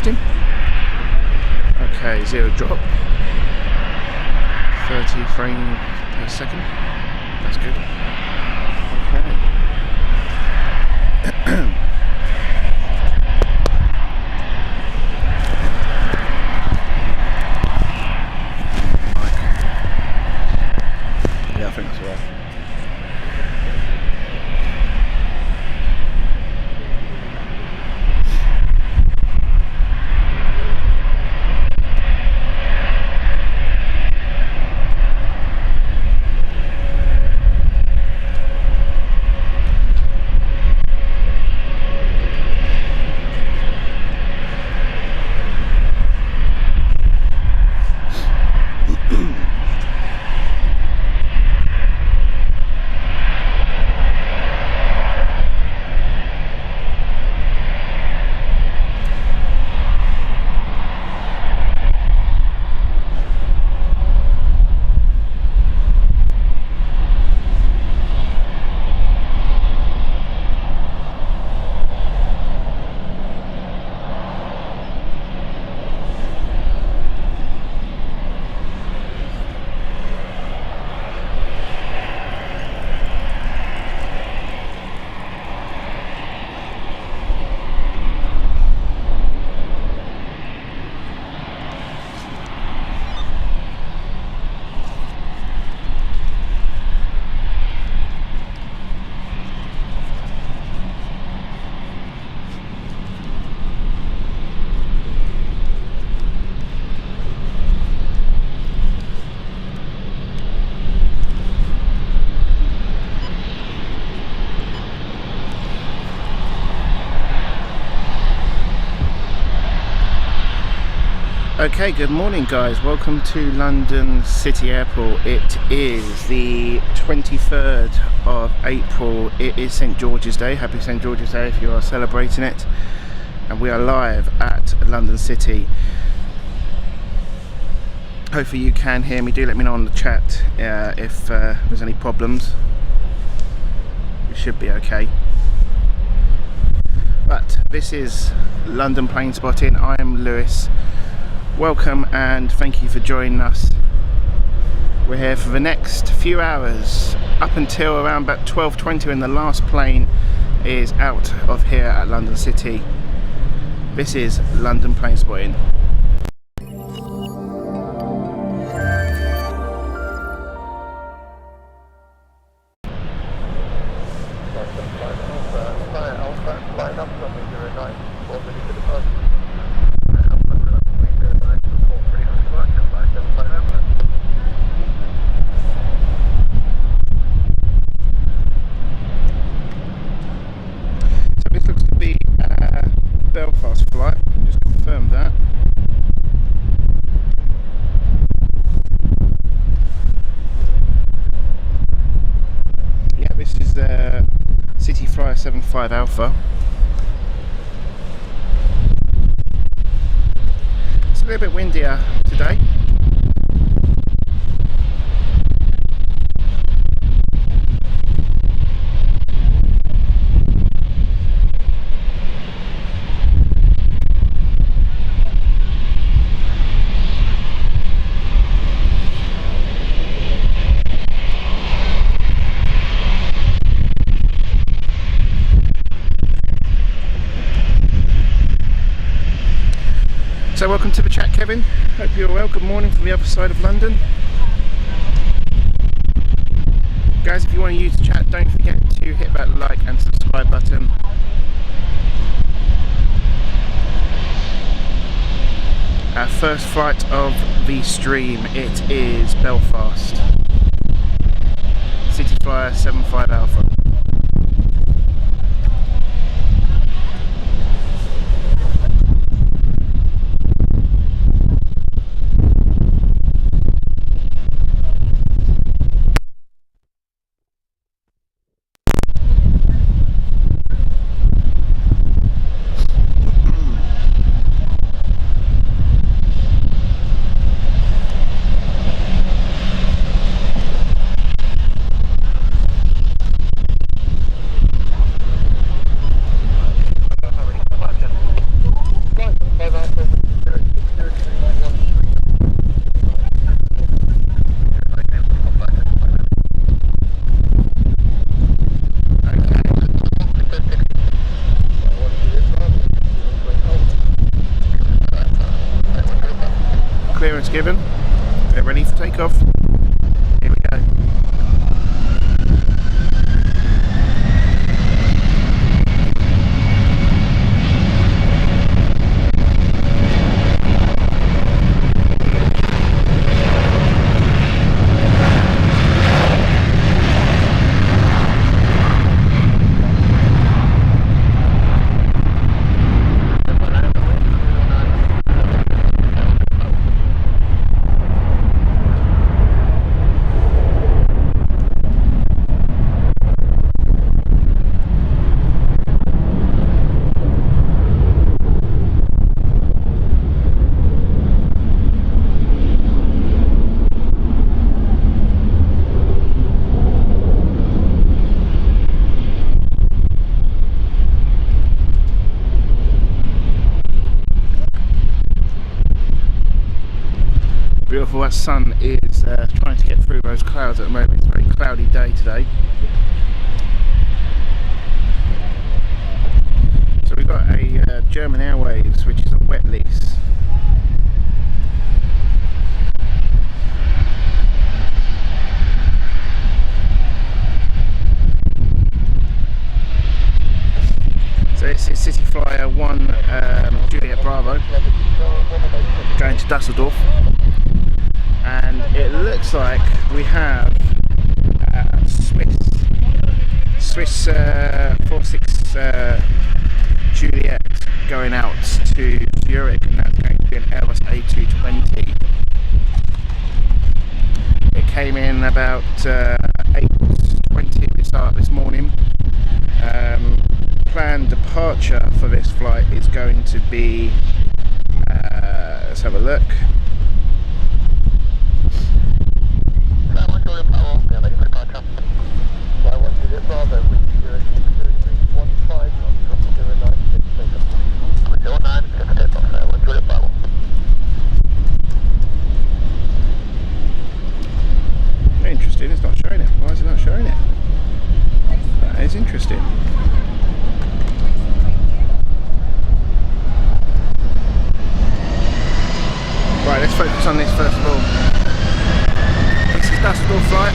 lifting. Okay, 0 drop. 30 frames per second. That's good. Okay. Yeah, I think that's right. Okay, good morning guys, welcome to London City Airport. It is the 23rd of April, it is St George's Day. Happy St George's Day if you are celebrating it. And we are live at London City. Hopefully you can hear me. Do let me know on the chat if there's any problems. It should be okay. But this is London Planespotting. I am Lewis. Welcome and thank you for joining us. We're here for the next few hours up until around about 12:20 when the last plane is out of here at London City. This is London Planespotting. Belfast flight, just confirm that. Yeah, this is City Flyer 75 Alpha. It's a little bit windier today. So welcome to the chat, Kevin. Hope you're well. Good morning from the other side of London. Guys, if you want to use the chat, don't forget to hit that like and subscribe button. Our first flight of the stream, it is Belfast. City Flyer 75 Alpha. clearance given. They're ready for takeoff. Here we go. Beautiful. That sun is trying to get through those clouds at the moment. It's a very cloudy day today. So we've got a German Airways, which is a wet lease. So this is City Flyer 1 Juliet Bravo going to Dusseldorf. And it looks like we have Swiss 46 Juliet going out to Zurich, and that's going to be an Airbus A220. It came in about 8:20 this morning. Planned departure for this flight is going to be, let's have a look. Interesting, it's not showing it. Why is it not showing it? That is interesting. Right, let's focus on this first of all. This is Dusseldorf flight.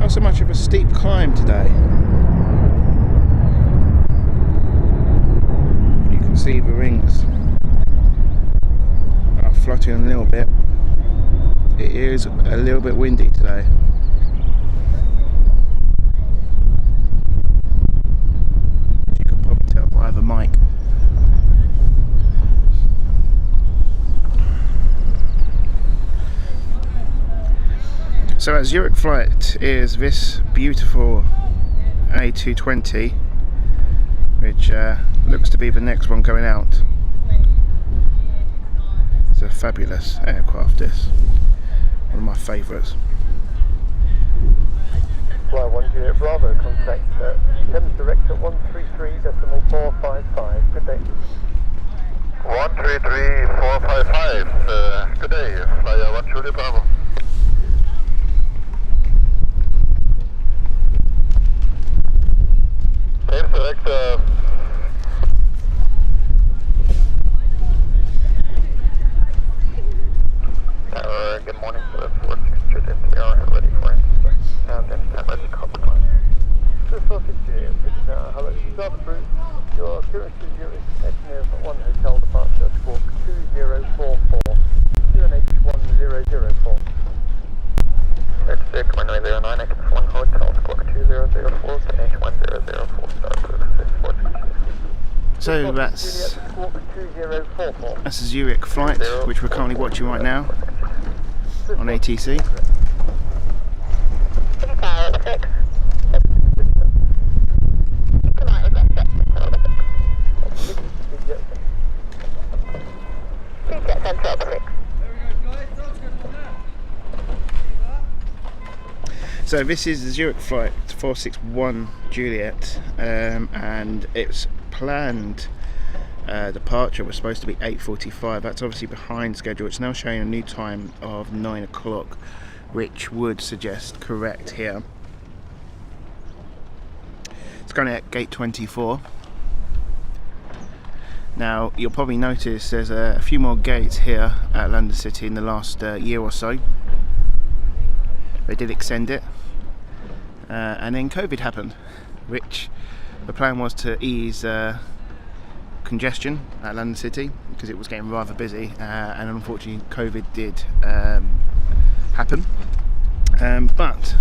So much of a steep climb today. You can see the rings are floating a little bit. It is a little bit windy today. As you can probably tell by the mic. So our Zurich flight is this beautiful A220, which looks to be the next one going out. It's a fabulous aircraft, this. One of my favourites. Flight 1 Juliet Bravo, contact Thames Director 133.455. Good day. 133.455. Good day, Flyer 1 Juliet Bravo. Thames Director. Good morning, so that's 46 and we are ready for it. And then stand ready to copy. Swiss 46 Juliet, hello, start approved. Your clearance to Zurich, Echnir 1 Hotel departure, squawk 2044, QNH1004. That's 61909, Echnir 1 Hotel, squawk 2004, QNH1004, start approved, 646. So that's a Zurich flight, which we're currently watching right now on ATC. So this is the Zurich flight 461 Juliet, and its planned departure was supposed to be 8:45. That's obviously behind schedule. It's now showing a new time of 9 o'clock, which would suggest correct here. It's going at gate 24. Now you'll probably notice there's a few more gates here at London City in the last year or so. They did extend it, and then COVID happened, which the plan was to ease congestion at London City because it was getting rather busy, and unfortunately COVID did happen. But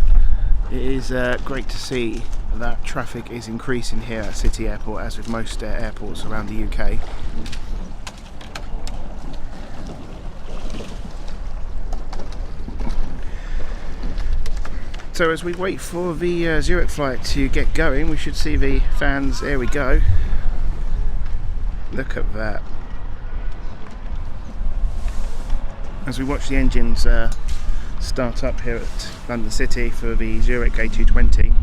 it is great to see that traffic is increasing here at City Airport, as with most airports around the UK. So as we wait for the Zurich flight to get going, we should see the fans. There we go. Look at that. As we watch the engines start up here at London City for the Zurich A220.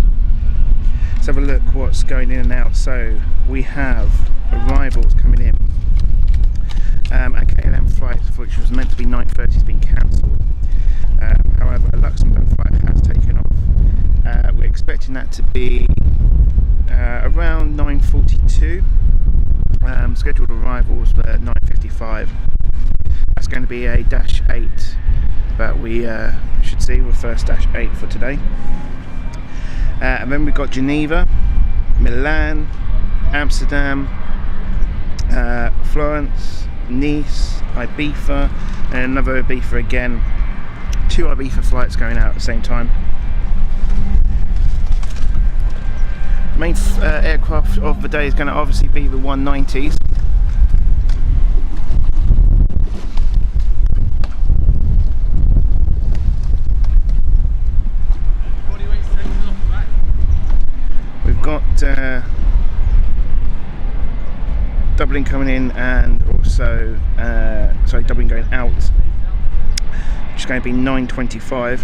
Let's have a look what's going in and out. So we have arrivals coming in, and KLM flight, which was meant to be 9:30, has been cancelled. However, a Luxembourg flight has taken off. We're expecting that to be around 9:42. Scheduled arrivals were 9:55. That's going to be a Dash 8 that we should see, the first Dash 8 for today. And then we've got Geneva, Milan, Amsterdam, Florence, Nice, Ibiza, and another Ibiza again. 2 Ibiza flights going out at the same time. Main aircraft of the day is going to obviously be the 190s. We've got Dublin coming in, and also Dublin going out, which is going to be 9:25.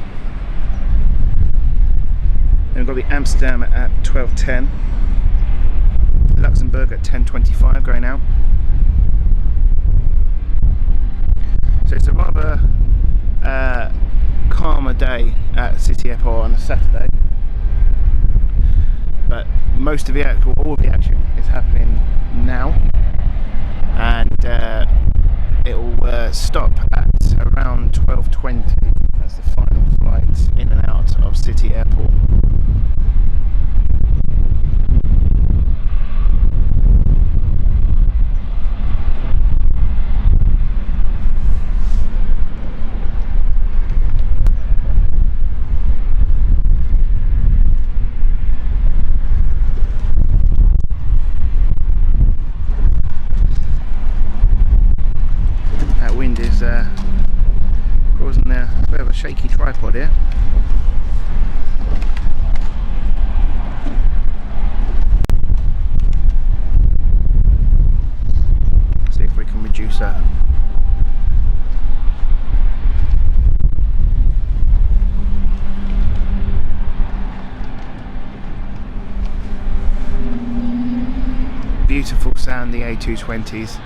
Then we've got the Amsterdam at 12:10, Luxembourg at 10:25 going out. So it's a rather calmer day at City Airport on a Saturday, but most of the all of the action is happening now, and it will stop at around 12:20. That's the final flight in and out of City Airport. That wind is causing a bit of a shaky tripod here. See if we can reduce that. Beautiful sound, the A220s.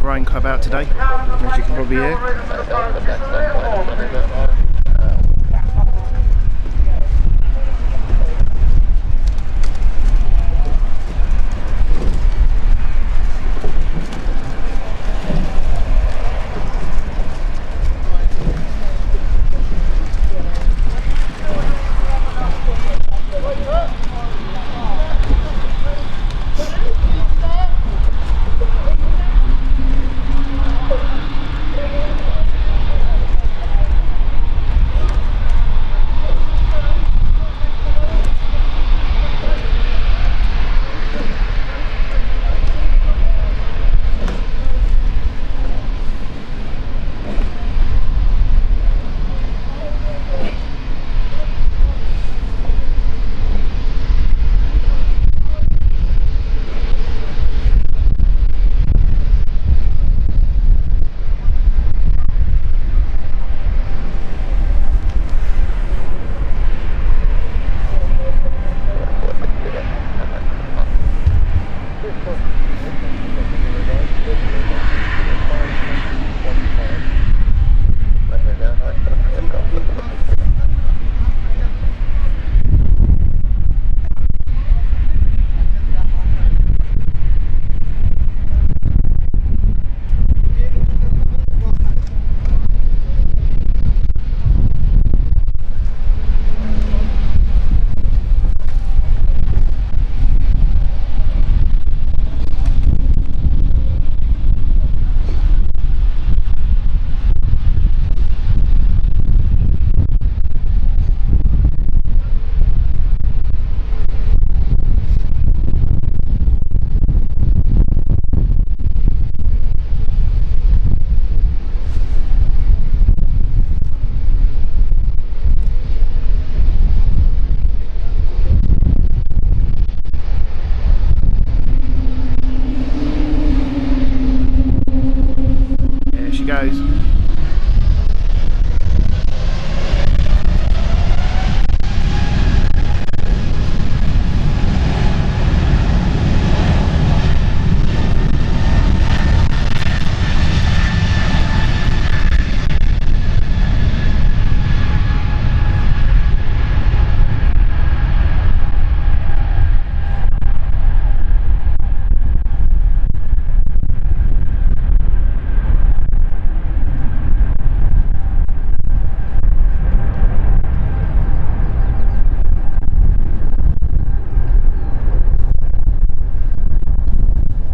rain come about today, as you can probably hear. Goes.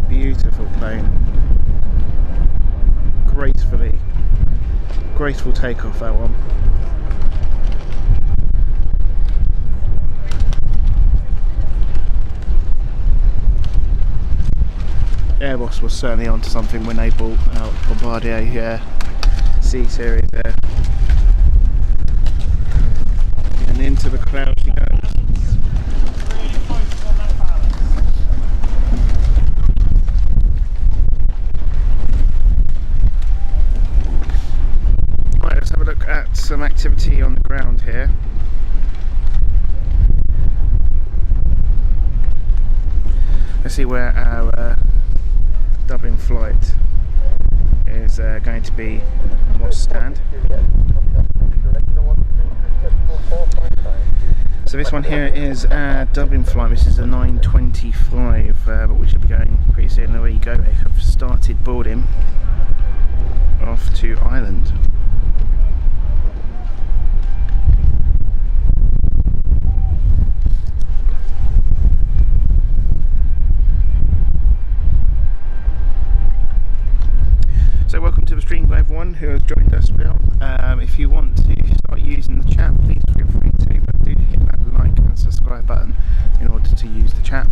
Beautiful plane, graceful takeoff, that one. Airbus was certainly onto something when they bought out Bombardier C series there. And into the cloud she goes. At some activity on the ground here. Let's see where our Dublin flight is going to be on what stand. So this one here is our Dublin flight. This is a 9:25, but we should be going pretty soon. There you go. They have started boarding off to Ireland. So welcome to the stream to everyone who has joined us now. If you want to start using the chat, please feel free to, but do hit that like and subscribe button in order to use the chat.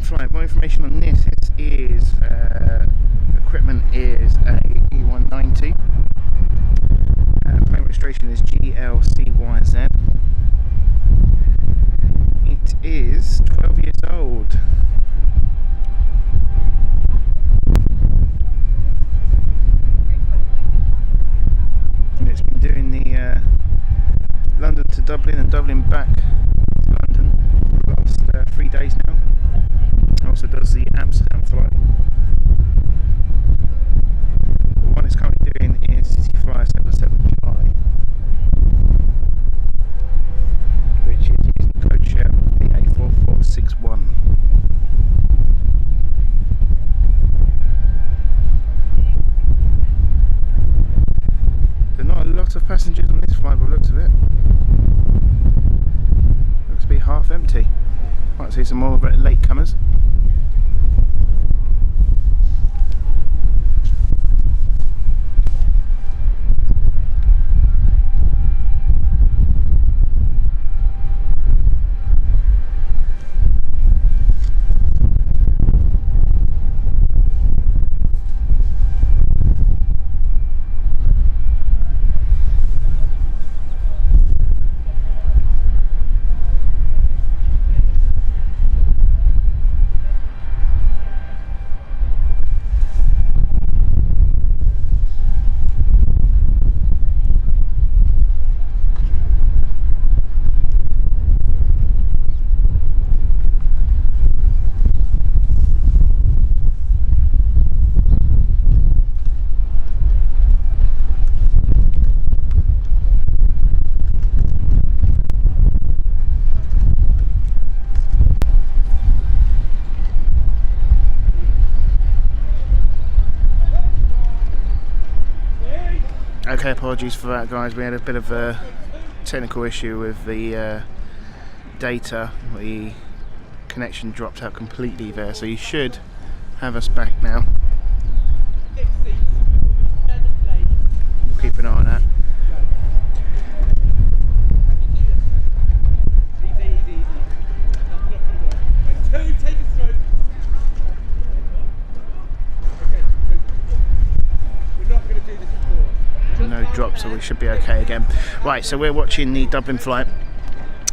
flight. More information on this. This is equipment is a E190. Plane registration is GLCYZ. It is 12 years old. And it's been doing the London to Dublin and Dublin back to London for the last 3 days now. It also does the Amsterdam flight. The one it's currently doing is City Flyer 77 Charlie, which is using the code share B84461. There are not a lot of passengers on this flight by the looks of it. Looks to be half empty. Might see some more latecomers. Okay, apologies for that, guys. We had a bit of a technical issue with the data. The connection dropped out completely there, so you should have us back now. We'll keep an eye on that. No drop, so we should be okay again. Right, so we're watching the Dublin flight.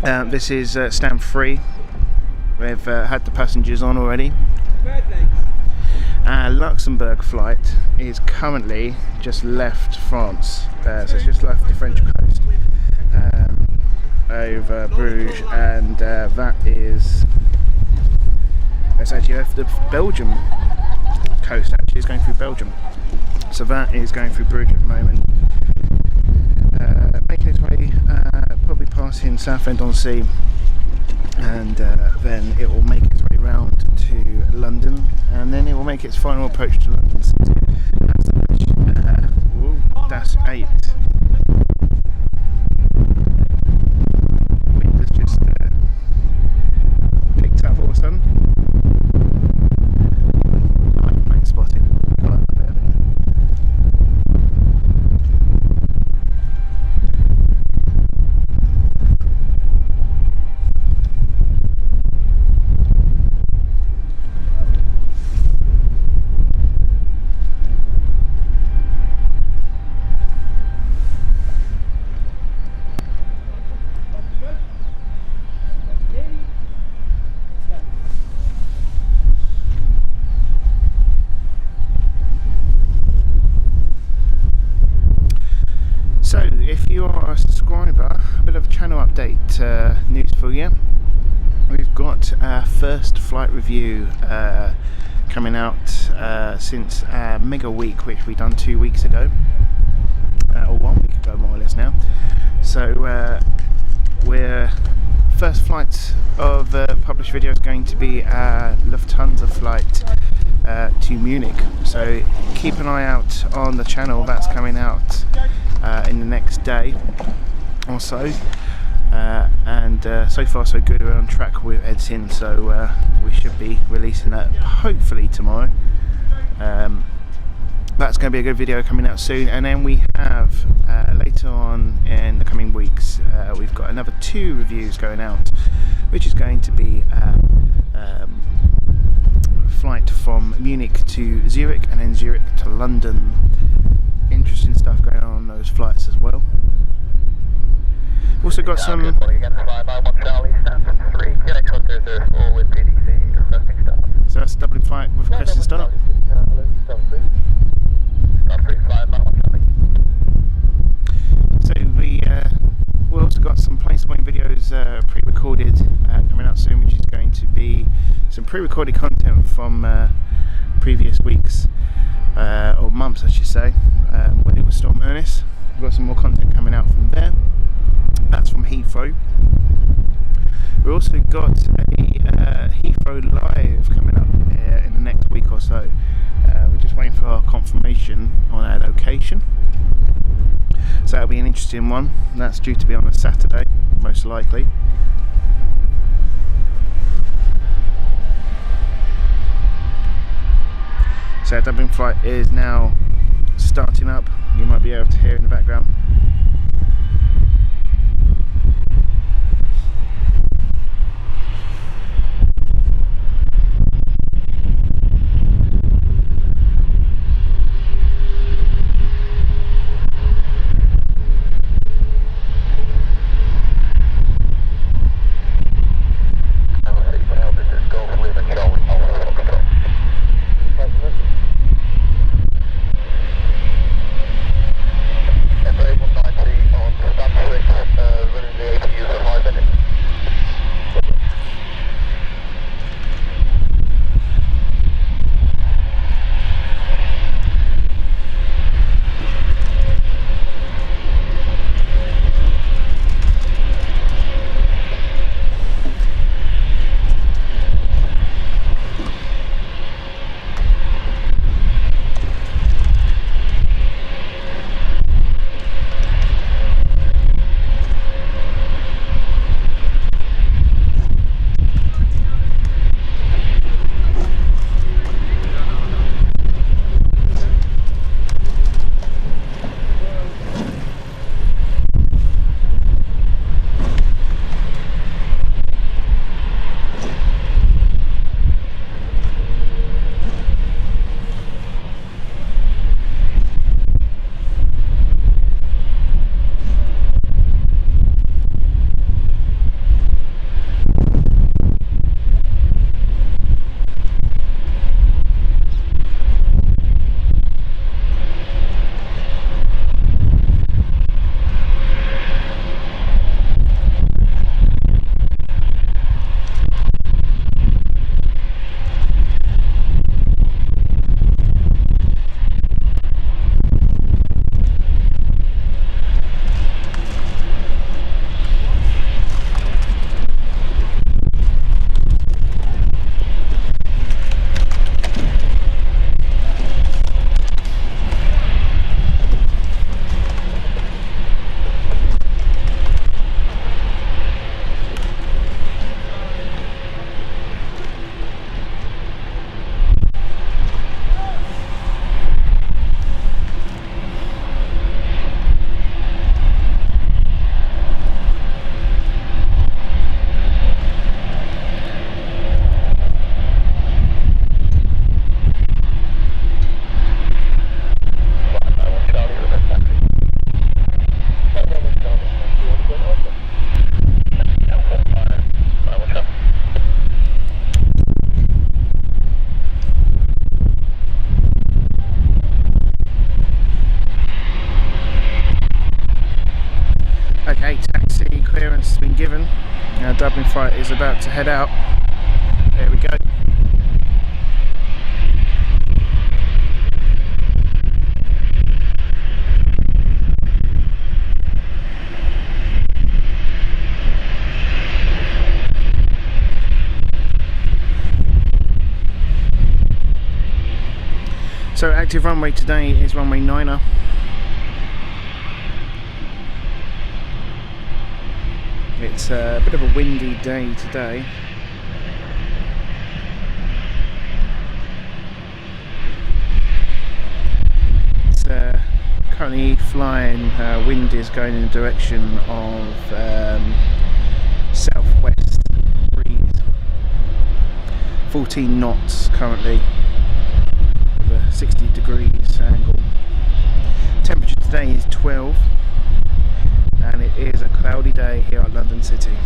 This is stand 3. We've had the passengers on already. Luxembourg flight is currently just left France, so it's just left the French coast over Bruges, and that is, it's actually left the Belgium coast. Actually, it's going through Belgium, so that is going through Bruges at the moment. Making its way, probably passing Southend-on-Sea, and then it will make its way round to London, and then it will make its final approach to London City. That's 8. Wind has just picked up all of a sudden. I'm plane spotting. So, if you are a subscriber, a bit of a channel update news for you. We've got our first flight review coming out since Mega Week, which we done 2 weeks ago, or 1 week ago more or less now. So we're first flight of published video is going to be a Lufthansa flight to Munich. So keep an eye out on the channel. That's coming out in the next day or so. And so far so good. We're on track with editing, so we should be releasing that hopefully tomorrow. That's going to be a good video coming out soon, and then we have later on in the coming weeks we've got another 2 reviews going out, which is going to be flight from Munich to Zurich and then Zurich to London. Interesting stuff going on those flights as well. Also got some. Good morning again, fly by 1 Charlie, Stanford 3, QX 1004 with PDC, requesting start. So that's Dublin flight with requesting start. Hello, Stanford. Start 3, fly by 1 Charlie. So we also got some Planespotting videos pre-recorded coming out soon, which is going to be some pre-recorded content from previous weeks or months, I should say, when it was Storm Ernest. We've got some more content coming out from there. That's from Heathrow. We've also got a Heathrow Live coming up in the next week or so. We're just waiting for our confirmation on our location. So that'll be an interesting one. That's due to be on a Saturday, most likely. So our Dublin flight is now starting up. You might be able to hear in the background. Okay, taxi clearance has been given. Our Dublin flight is about to head out. There we go. So active runway today is runway 9er. It's a bit of a windy day today. It's currently flying, wind is going in the direction of southwest breeze. 14 knots currently with a 60 degrees angle. Temperature today is 12 and it is a cloudy day here at London City.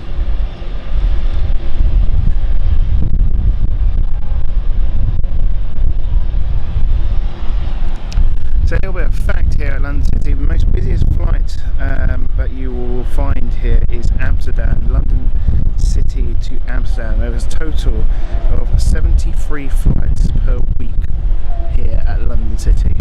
So a little bit of fact here at London City, the most busiest flight that you will find here is Amsterdam, London City to Amsterdam. There is a total of 73 flights per week here at London City.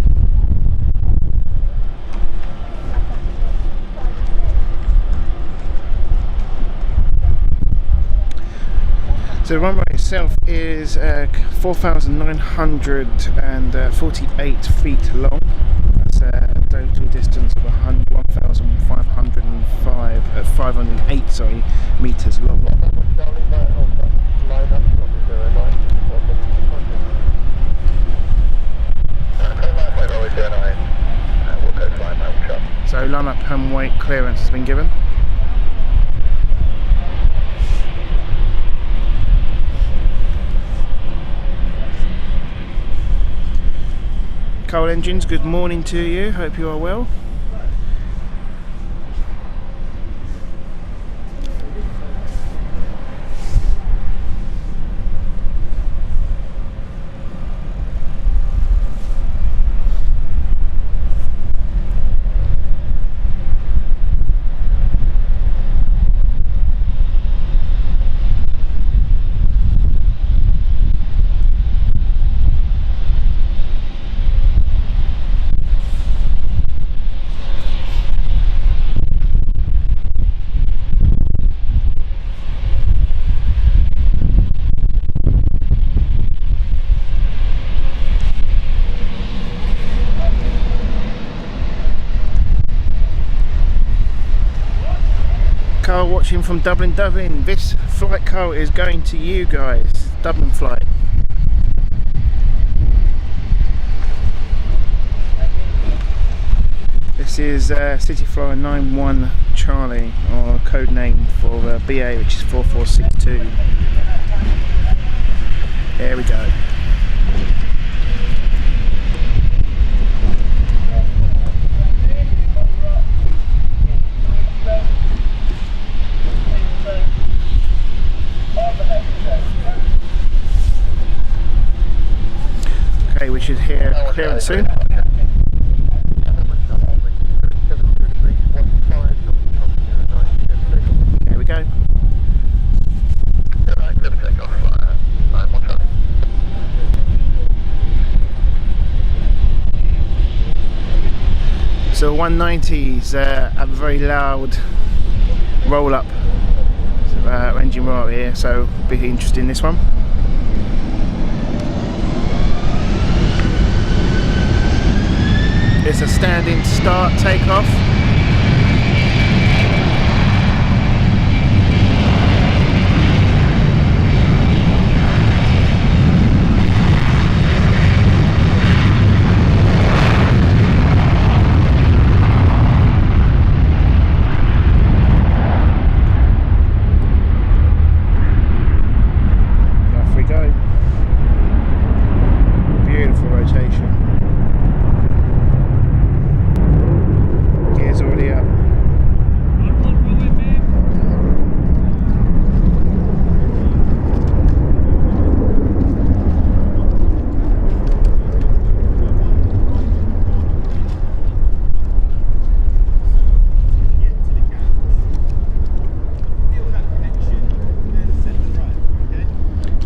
So the runway itself is 4,948 feet long. That's a total distance of 1,508 meters long. So line up and weight clearance has been given. Coal Engines, good morning to you, hope you are well. Carl watching from Dublin. This flight, Carl, is going to you guys. Dublin flight. This is City Flyer 91 Charlie, or code name for BA, which is 4462. There we go. Okay, we should hear clearance soon. There we go. So 190s have a very loud roll up engine roll up here, so be interested in this one. It's a standing start takeoff. Off we go. Beautiful rotation. Gears already up.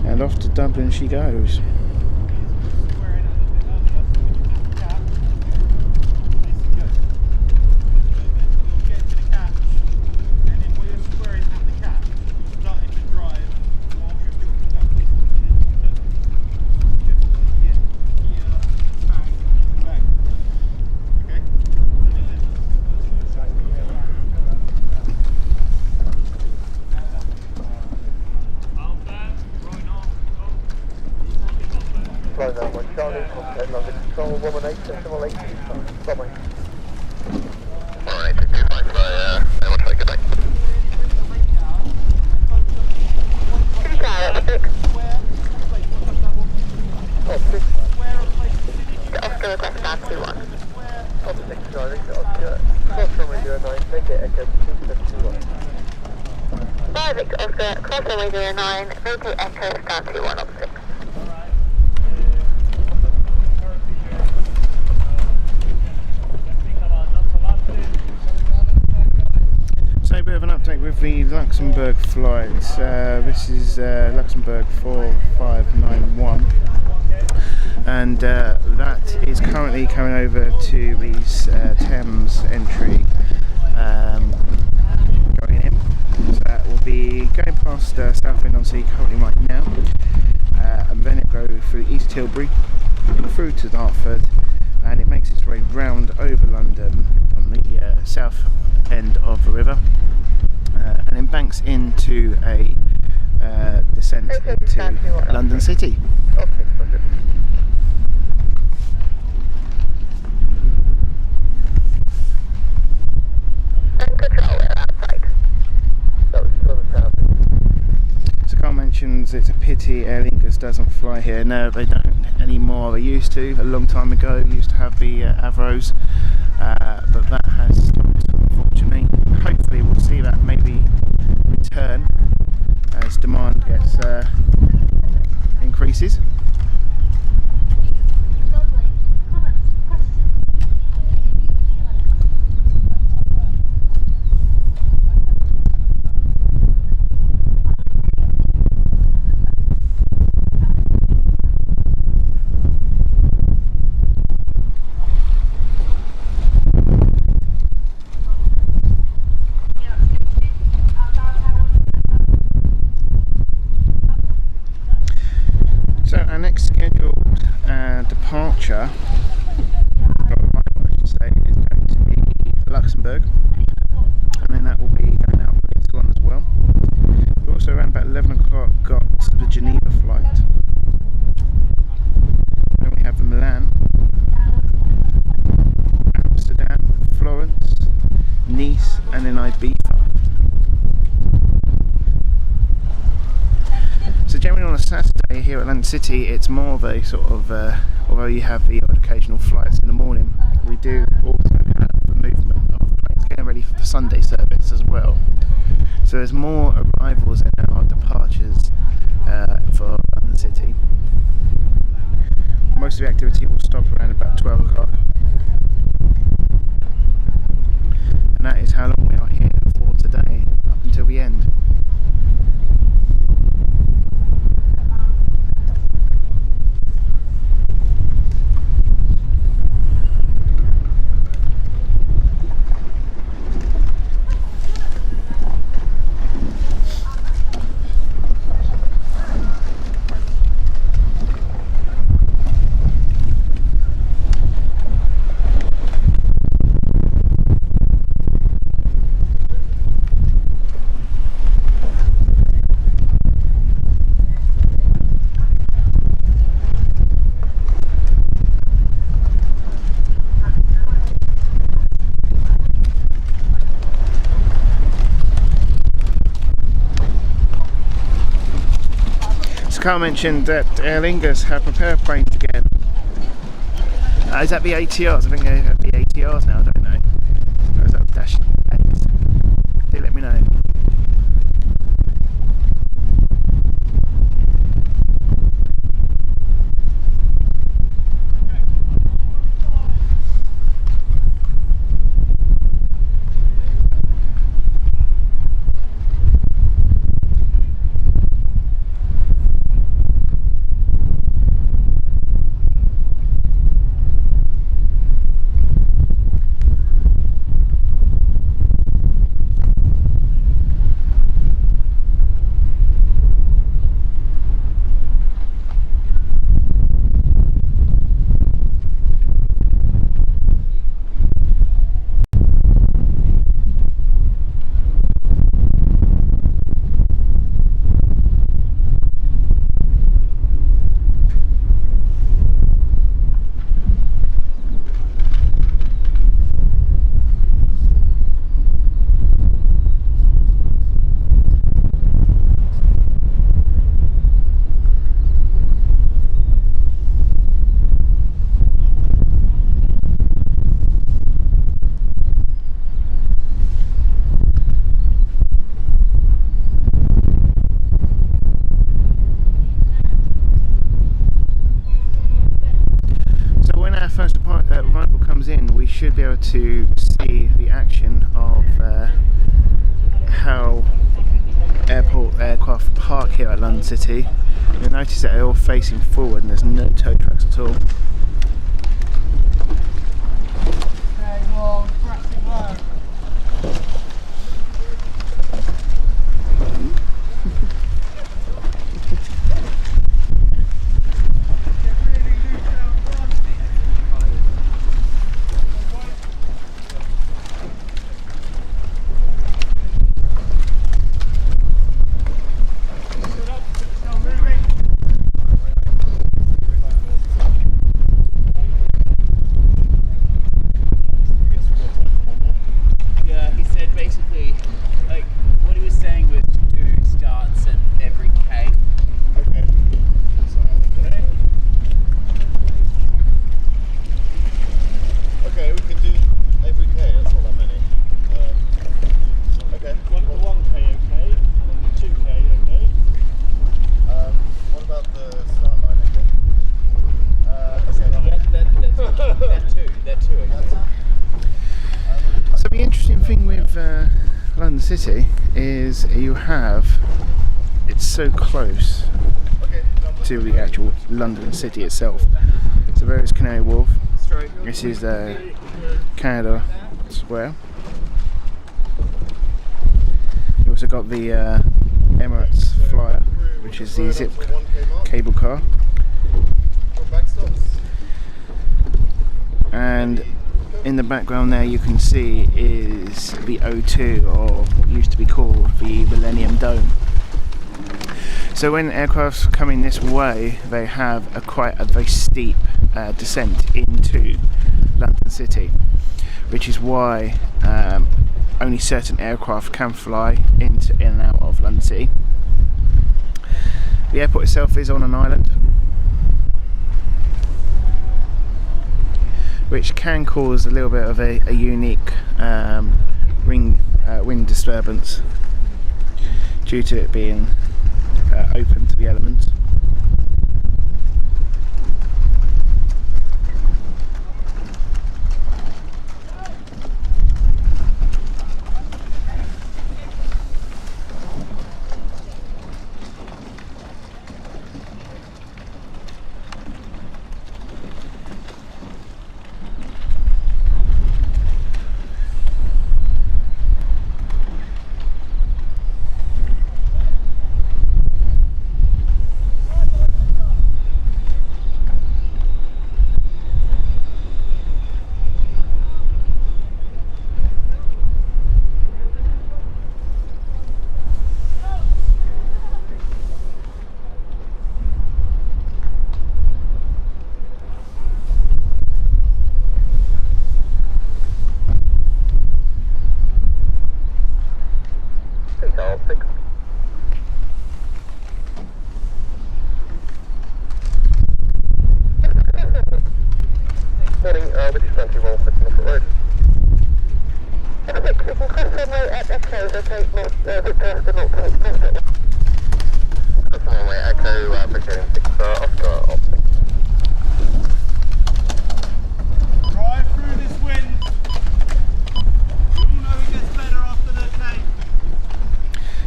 And off to Dublin she goes. Fly down one Charlie, contact London Control 118.8, bye-bye. Alright, 225, very much like goodbye. Victor Oscar, cross runway 09, Victor Echo, stand 2106. So a bit of an update with the Luxembourg flight. This is Luxembourg 4591, and that is currently coming over to the Thames entry, going in. So that will be going past Southend-on-Sea currently right now, and then it goes through East Tilbury, through to Dartford, and it makes its way round over London on the south end of the river, and then banks into a descent into London City. So Carl mentions it's a pity Aer Lingus doesn't fly here. No, they don't anymore. They used to a long time ago. Used to have the Avros, but that has stopped, unfortunately. Hopefully we'll see that maybe return as demand gets increases. So our next scheduled departure, or arrival I should say, is going to be Luxembourg, and then that will be going out later on as well. We also around about 11 o'clock got the Geneva flight. Then we have the Milan, Amsterdam, Florence, Nice, and then Ibiza. So generally on a Saturday here at London City, it's more of a sort of, although you have the occasional flights in the morning, we do also have the movement of planes getting ready for the Sunday service as well. So there's more arrivals than there are departures for London City. Most of the activity will stop around about 12 o'clock. And that is how long we are here for today, up until the end. Carl mentioned that Aer Lingus have prepared planes again. Is that the ATRs? I think they have the ATRs now, don't they? Or is that Dash 8s? Do let me know. aircraft park here at London City, you'll notice that they're all facing forward and there's no tow trucks at all. So the interesting thing with London City is it's so close to the actual London City itself. So there is Canary Wharf, this is Canada Square. You also got the Emirates Flyer, which is the zip cable car. And in the background there you can see is the O2, or what used to be called the Millennium Dome. So when aircraft coming this way, they have quite a very steep descent into London City, which is why only certain aircraft can fly in and out of London City. The airport itself is on an island, which can cause a little bit of a unique wind disturbance due to it being open to the elements.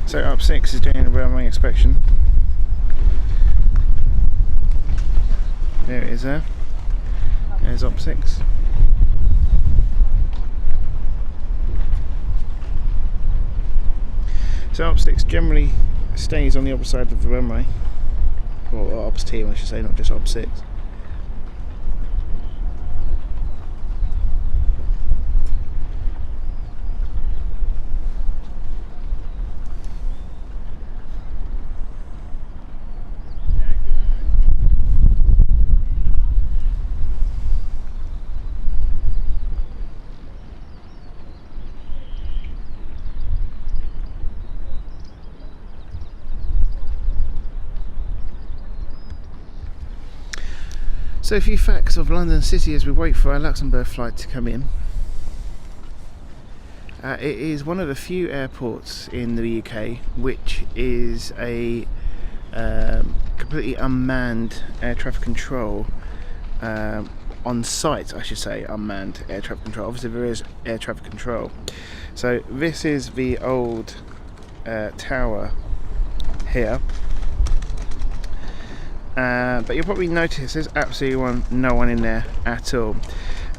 So Up 6 is doing a runway inspection. There it is there. There's Up 6. So Up 6 generally stays on the opposite side of the runway. Or Ops team I should say, not just Op 6. So a few facts of London City as we wait for our Luxembourg flight to come in. It is one of the few airports in the UK which is a completely unmanned air traffic control, on site I should say, unmanned air traffic control. Obviously there is air traffic control. So this is the old tower here. But you'll probably notice there's absolutely no one in there at all,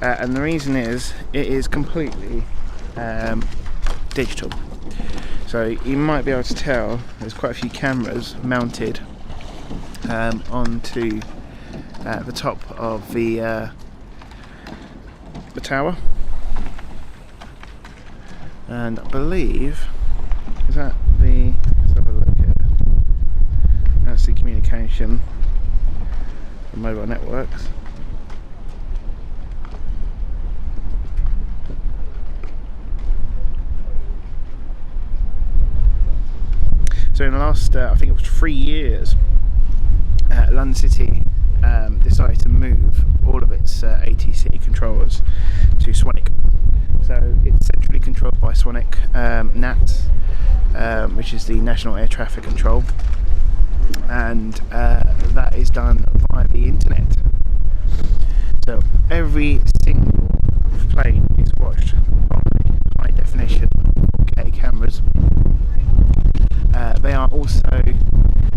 and the reason is it is completely digital. So you might be able to tell there's quite a few cameras mounted onto the top of the tower, and I believe is that the. Let's have a look here. That's the communication. Mobile networks. So in the last, I think it was 3 years, London City decided to move all of its ATC controllers to Sonic. So it's centrally controlled by Sonic NATS, which is the National Air Traffic Control, and that is done via the internet. So every single plane is watched by high definition 4K cameras. They are also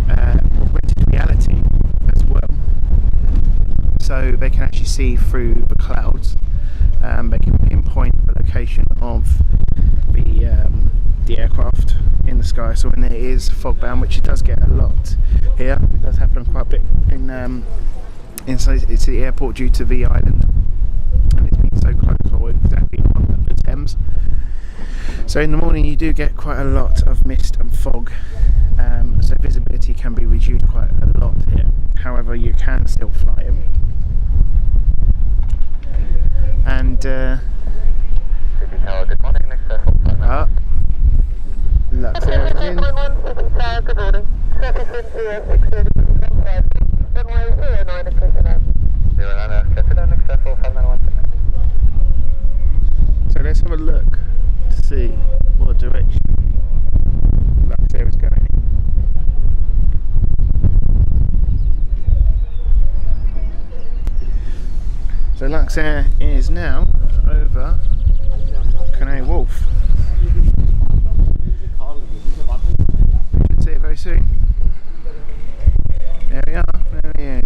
augmented reality as well, so they can actually see through the clouds. They can pinpoint the location of the aircraft in the sky. So when it is fog bound, which it does get a lot here, it does happen quite a bit inside the airport due to the island, and it's been so close, or exactly on the Thames. So in the morning you do get quite a lot of mist and fog, so visibility can be reduced quite a lot here. However, you can still fly them. And City Tower, good morning, next level. Lux Air is in. City Tower, good morning. Surface wind 0630, runway 09 at Clifton Ave. 09 at Clifton Ave, next level 5916. So let's have a look to see what direction Lux Air is going. So Lux Air is now over Canary Wharf. You can see it very soon. There we are, there he is.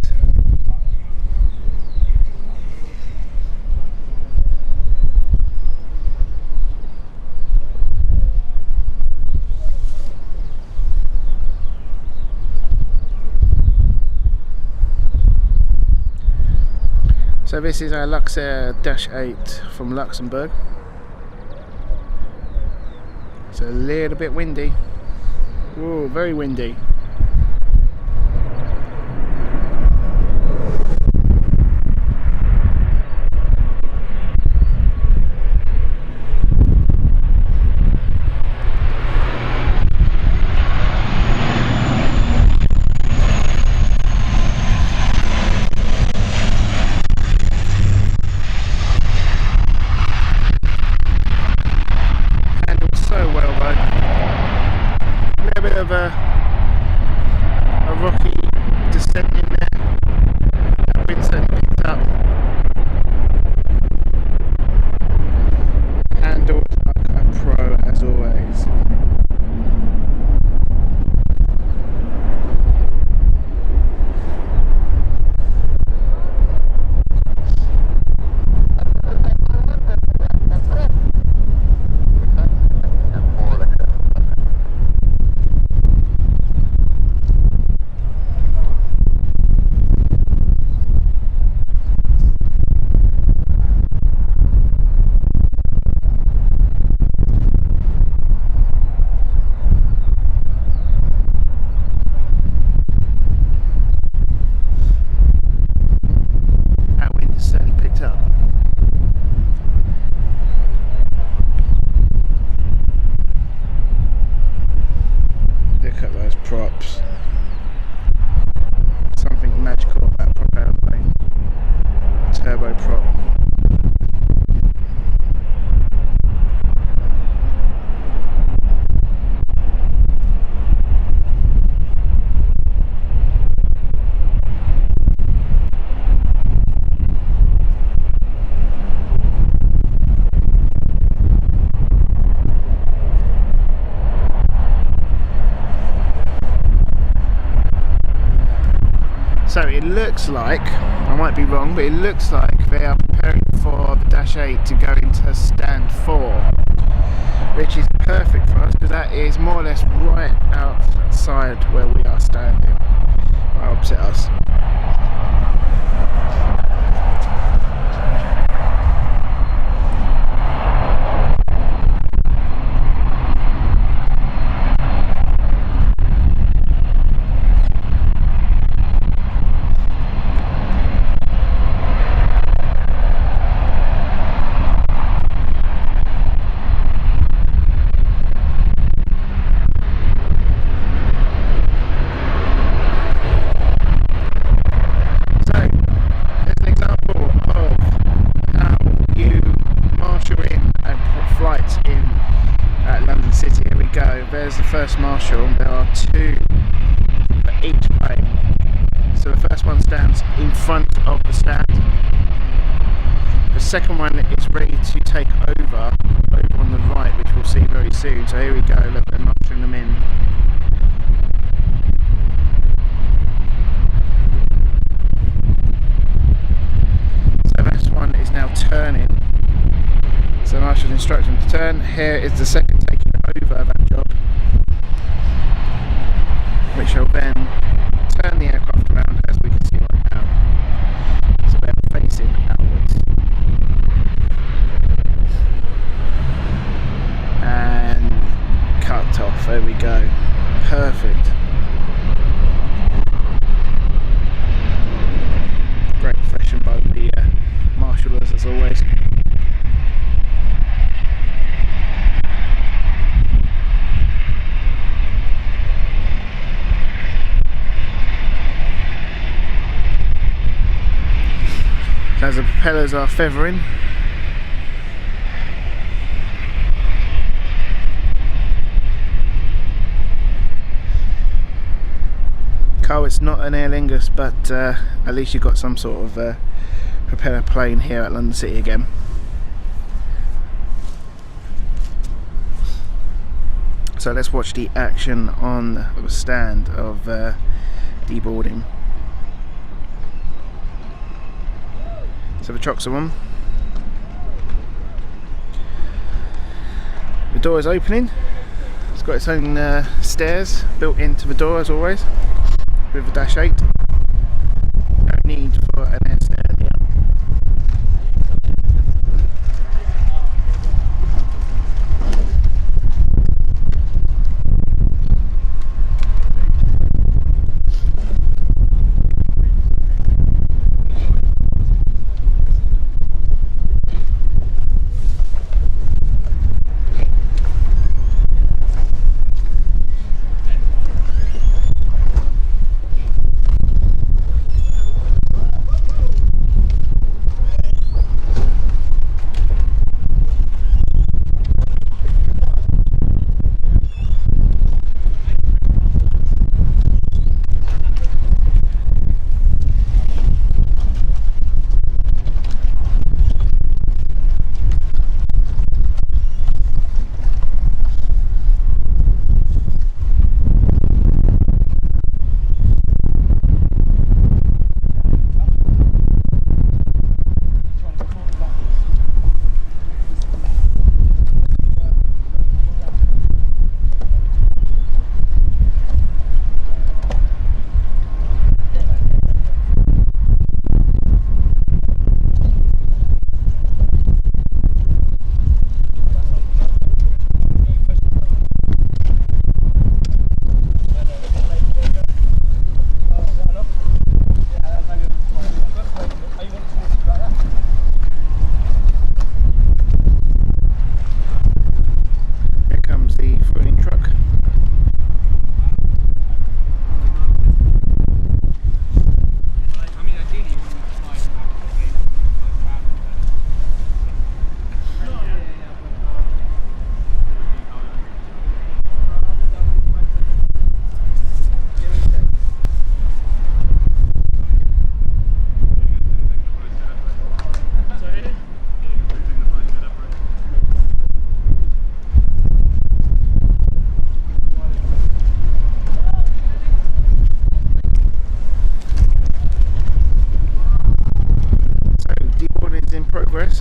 So this is our Lux Air -8 from Luxembourg. It's a little bit windy. Ooh, very windy. A rocky descent in there. That wind certainly picked up. Handled like a pro as always. Look at those props. Something magical about prop airplane. Turbo prop. So it looks like, I might be wrong, but it looks like they are preparing for the Dash 8 to go into stand 4, which is perfect for us because that is more or less right outside where we are standing, right opposite us. There's the first marshal. There are 2 for each plane. So the first one stands in front of the stand. The second one is ready to take over on the right, which we'll see very soon. So here we go, they're marshalling them in. So this one is now turning. So the marshal's instructing them to turn. Here is the second taking over that job, which will then turn the aircraft around as we can see right now. So they're facing outwards. And cut off, there we go. Perfect. Great profession by the marshallers as always. As the propellers are feathering, Carl, it's not an Aer Lingus, but at least you've got some sort of propeller plane here at London City again. So let's watch the action on the stand of deboarding. So the chocks are on. The door is opening. It's got its own stairs built into the door as always with the Dash 8. No need for an air stair here.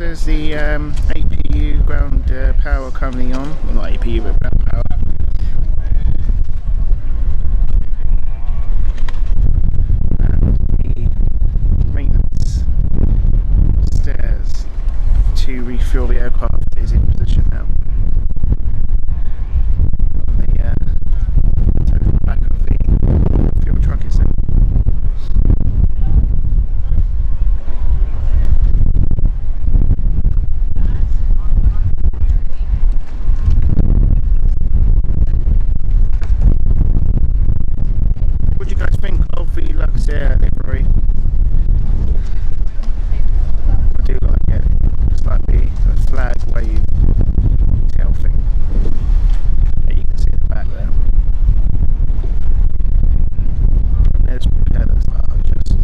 there's the APU ground power currently on. Well, not APU, but ground power. And the maintenance stairs to refuel the aircraft is in position now. On the back of the fuel truck is there. What do you guys think of the Luxair livery? I do like it. It's like the flag wave tail thing that you can see in the back there. And there's propellers that are just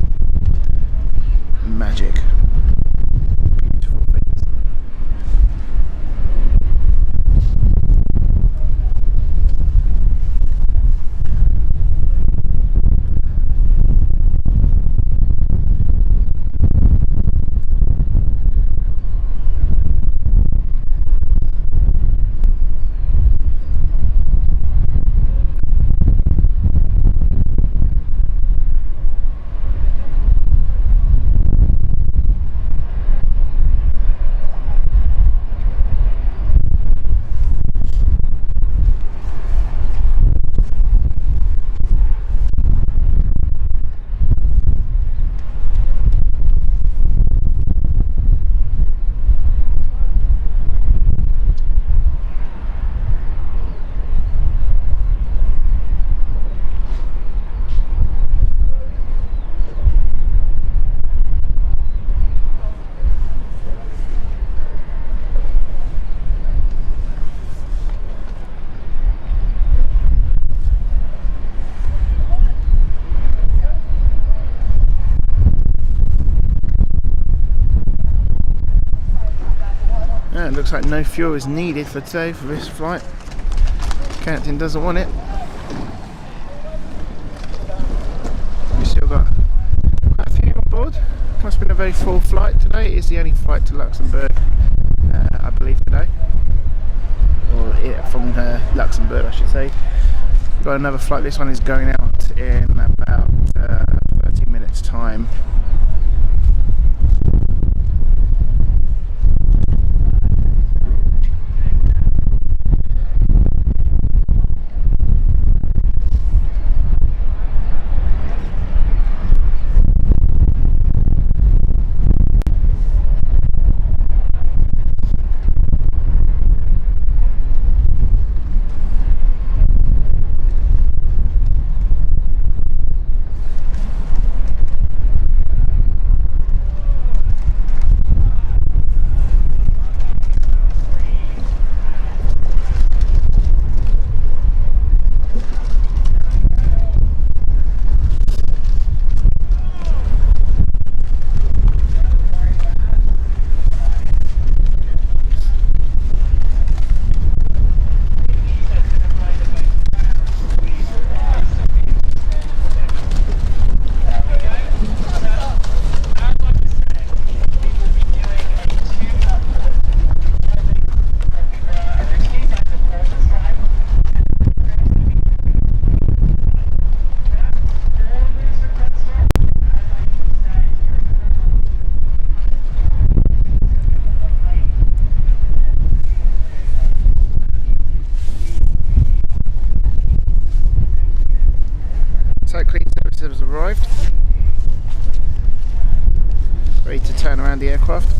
magic. Beautiful things. Yeah, it looks like no fuel is needed for today for this flight. Captain doesn't want it. We've still got quite a few on board. Must have been a very full flight today. It is the only flight to Luxembourg, I believe, today. Or from Luxembourg, I should say. We've got another flight. This one is going out in about 30 minutes time. So clean service has arrived, ready to turn around the aircraft.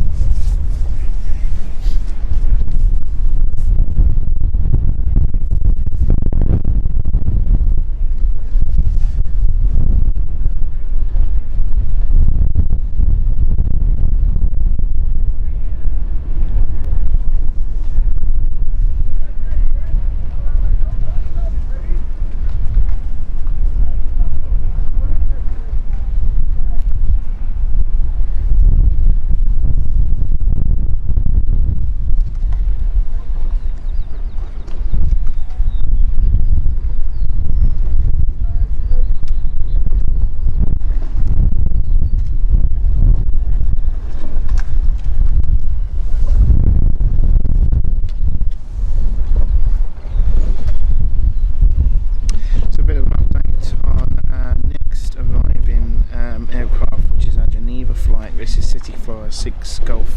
6 Golf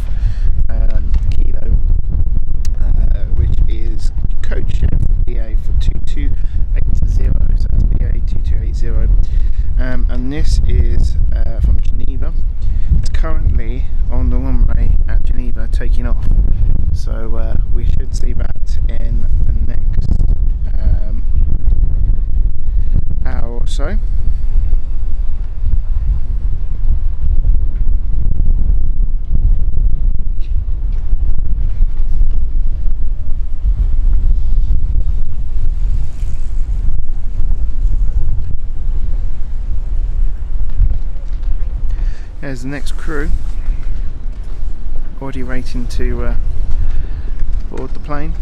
Kilo, which is code share for BA for 2280, so that's BA 2280, and this is from Geneva. It's currently on the runway at Geneva taking off, so we should see that in the next hour or so. There's the next crew, already waiting to board the plane.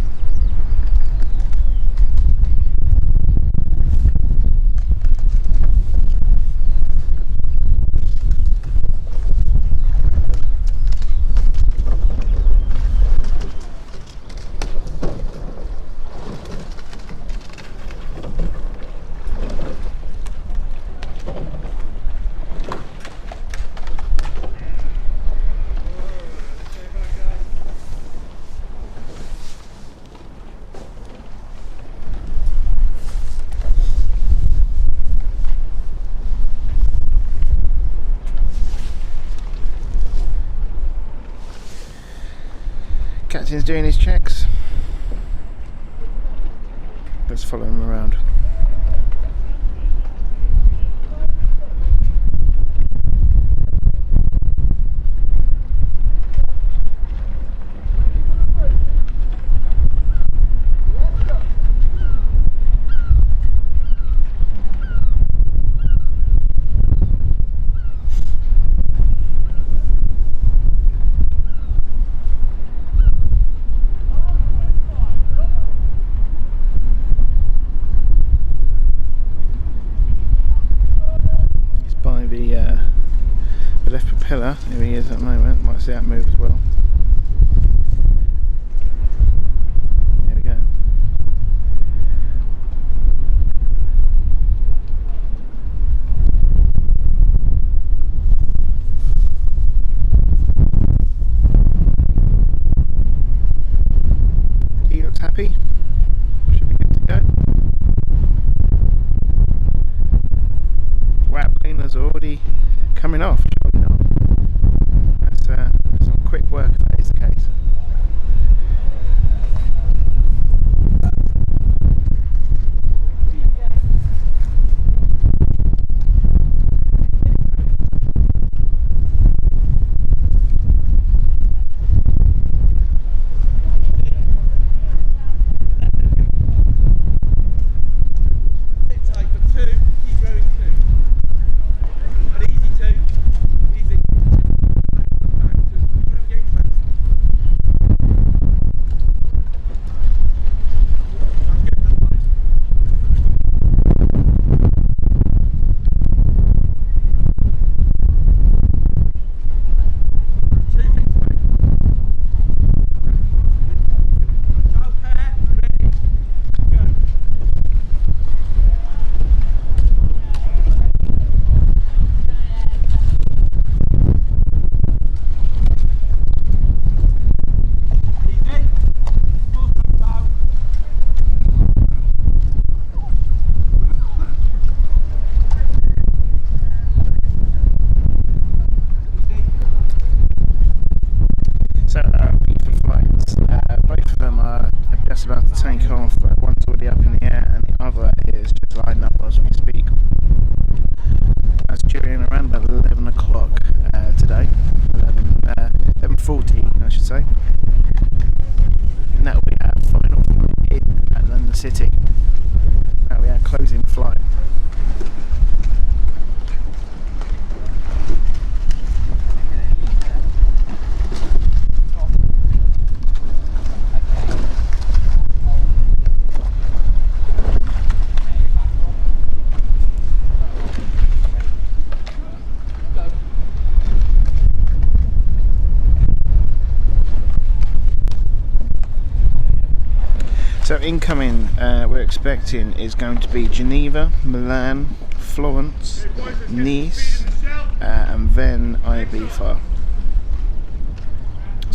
Captain's doing his checks. Let's follow him around. The left propeller, here he is at the moment, might see that move as well. There we go. He looks happy, should be good to go. Wow, cleaners are already coming off. That's some quick work if that is the case. About to take off. One's already up in the air and the other is just lining up as we speak. That's due in around about 11 o'clock today, 11:40 I should say, and that will be our final flight in at London City. That will be our closing flight. So incoming, we're expecting is going to be Geneva, Milan, Florence, Nice, and then Ibiza.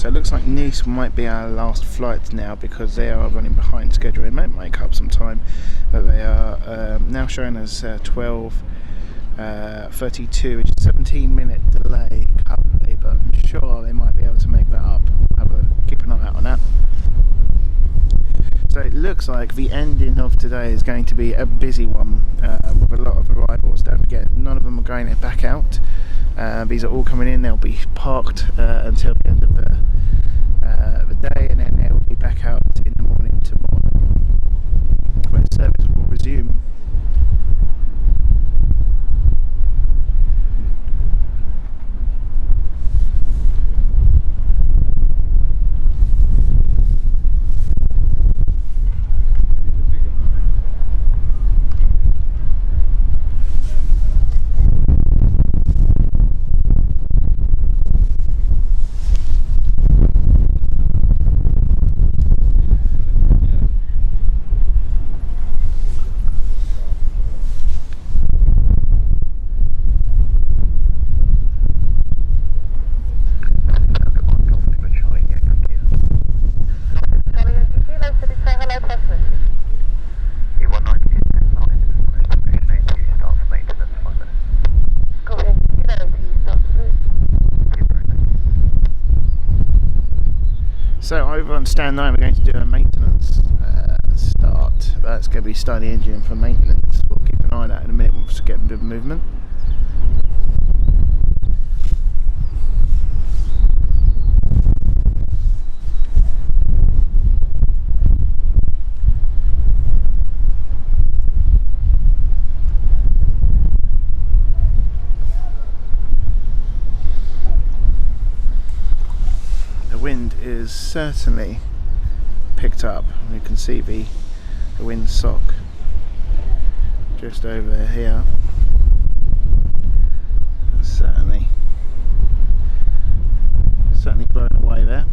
So it looks like Nice might be our last flight now, because they are running behind schedule. It might make up some time, but they are now showing us 12:32, which is a 17-minute delay currently, but I'm sure they might be able to make that up. Keep an eye out on that. So it looks like the ending of today is going to be a busy one, with a lot of arrivals. Don't forget, none of them are going back out. These are all coming in. They'll be parked until the end of the day, and then they'll be back out in the morning tomorrow when service will resume. So over on stand 9 we're going to do a maintenance start. That's going to be starting the engine for maintenance. We'll keep an eye on that in a minute. We'll just get a bit of movement. Wind is certainly picked up. You can see the wind sock just over here. Certainly blown away there.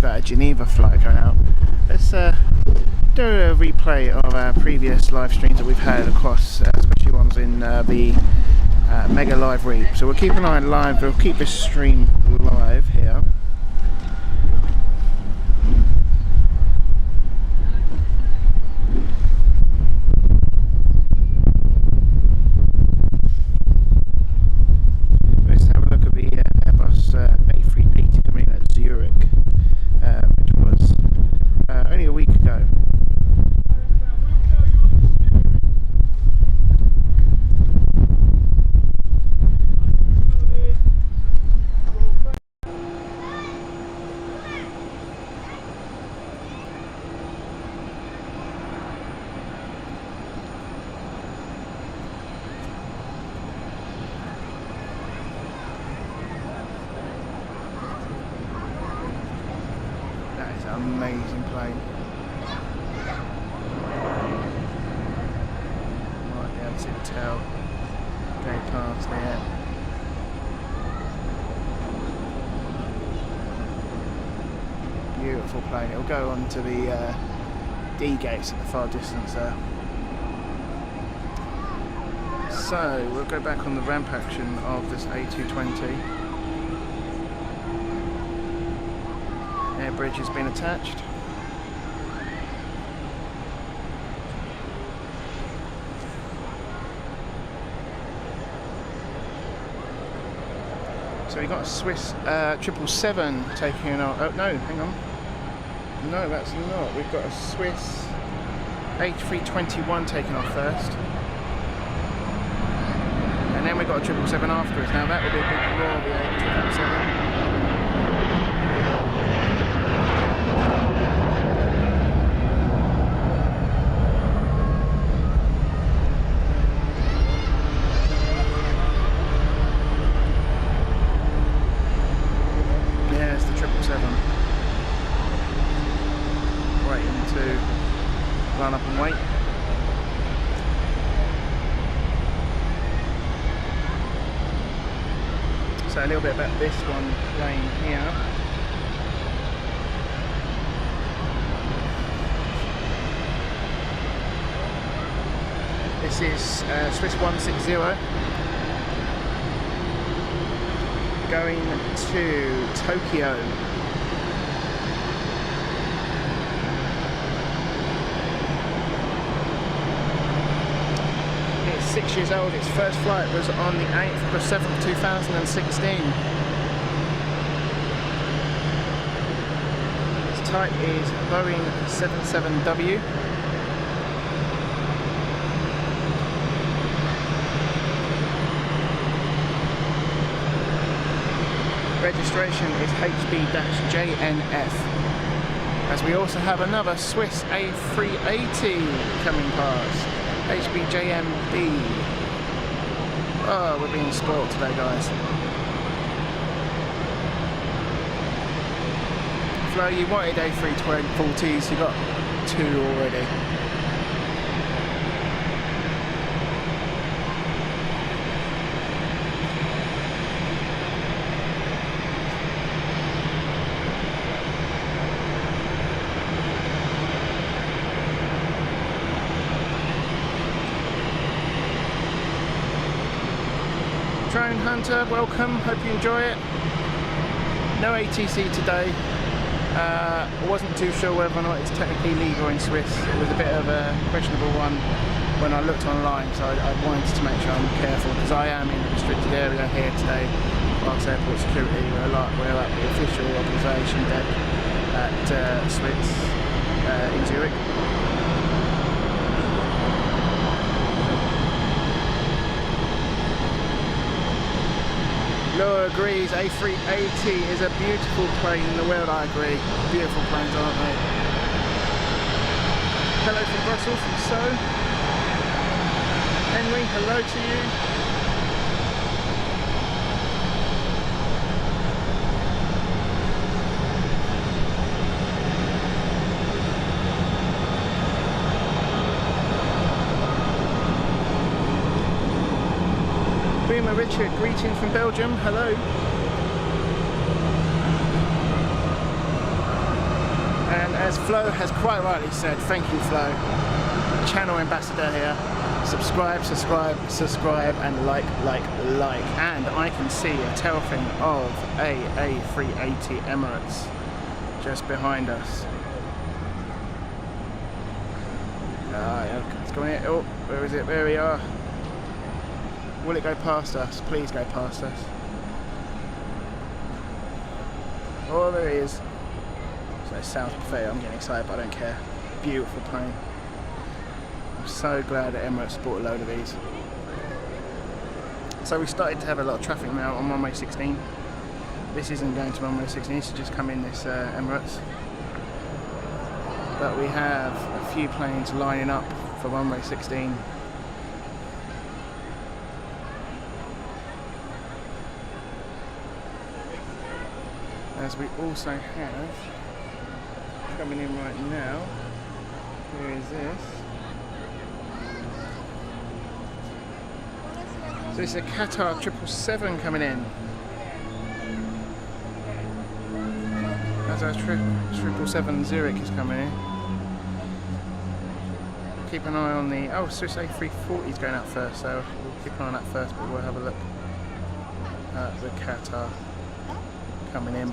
got a Geneva flight going out. Let's do a replay of our previous live streams that we've had across, especially ones in the Mega Live Reap. So we'll keep an eye on live, we'll keep this stream live here. Let's have a look at the Airbus A380 coming in at Zurich, which was only a week ago. Amazing plane. Might be able to tell going past there. Beautiful plane. It'll go on to the D gates at the far distance there. So we'll go back on the ramp action of this A220. Air bridge has been attached. So we got a Swiss 777 taking off. Oh no, hang on. No, that's not. We've got a Swiss A321 taking off first. And then we've got a 777 afterwards. Now that would be a big roar, the A777. Line up and wait. So a little bit about this one plane here. This is Swiss 160 going to Tokyo. It's 6 years old. Its first flight was on the 8th of the 7th, 2016. Its type is Boeing 77W. Registration is HB-JNF. As we also have another Swiss A380 coming past, HBJMB. Oh, we're being spoiled today, guys. Flo, you wanted A340s, you got two already. Drone Hunter, welcome, hope you enjoy it. No ATC today. I wasn't too sure whether or not it's technically legal in Swiss. It was a bit of a questionable one when I looked online, so I wanted to make sure I'm careful because I am in a restricted area here today. Whilst airport security, we're at the official observation deck at Swiss in Zurich. Laura agrees, A380 is a beautiful plane in the world, I agree. Beautiful planes, aren't they? Hello from Brussels, from So. Henry, hello to you. Richard, greetings from Belgium, hello. As Flo has quite rightly said, thank you Flo, channel ambassador here. Subscribe, subscribe, subscribe, and like. And I can see a tail fin of a A380 Emirates just behind us. It's going in. Oh, where is it? There we are. Will it go past us? Please go past us. Oh, there he is. So it sounds pathetic. I'm getting excited, but I don't care. Beautiful plane. I'm so glad that Emirates bought a load of these. So we started to have a lot of traffic now on runway 16. This isn't going to runway 16, this has just come in this Emirates. But we have a few planes lining up for runway 16. As we also have, coming in right now, where is this? So this is a Qatar 777 coming in. As our 777 Zurich is coming in. Keep an eye on the, oh, Swiss A340 is going out first, so we'll keep an eye on that first, but we'll have a look at the Qatar coming in.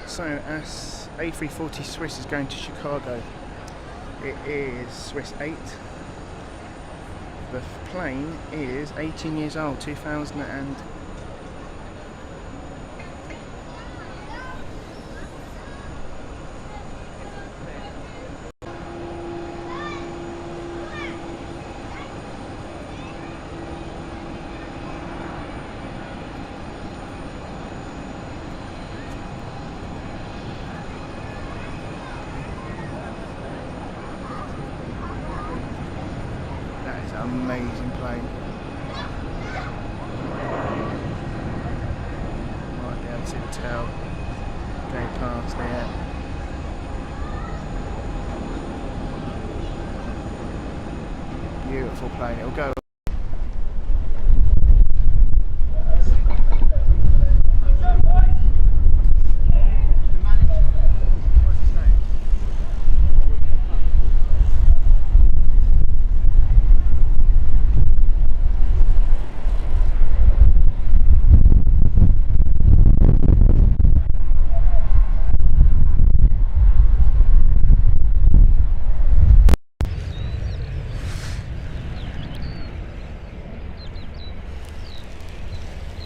So as A340 Swiss is going to Chicago, it is Swiss 8. The plane is 18 years old, 2000 and amazing plane. Might be able to see the tail going past there. Beautiful plane. It'll go.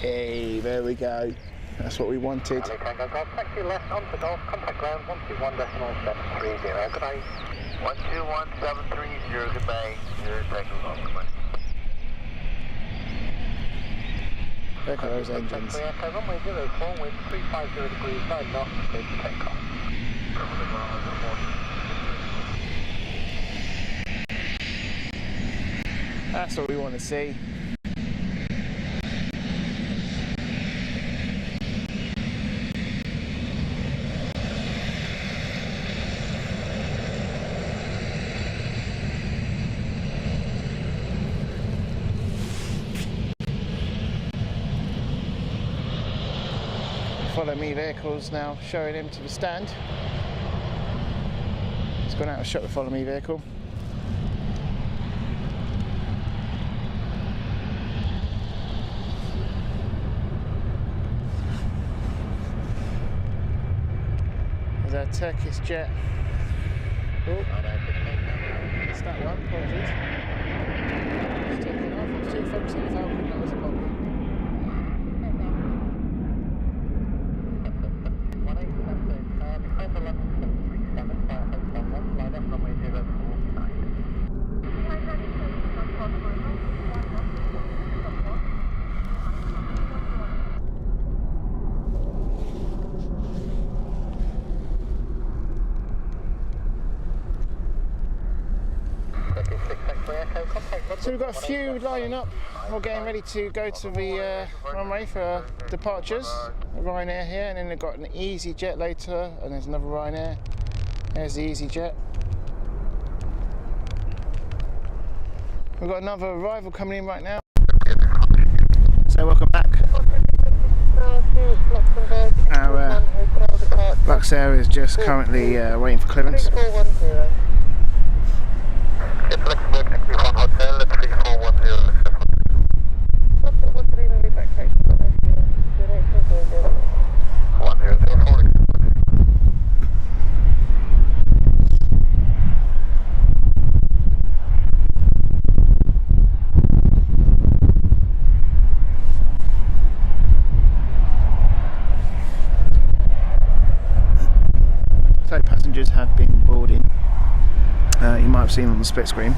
Hey, there we go. That's what we wanted. Taxi left onto Golf, contact ground 121.730. Good day. 121.730, goodbye. 0 seconds on goodbye. Look at those engines. Runway 04 with 350 degrees 9 knots, clear to take off. That's what we want to see. Follow me vehicles now showing him to the stand. He's gone out and shot the follow me vehicle. There's our Turkish jet. Oh, missed that one, apologies. It's taking off, it's too focusing the Falcon, that was a problem. So we've got a few lining up. We're getting ready to go to the runway for departures. A Ryanair here, and then they've got an EasyJet later, and there's another Ryanair. There's the EasyJet. We've got another arrival coming in right now. So welcome back. Our Lux Air is just currently waiting for clearance. So passengers have been boarding. You might have seen on the split screen.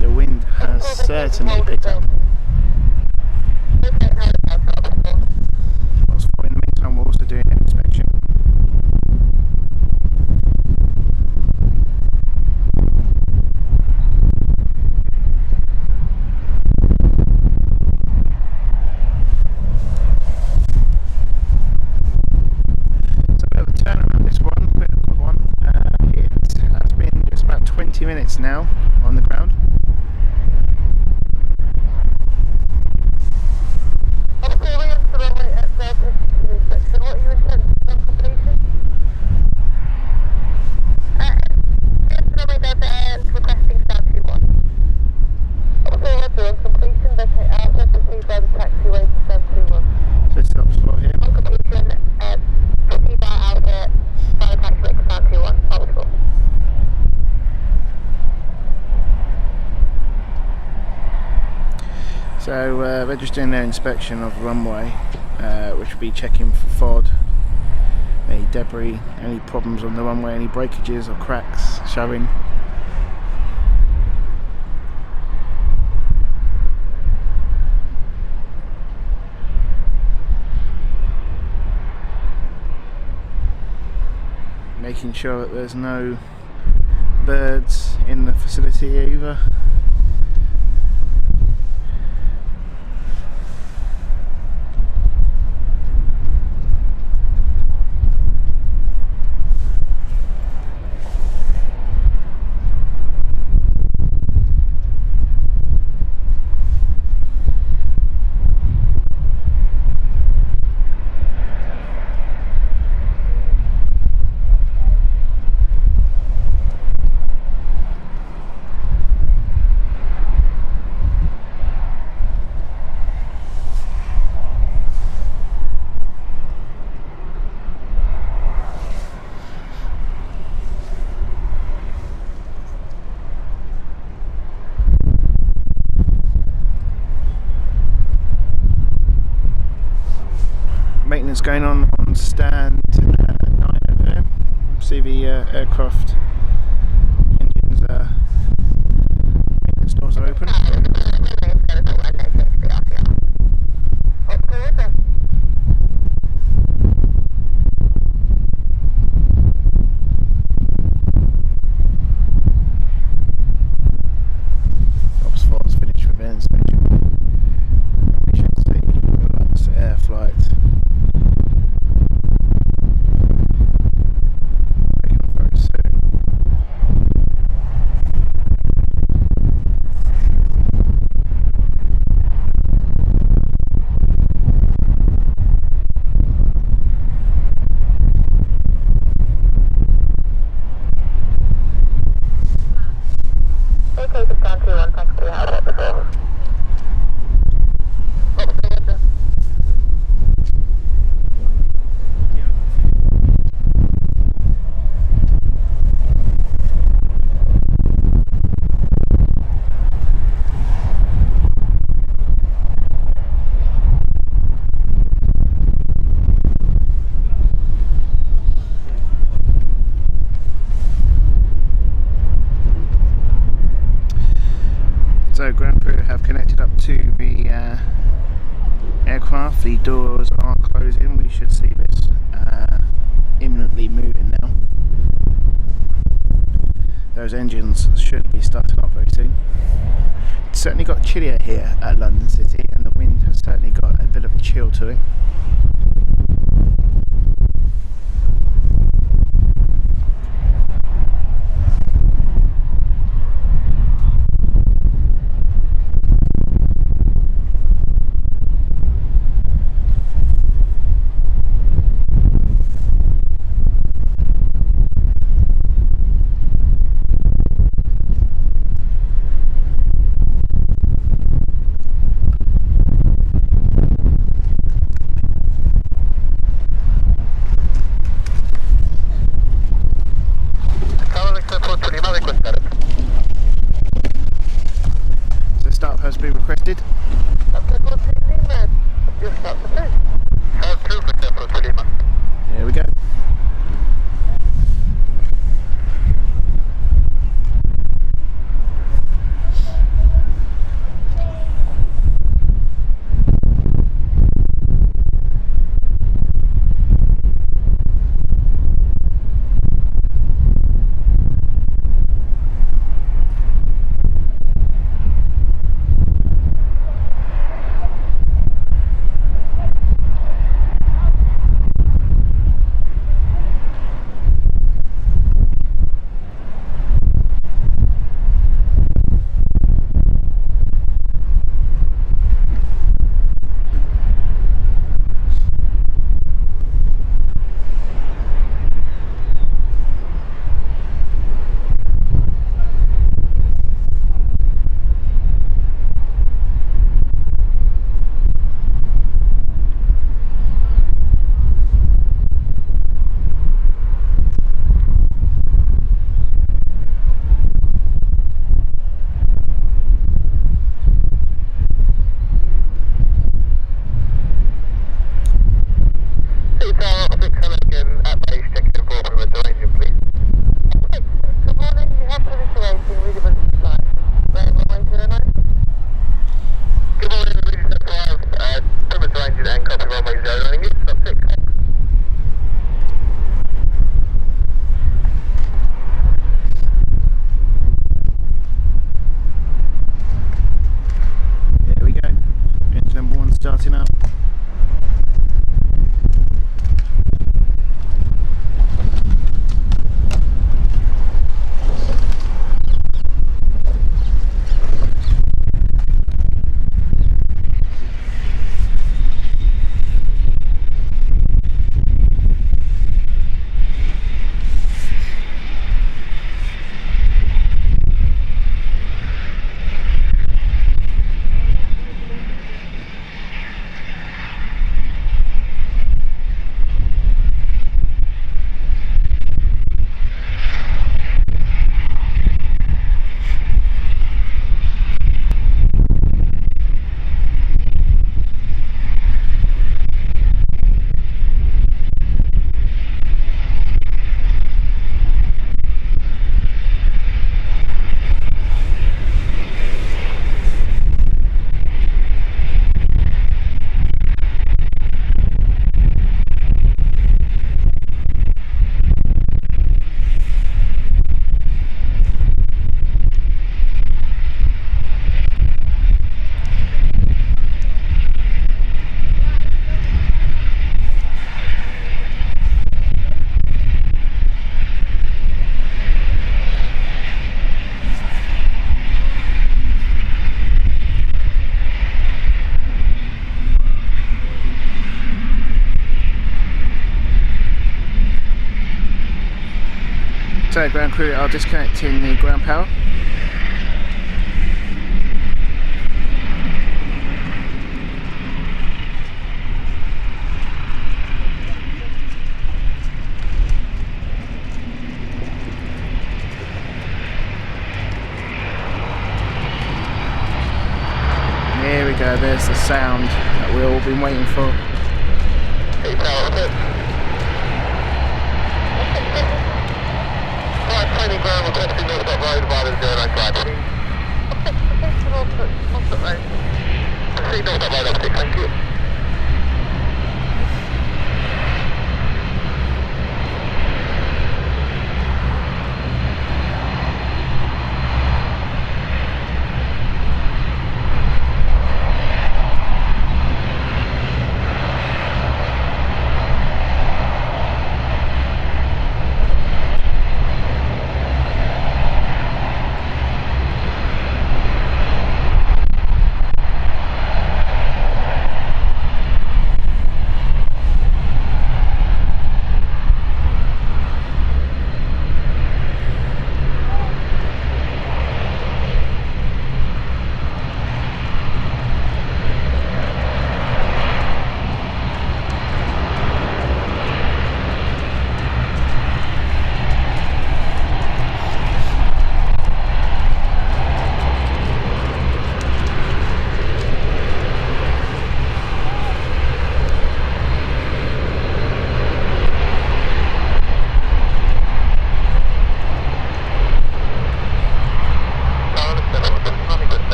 The wind has certainly picked up. In the meantime, we're also doing an inspection. It's a bit of a turnaround, this one, a bit of a quick one. It has been just about 20 minutes now on the ground. So stop spot here. So they're just doing their inspection of the runway, which will be checking for FOD, any debris, any problems on the runway, any breakages or cracks showing. Making sure that there's no birds in the facility either. Maintenance going on stand 9 over there. See the aircraft engines, maintenance doors are open. Ops 4 is finished with their inspection. We should see Lux Air flight. So ground crew have connected up to the aircraft. The doors are closing. We should see this imminently moving now. those engines should be starting up very soon. It's certainly got chillier here at London City, and the wind has certainly got a bit of a chill to it. So startup has been requested. Here we go. Starting up. So ground crew are disconnecting the ground power. There we go, there's the sound that we've all been waiting for. Thank you.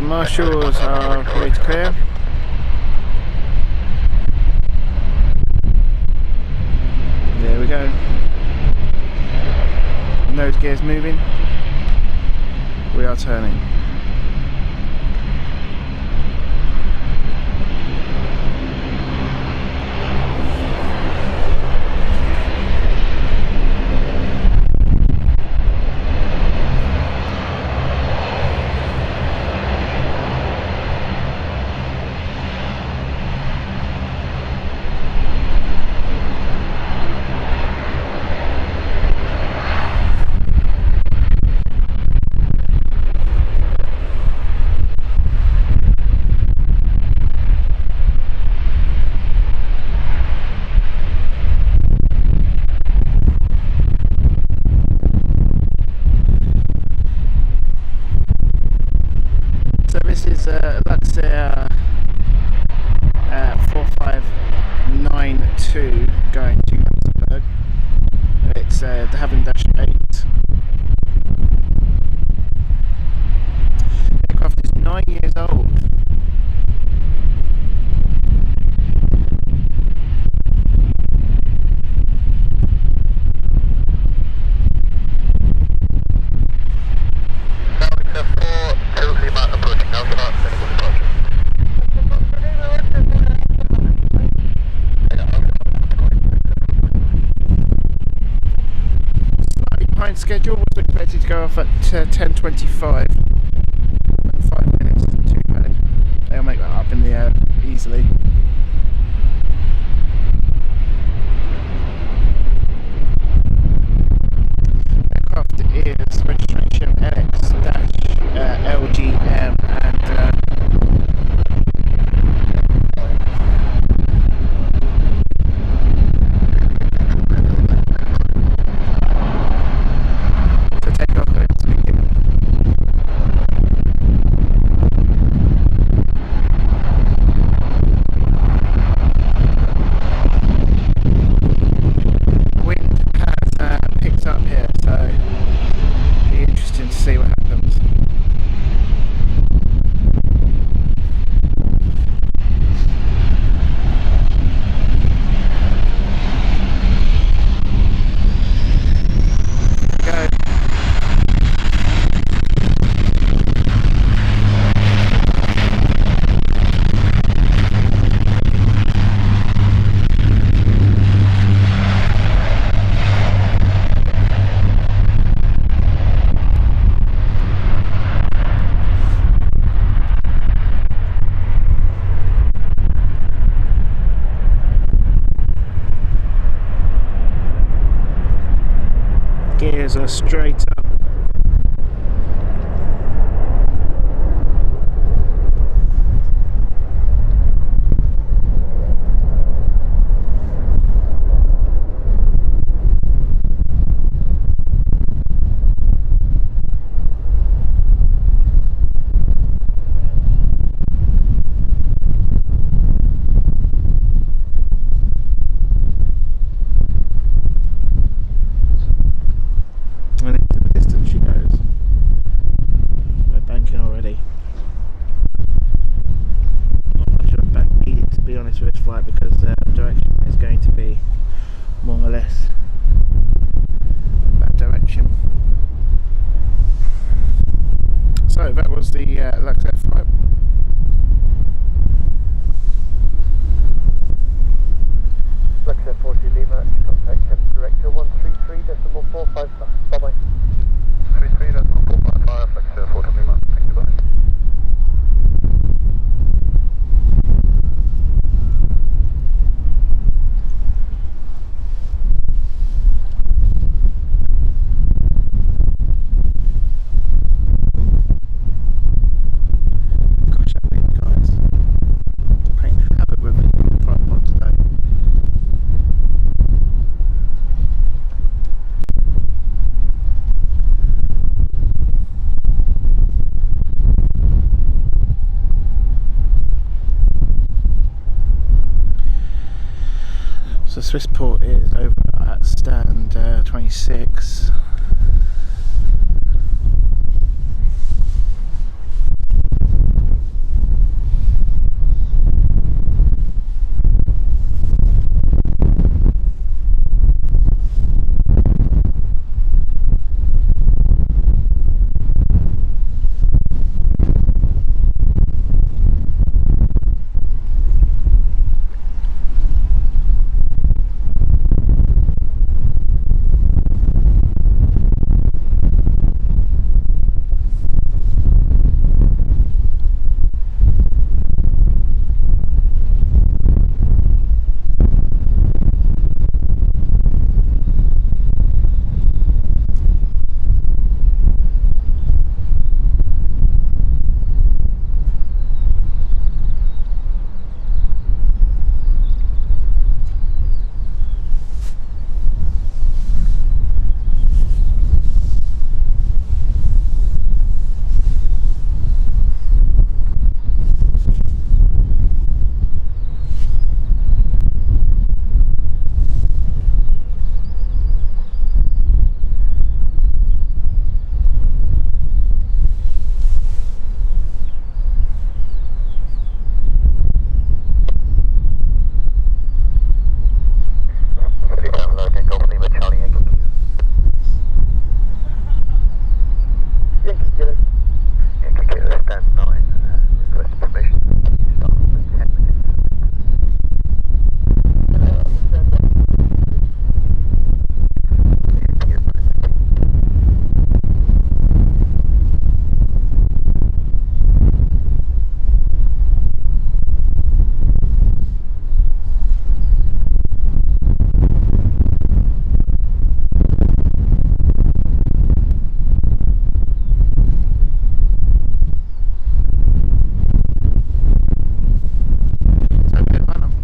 marshals are ready to clear. There we go. Nose gear's moving. We are turning. So this is Luxair 4592 going to Luxembourg. It's de Haven-8. The aircraft is 9 years old. Schedule was expected to go off at 10:25. 5 minutes, isn't too bad. They'll make that up in the air easily. Aircraft is registration LX-LGM and up here, so it'll be interesting to see what happens. Go. Gears are straight up. And into the distance she goes. We're banking already. Not much of a bank needed, to be honest, with this flight, because the direction is going to be more or less that direction. So that was the Luxair flight. Luxair 40 Lima, contact Chem Director 133.455. Bye bye. 33.455, Luxair 40 Lima. Thank you, bye. Gosh, that wind, guys. Painting havoc with it in the front pod today. So Swissport is over at stand 26.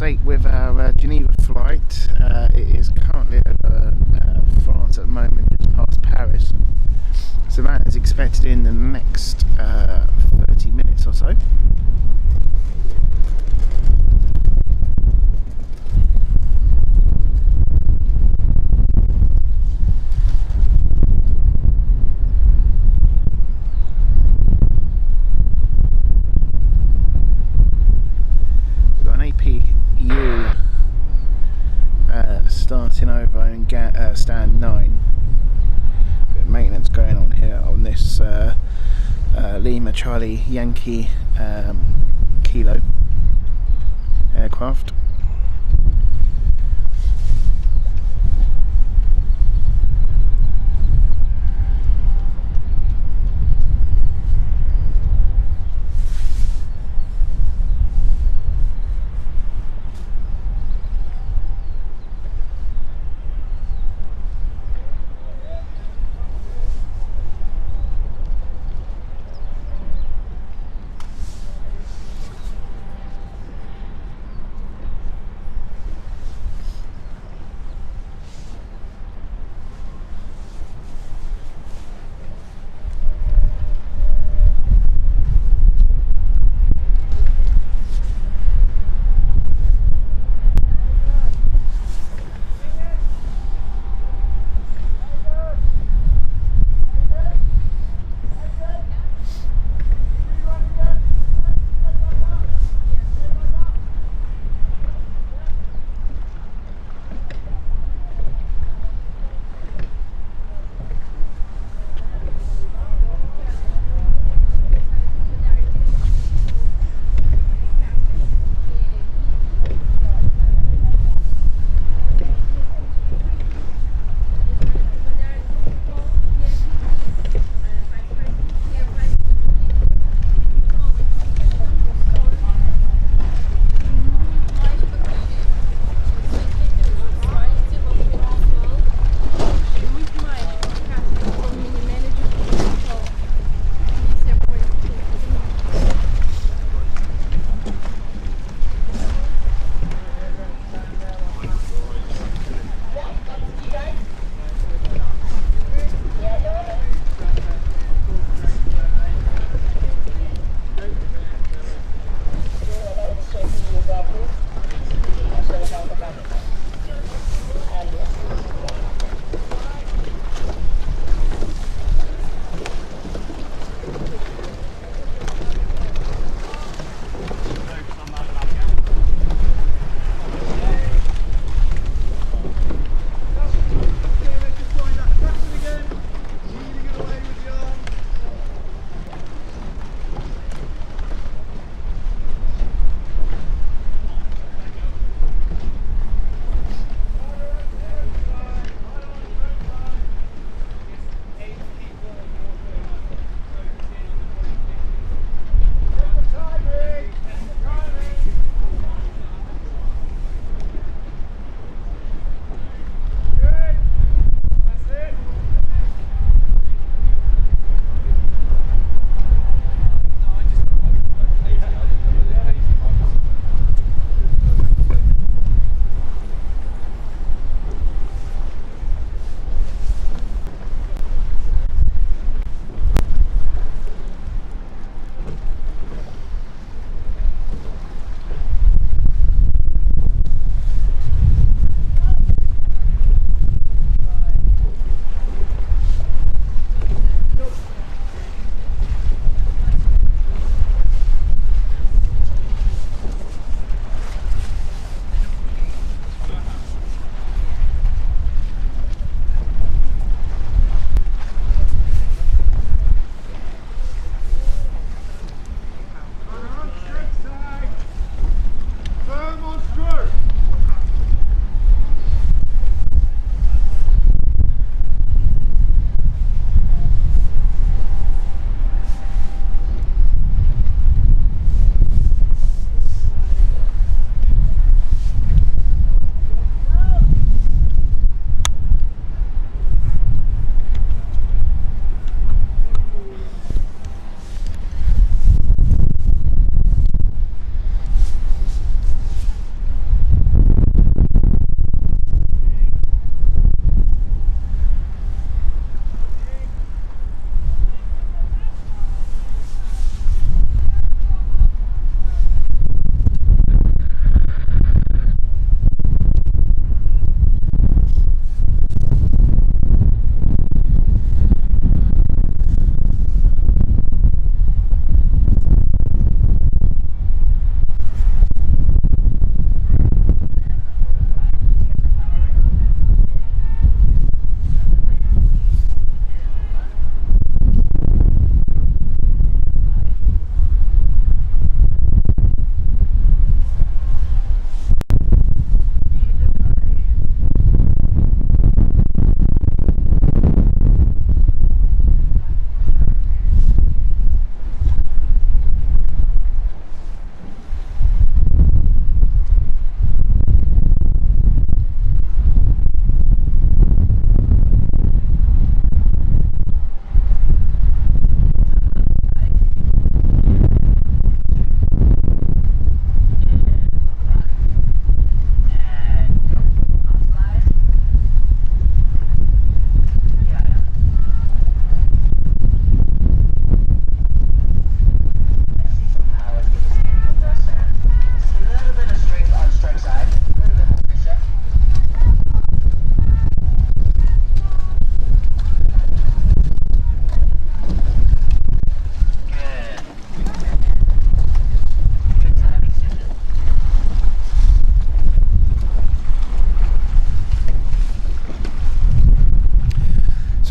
update with our Geneva flight. It is currently over France at the moment, just past Paris. So that is expected in the next 30 minutes or so. Starting over in stand 9. Bit of maintenance going on here on this Lima Charlie Yankee Kilo aircraft.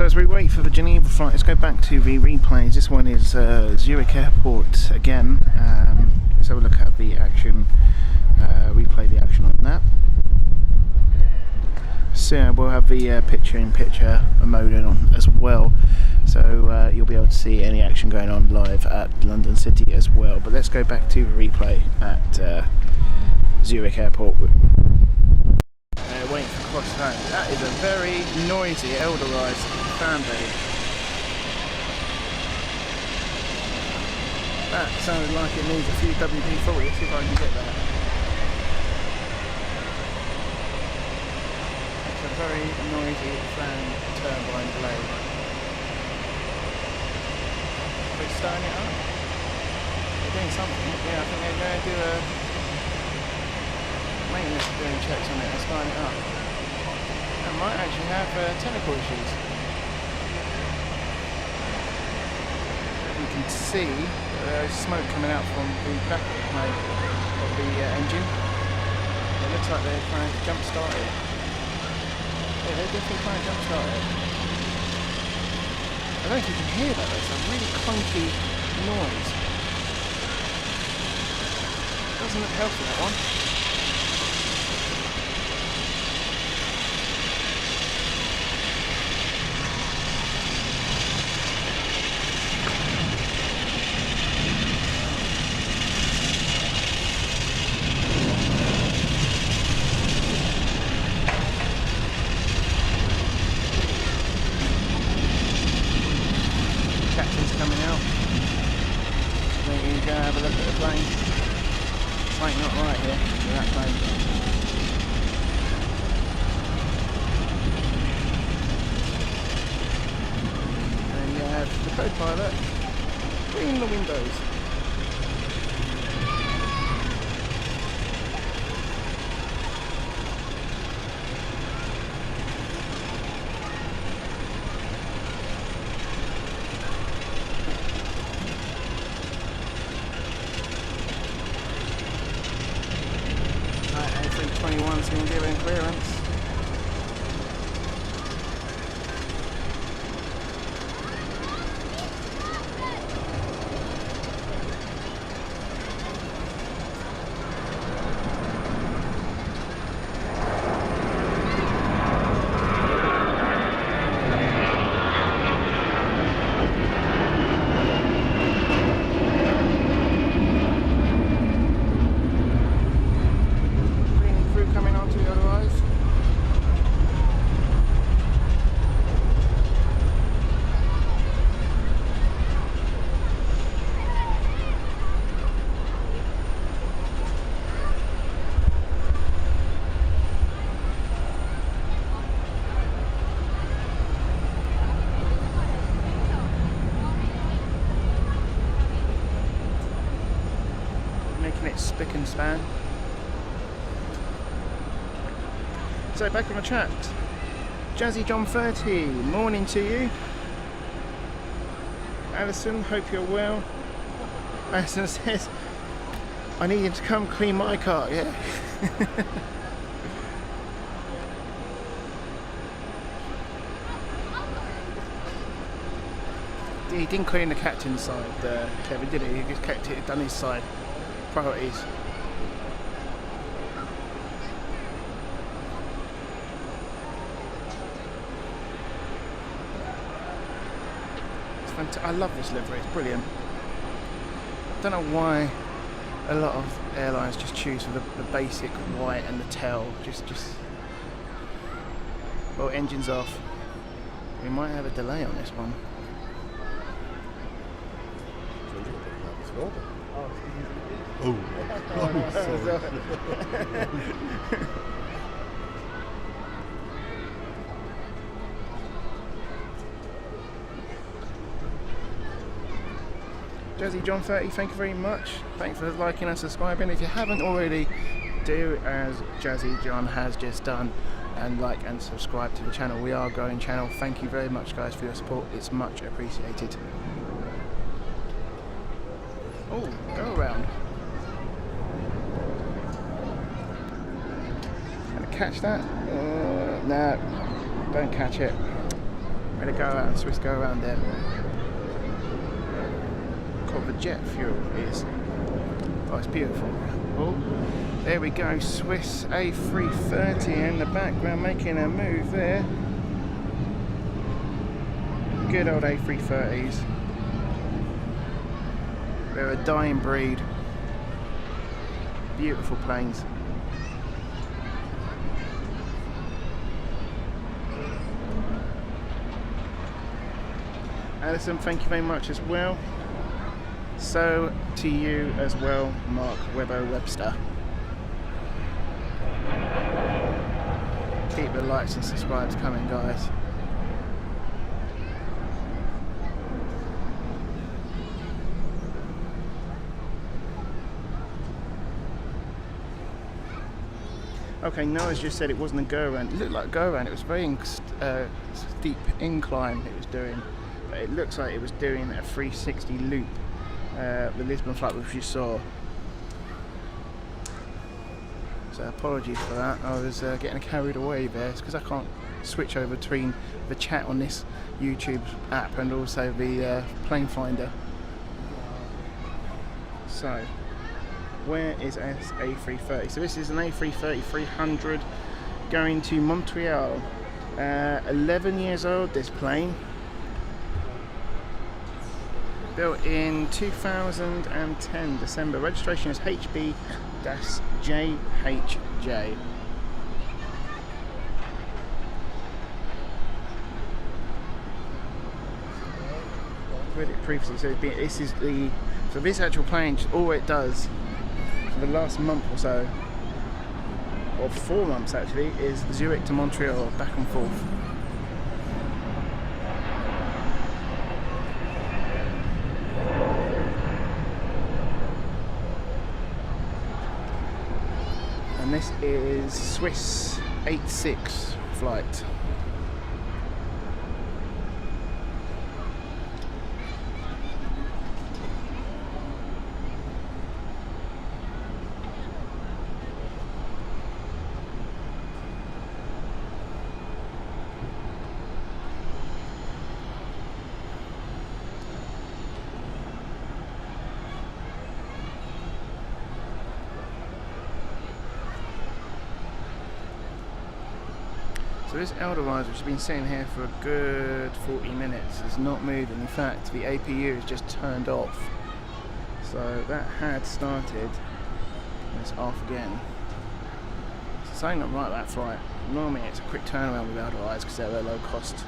So as we wait for the Geneva flight, let's go back to the replays. This one is Zurich Airport again. Let's have a look at the action, replay the action on that. So we'll have the picture-in-picture mode on as well, so you'll be able to see any action going on live at London City as well. But let's go back to the replay at Zurich Airport. Waiting for cross home. That is a very noisy elderised family. That sounded like it needs a few WD-40. Let's see if I can get that. It's a very noisy fan turbine blade. They're starting it up. They're doing something. Yeah, I think they're going to do a maintenance doing checks on it and starting it up. That might actually have technical issues. You can see there is smoke coming out from the back of the engine. It looks like they're trying to jump start it. Yeah, they're definitely trying to jump start it. I don't know if you can hear that, it's a really clunky noise. Doesn't look healthy, that one. Captain's coming out. I think you go have a look at the plane. Something not right here with that plane. And you have the co-pilot cleaning the windows. A321's been given clearance. It spick and span. So back on the chat, Jazzy John 30, morning to you. Alison, hope you're well. Alison says, I need him to come clean my car, yeah? He didn't clean the captain's side, Kevin, did he? He just kept it done his side. Priorities. It's fantastic. I love this livery, it's brilliant. I don't know why a lot of airlines just choose for the basic white and the tail. Just well, engine's off. We might have a delay on this one. Oh, sorry. Jazzy John 30, thank you very much. Thanks for liking and subscribing. If you haven't already, do as Jazzy John has just done and like and subscribe to the channel. We are a growing channel. Thank you very much, guys, for your support. It's much appreciated. Oh, go around. Catch that? No, don't catch it. Ready to go around, Swiss go around there. Called the jet fuel is. Oh, it's beautiful. Oh, there we go, Swiss A330 in the background making a move there. Good old A330s. They're a dying breed. Beautiful planes. Alison, thank you very much as well. So to you as well, Mark Webster. Keep the likes and subscribes coming, guys. Okay, Noah's just said it wasn't a go-around. It looked like a go-around. It was very steep incline it was doing. But it looks like it was doing a 360 loop. The Lisbon flight which you saw. So apologies for that. I was getting carried away there. It's because I can't switch over between the chat on this YouTube app and also the plane finder. So, where is A330? So this is an A330-300 going to Montreal. 11 years old, this plane. Built in 2010 December. Registration is HB-JHJ. Read it previously. So this actual plane, all it does for the last month or so, or 4 months actually, is Zurich to Montreal, back and forth. And this is Swiss 86 flight. So this Eldorado, which has been sitting here for a good 40 minutes, is not moving. In fact, the APU is just turned off. So that had started, and it's off again. So something not right about that flight. Normally it's a quick turnaround with Eldorado because they're a low cost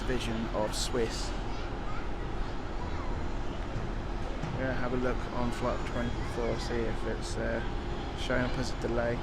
division of Swiss. We're going to have a look on flight 24, see if it's showing up as a delay.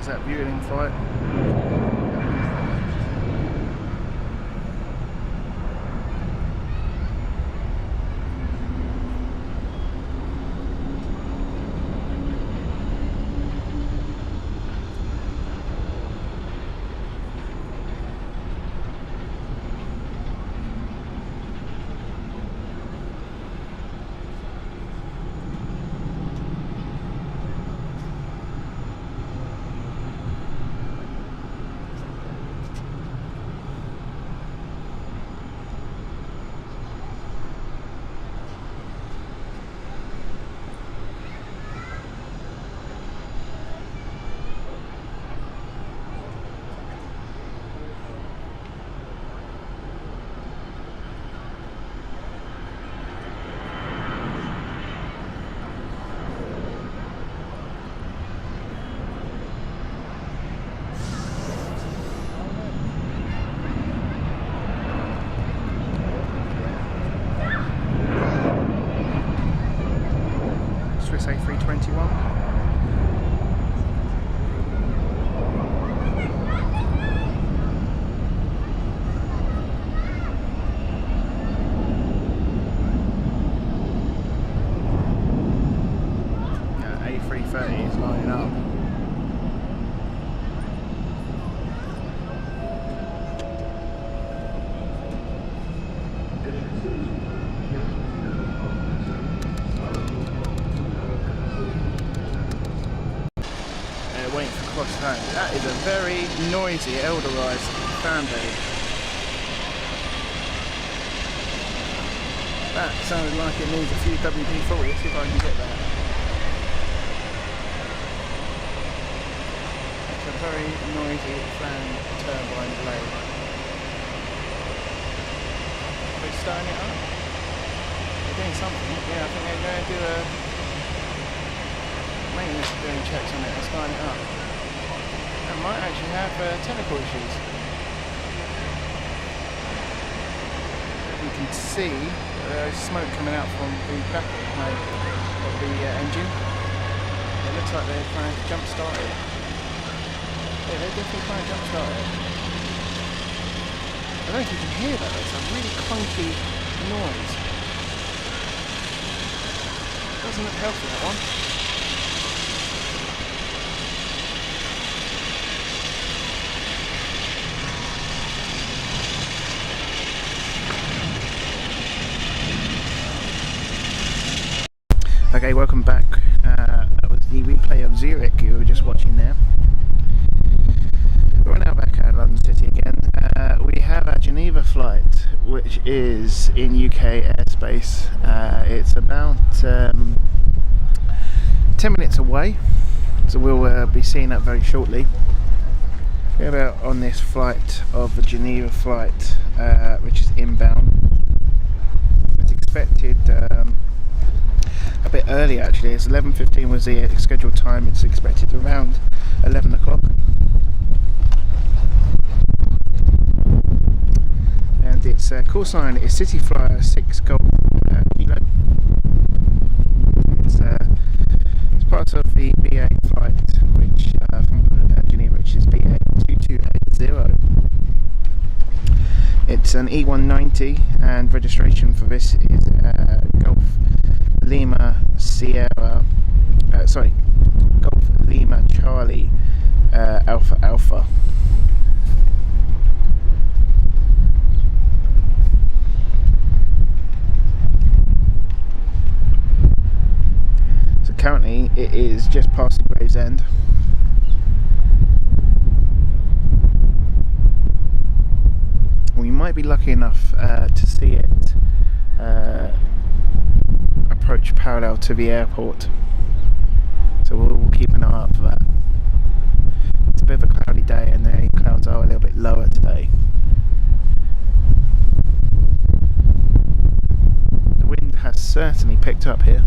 That viewing flight. Swiss A321. starting up. Waiting for cross home. That is a very noisy Elderized fanbase. That sounded like it needs a few WD-40. Let's see if I can get that. It's a very noisy fan turbine blade. They're starting it up. They're doing something. Yeah, I think they're going to do a maintenance doing checks on it and starting it up. That might actually have technical issues. You can see there's smoke coming out from the back of the engine. It looks like they're trying to jump start it. Yeah, they're definitely trying to jump start it. I don't know if you can hear that, it's a really clunky noise. Doesn't look healthy, that one. Okay, welcome back. That was the replay of Zurich you were just watching there. We're now back at London City again. We have our Geneva flight, which is in UK airspace. It's about 10 minutes away, so we'll be seeing that very shortly. We're about on this flight of the Geneva flight, which is inbound. It's expected a bit early actually. It's 11:15 was the scheduled time. It's expected around 11 o'clock. And its call sign is City Flyer 6 Golf Kilo. It's part of the BA flight, which from Geneva, which is BA 2280. It's an E190, and registration for this is Golf Lima Sierra, Golf Lima Charlie Alpha Alpha. So currently it is just past the Gravesend. We might be lucky enough to see it approach parallel to the airport, so we'll keep an eye out for that. It's a bit of a cloudy day and the clouds are a little bit lower today. The wind has certainly picked up here.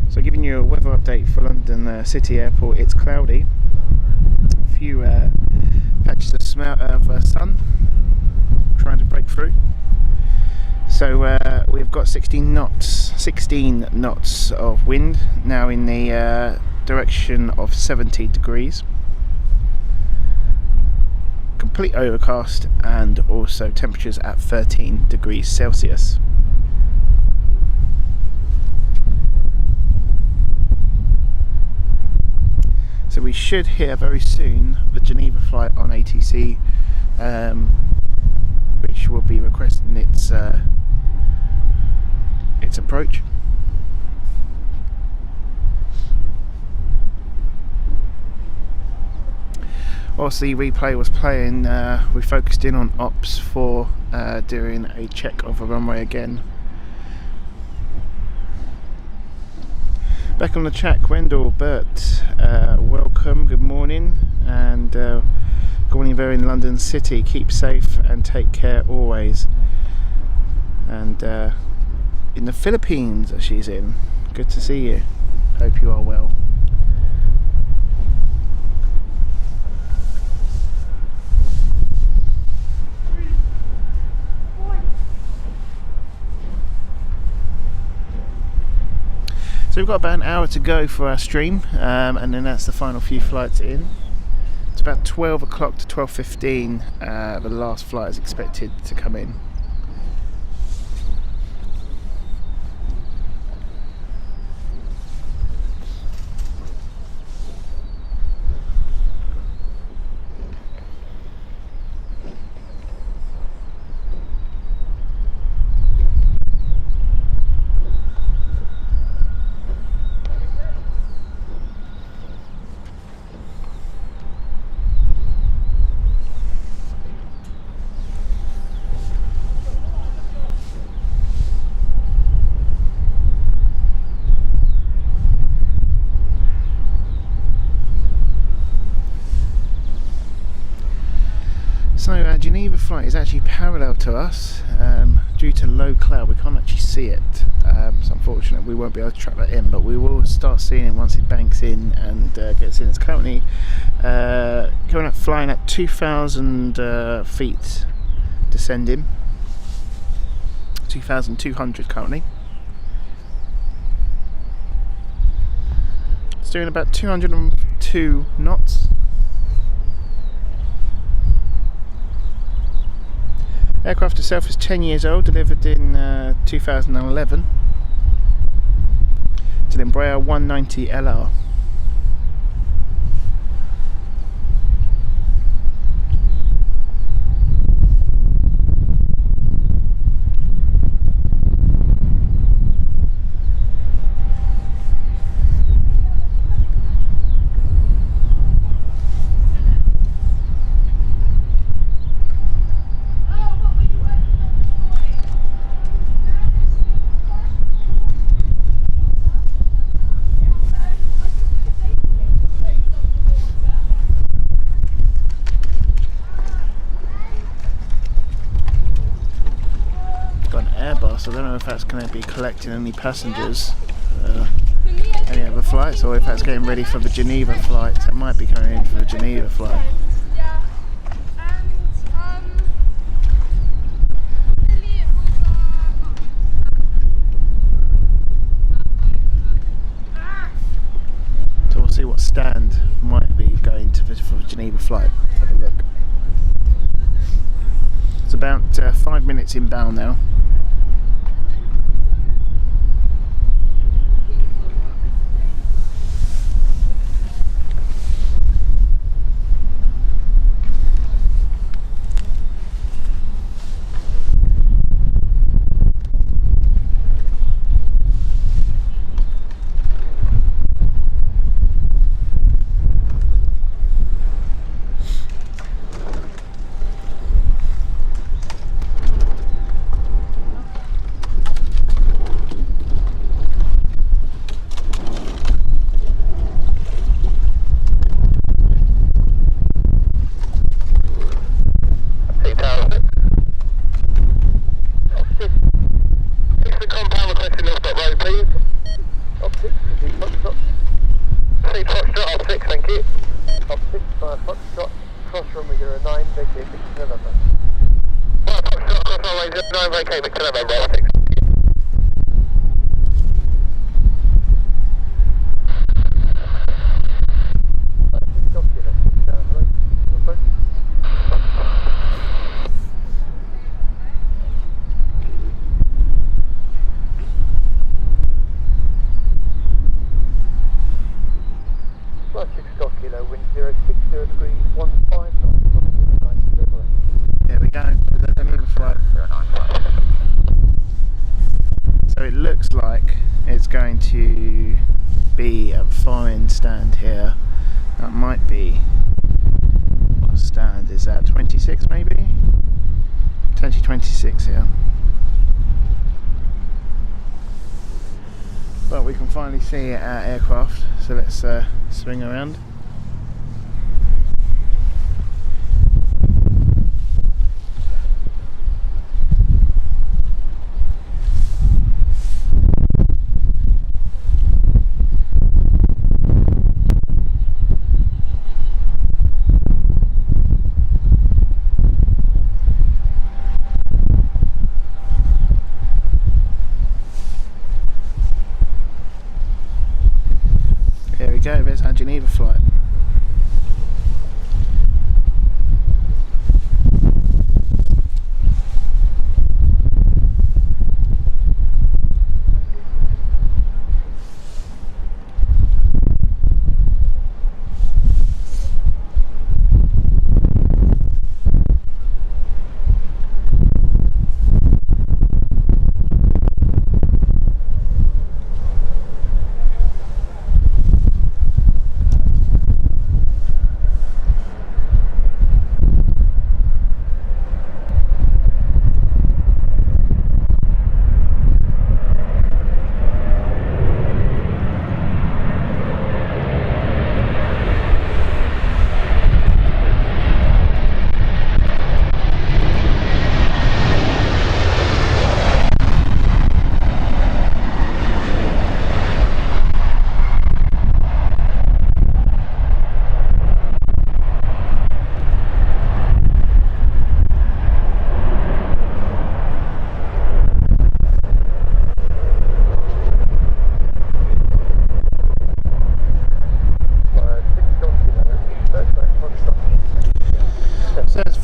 So giving you a weather update for London City Airport, it's cloudy, a few patches of sun trying to break through. So we've got 16 knots of wind, now in the direction of 70 degrees. Complete overcast, and also temperatures at 13 degrees Celsius. So we should hear very soon the Geneva flight on ATC, which will be requesting its approach. Whilst the replay was playing, we focused in on ops for doing a check of the runway again. Back on the track, Wendell, Bert, welcome, good morning, and good morning there in London City. Keep safe and take care always. And in the Philippines that she's in, good to see you, hope you are well. So we've got about an hour to go for our stream, and then that's the final few flights in. It's about 12 o'clock to 12:15, the last flight is expected to come in. Geneva flight is actually parallel to us. Due to low cloud we can't actually see it, so unfortunately we won't be able to track that in, but we will start seeing it once it banks in and gets in. It's currently going up, flying at 2,000 feet, descending 2,200 currently. It's doing about 202 knots. Aircraft itself is 10 years old, delivered in 2011. It's an Embraer 190 LR. So I don't know if that's going to be collecting any passengers, any other flights, or if that's getting ready for the Geneva flights. It might be coming in for the Geneva flight. So we'll see what stand might be going to for the Geneva flight. Have a look. It's about 5 minutes inbound now. There we go, there's another flight. So it looks like it's going to be a fine stand here. That might be, what stand is that, 26 maybe? Potentially 26 here. But we can finally see our aircraft, so let's swing around. There we go, there's our Geneva flight.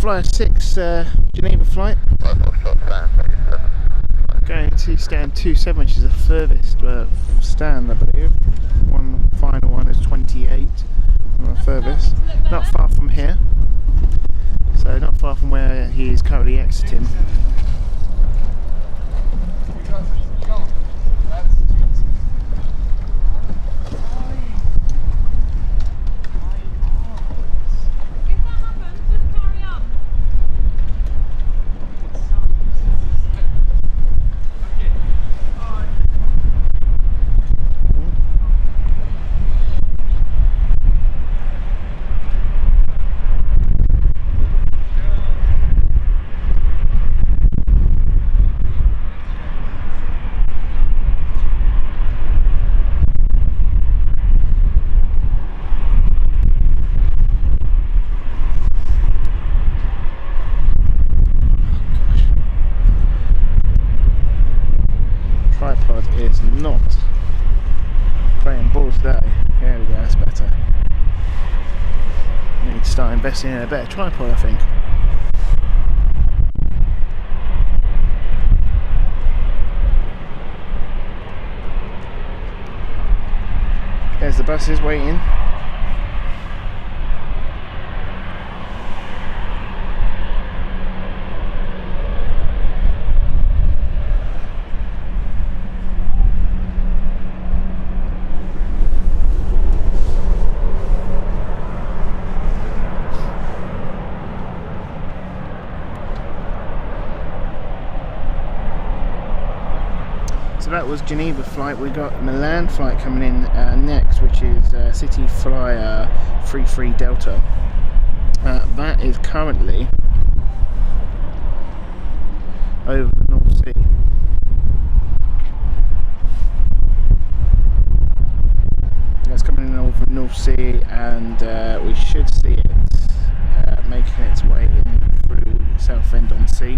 Flyer 6 Geneva flight. 5 Foxtrot, stand 27. Going to stand 27, which is the furthest stand, I believe. One final one is 28, the furthest. Not far from here, so not far from where he is currently exiting. Tripod is not playing ball today. There we go, that's better. Need to start investing in a better tripod, I think. There's the buses waiting. So that was Geneva flight. We got Milan flight coming in next, which is City Flyer 33 Delta. That is currently over the North Sea. That's coming in over the North Sea, and we should see it making its way in through Southend-on-Sea.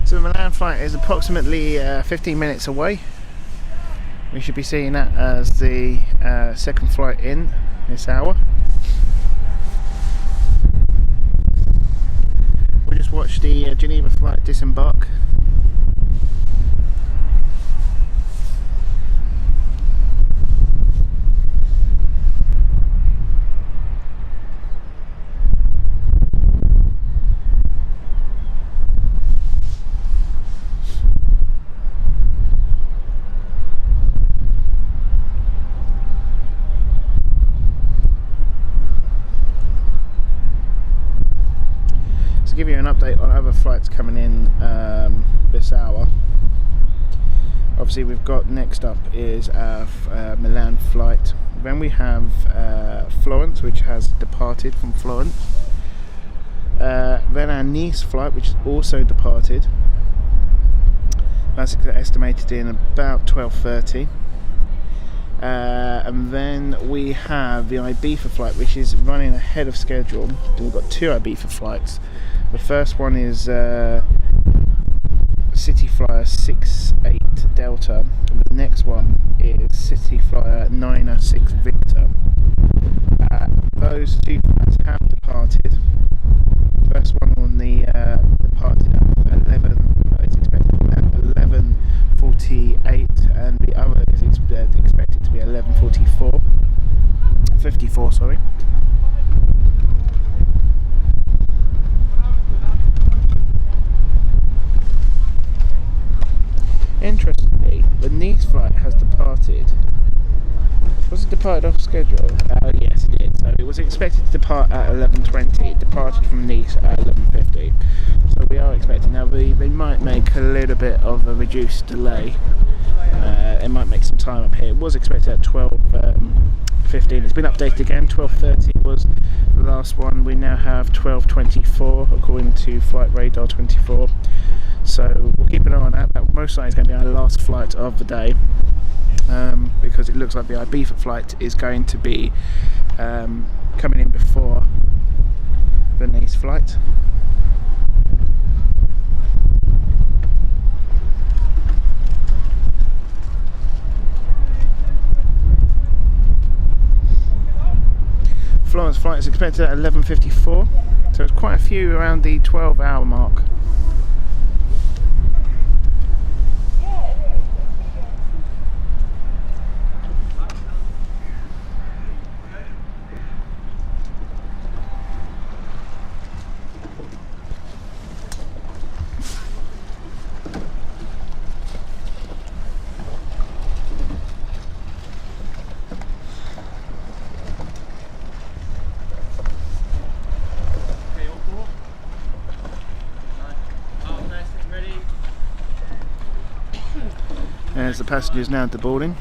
So the Milan flight is approximately 15 minutes away. We should be seeing that as the second flight in this hour. We'll just watch the Geneva flight disembark. To give you an update on other flights coming in this hour, obviously we've got next up is our Milan flight. Then we have Florence, which has departed from Florence. Then our Nice flight, which has also departed. That's estimated in about 12:30. And then we have the Ibiza flight, which is running ahead of schedule. We've got two Ibiza flights. The first one is City Flyer 68 Delta, and the next one is City Flyer 906 Victor. Those two flights have departed. First one on the departed at 11. It's expected at 11:48, and the other is expected to be 11:54. Sorry. Interestingly, the Nice flight has departed. Was it departed off schedule? Yes, it did. So it it was expected to depart at 11:20. It departed from Nice at 11:50. So we are expecting now. They might make a little bit of a reduced delay. It might make some time up here. It was expected at 12:15. It's been updated again. 12:30 was the last one. We now have 12:24 according to Flight Radar 24. So we'll keep an eye on that. That most likely is going to be our last flight of the day, because it looks like the Ibiza flight is going to be coming in before the Nice flight. Florence flight is expected at 11:54, so it's quite a few around the 12-hour mark. There's the passengers now deboarding.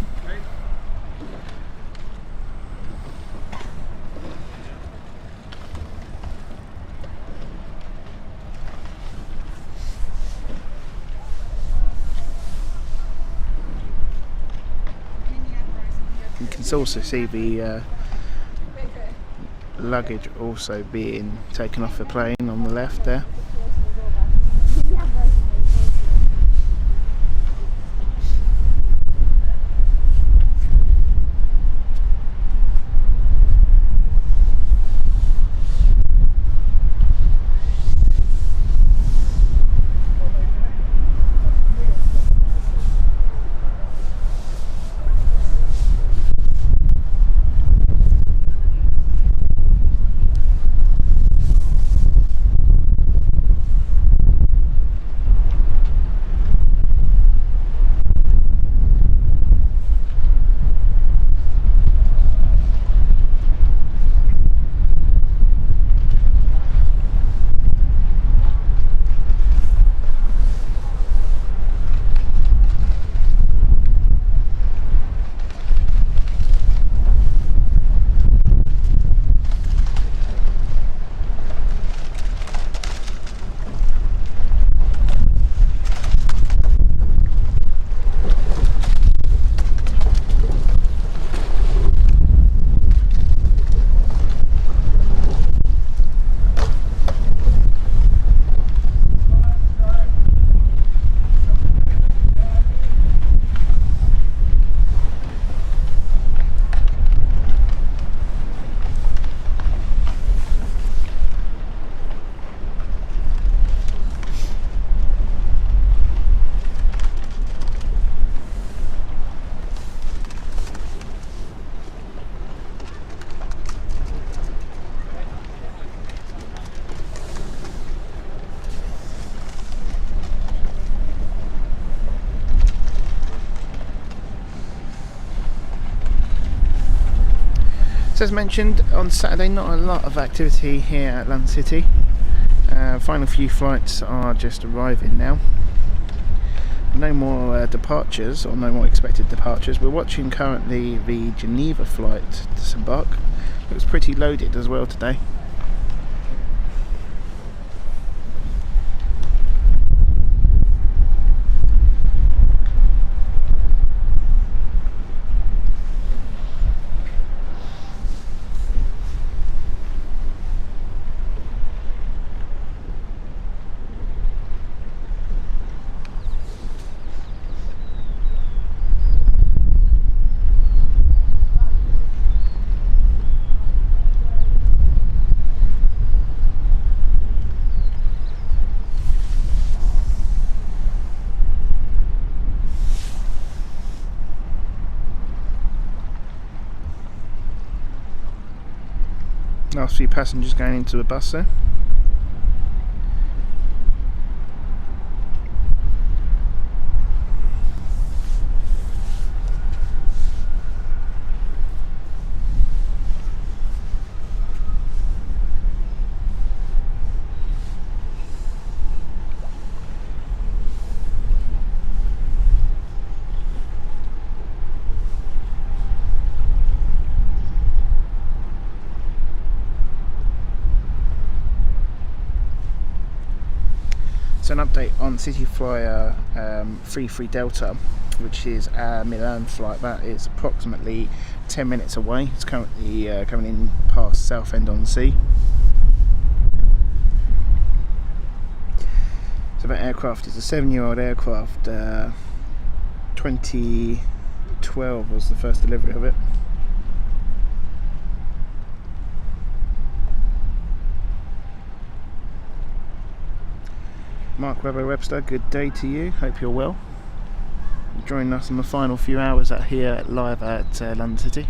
You can also see the luggage also being taken off the plane on the left there. So as mentioned, on Saturday not a lot of activity here at London City. Final few flights are just arriving now. No more departures, or no more expected departures. We're watching currently the Geneva flight disembark. It was pretty loaded as well today. Last few passengers going into the bus there. update on City Flyer 33 Delta, which is our Milan flight. That is approximately 10 minutes away. It's currently coming in past Southend-on-Sea. So that aircraft is a 7-year-old aircraft. 2012 was the first delivery of it. Mark Webster, good day to you. Hope you're well. Joining us in the final few hours here live at London City.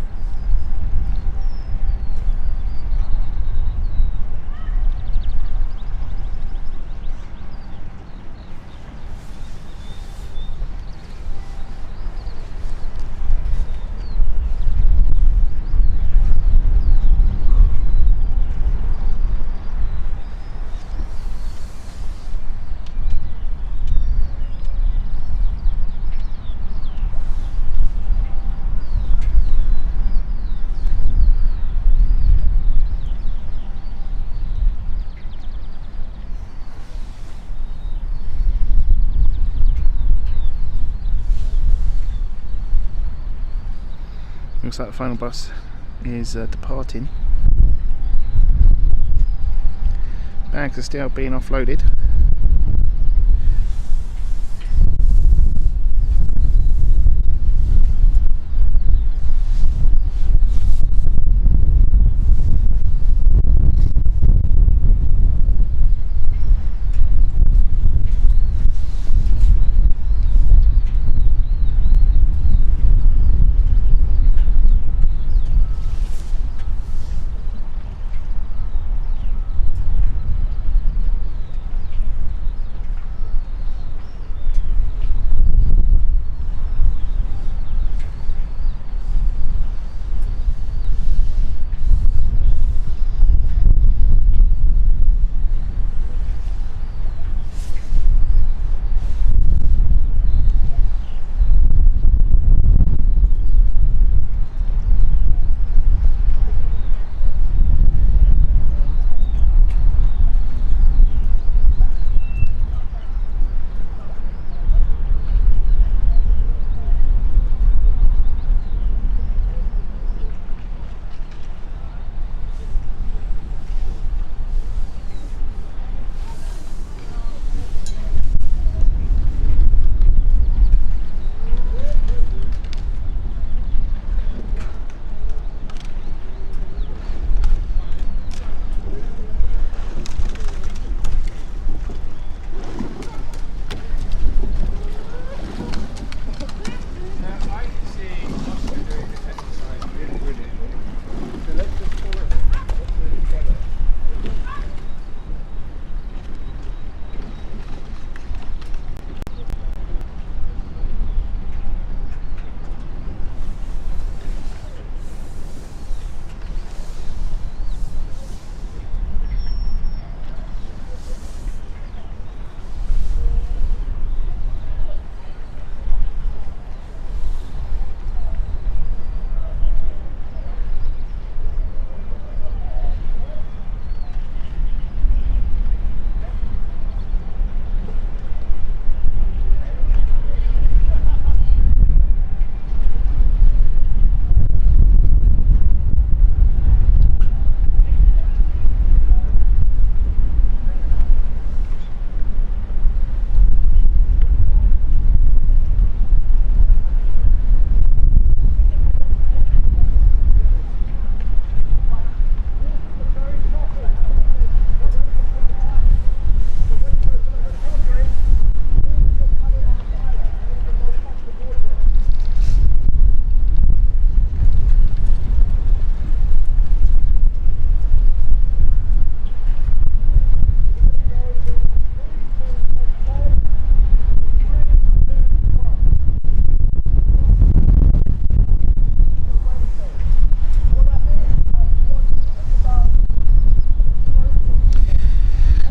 Looks like the final bus is departing. Bags are still being offloaded.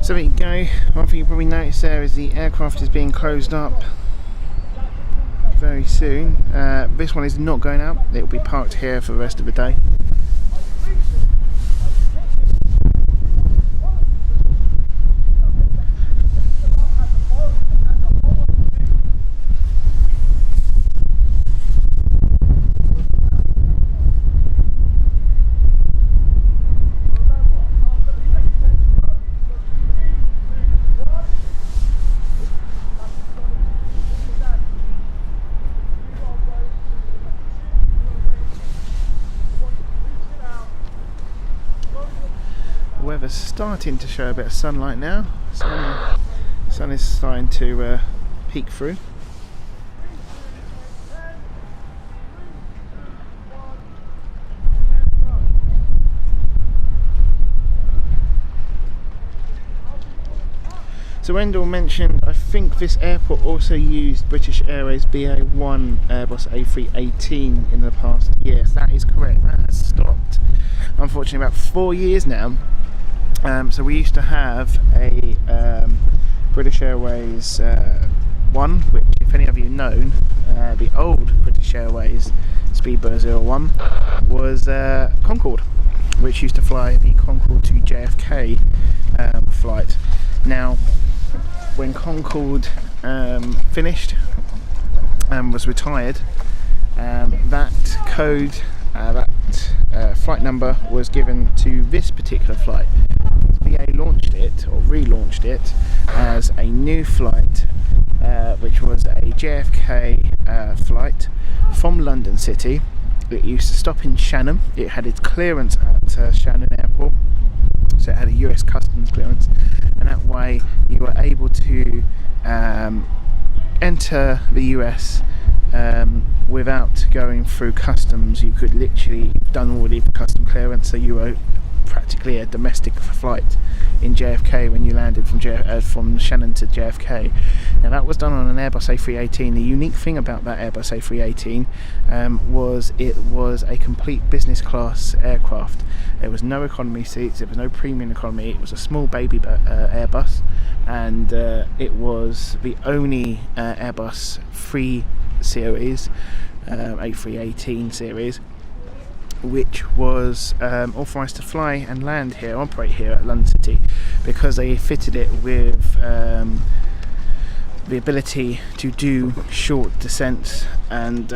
So there you go. One thing you probably notice there is the aircraft is being closed up very soon. This one is not going out. It will be parked here for the rest of the day. starting to show a bit of sunlight now. Sun is starting to peek through. So Wendell mentioned, I think this airport also used British Airways BA1 Airbus A318 in the past year. Yes, that is correct. That has stopped, unfortunately, about 4 years now. So we used to have a British Airways 1, which, if any of you known, the old British Airways Speedbird 01 was Concorde, which used to fly the Concorde to JFK flight. Now, when Concorde finished and was retired, that code, that flight number was given to this particular flight. BA launched it, or relaunched it, as a new flight, which was a JFK flight from London City. It used to stop in Shannon. It had its clearance at Shannon Airport, so it had a US customs clearance, and that way you were able to enter the US without going through customs. You could literally have done all the custom clearance, so you were practically a domestic flight in JFK when you landed from Shannon to JFK. Now that was done on an Airbus A318. The unique thing about that Airbus A318 was it was a complete business class aircraft. There was no economy seats, there was no premium economy. It was a small baby Airbus, and it was the only Airbus 3 series, A318 series, which was authorised to fly and land here, operate here at London City, because they fitted it with the ability to do short descents and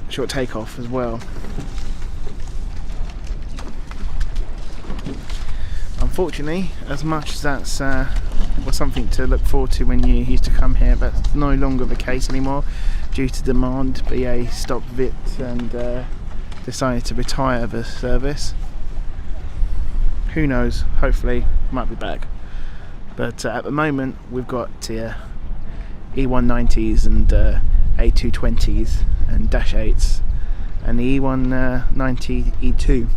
short takeoff as well. Unfortunately, as much as that's was something to look forward to when you used to come here, that's no longer the case anymore due to demand. BA stopped it and decided to retire the service. Who knows, hopefully it might be back, but at the moment we've got E190s and A220s and Dash 8s and the E190 E2.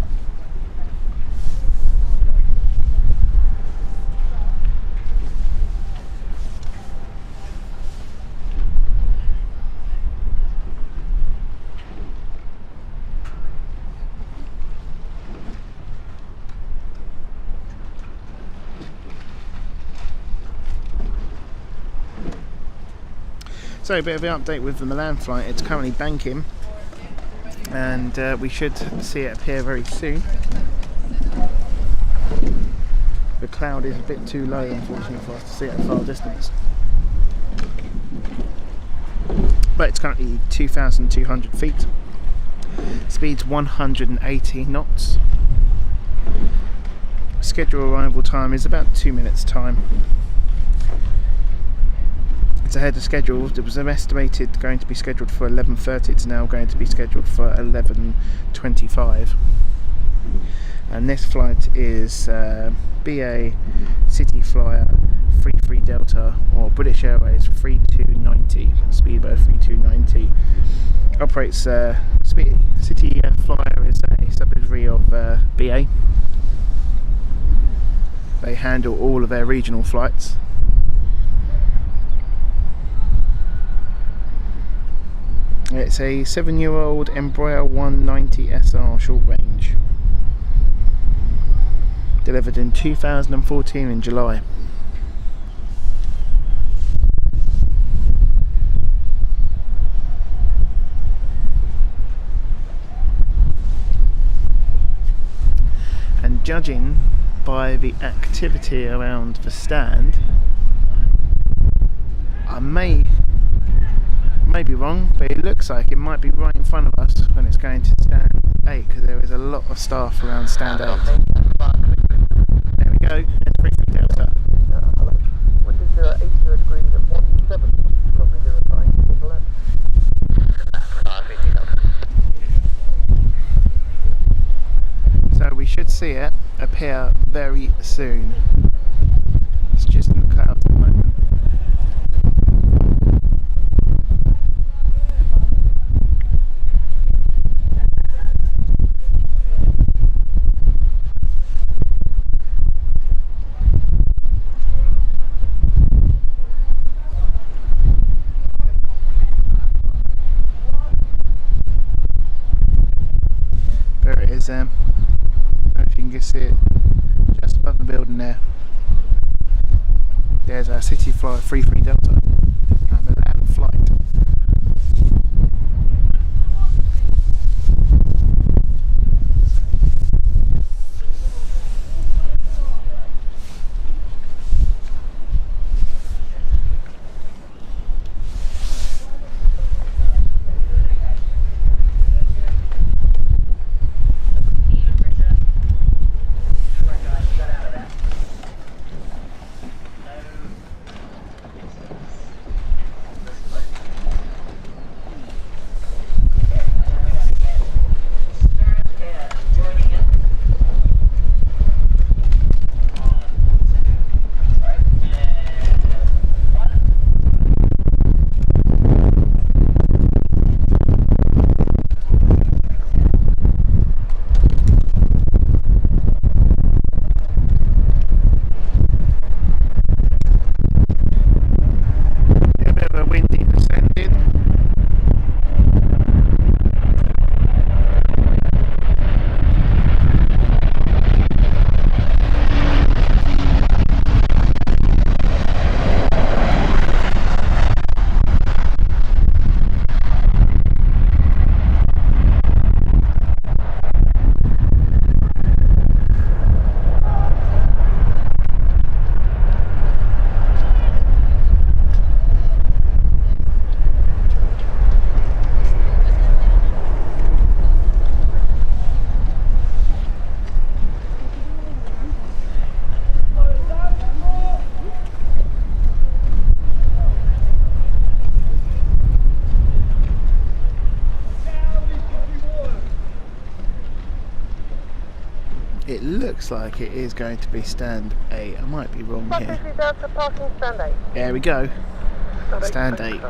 So a bit of an update with the Milan flight. It's currently banking, and we should see it appear very soon. The cloud is a bit too low, unfortunately, for us to see at a far distance. But it's currently 2,200 feet. Speed's 180 knots. Scheduled arrival time is about 2 minutes time. It's ahead of schedule. It was estimated going to be scheduled for 11:30. It's now going to be scheduled for 11:25. And this flight is BA City Flyer 33 Delta or British Airways 3290, Speedbird 3290. Operates City Flyer is a subsidiary of BA. They handle all of their regional flights. It's a 7-year-old Embraer 190 SR short range, delivered in 2014 in July. And judging by the activity around the stand, I may be wrong, but it looks like it might be right in front of us when it's going to stand 8, because there is a lot of staff around stand 8. There we go, N33 Delta. Hello. Which is 80 degrees at 17, probably 09 to the left. So we should see it appear very soon. It's just in the clouds at the moment. There it is, I don't know if you can just see it just above the building there. There's our City Flyer 33 Delta. Milan flight. It looks like it is going to be stand 8. I might be wrong here. Delta parking stand 8. There we go. Stand 8.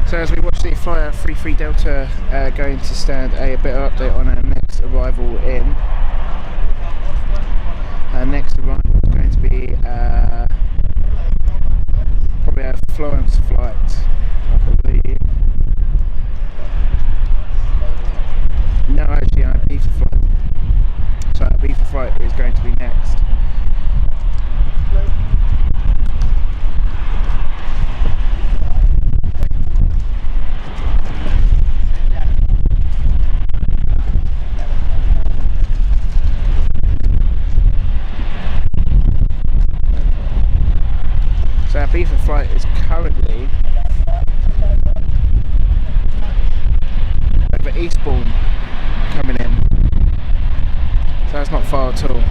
So as we watch the Flyer 33 Delta going to stand a bit of update on our next arrival in. Our next arrival is going to be probably a Florence flight, I believe. No, actually our Ibiza flight. So our Ibiza flight is going to be next. So our Ibiza flight is currently over Eastbourne coming in. So that's not far at all.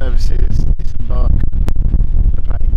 services, disembark the plane.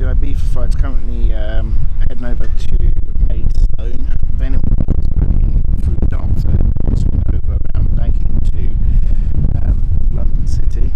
Ibiza flight's currently heading over to Maidstone, then it was running through Dartford, swing over around banking to London City.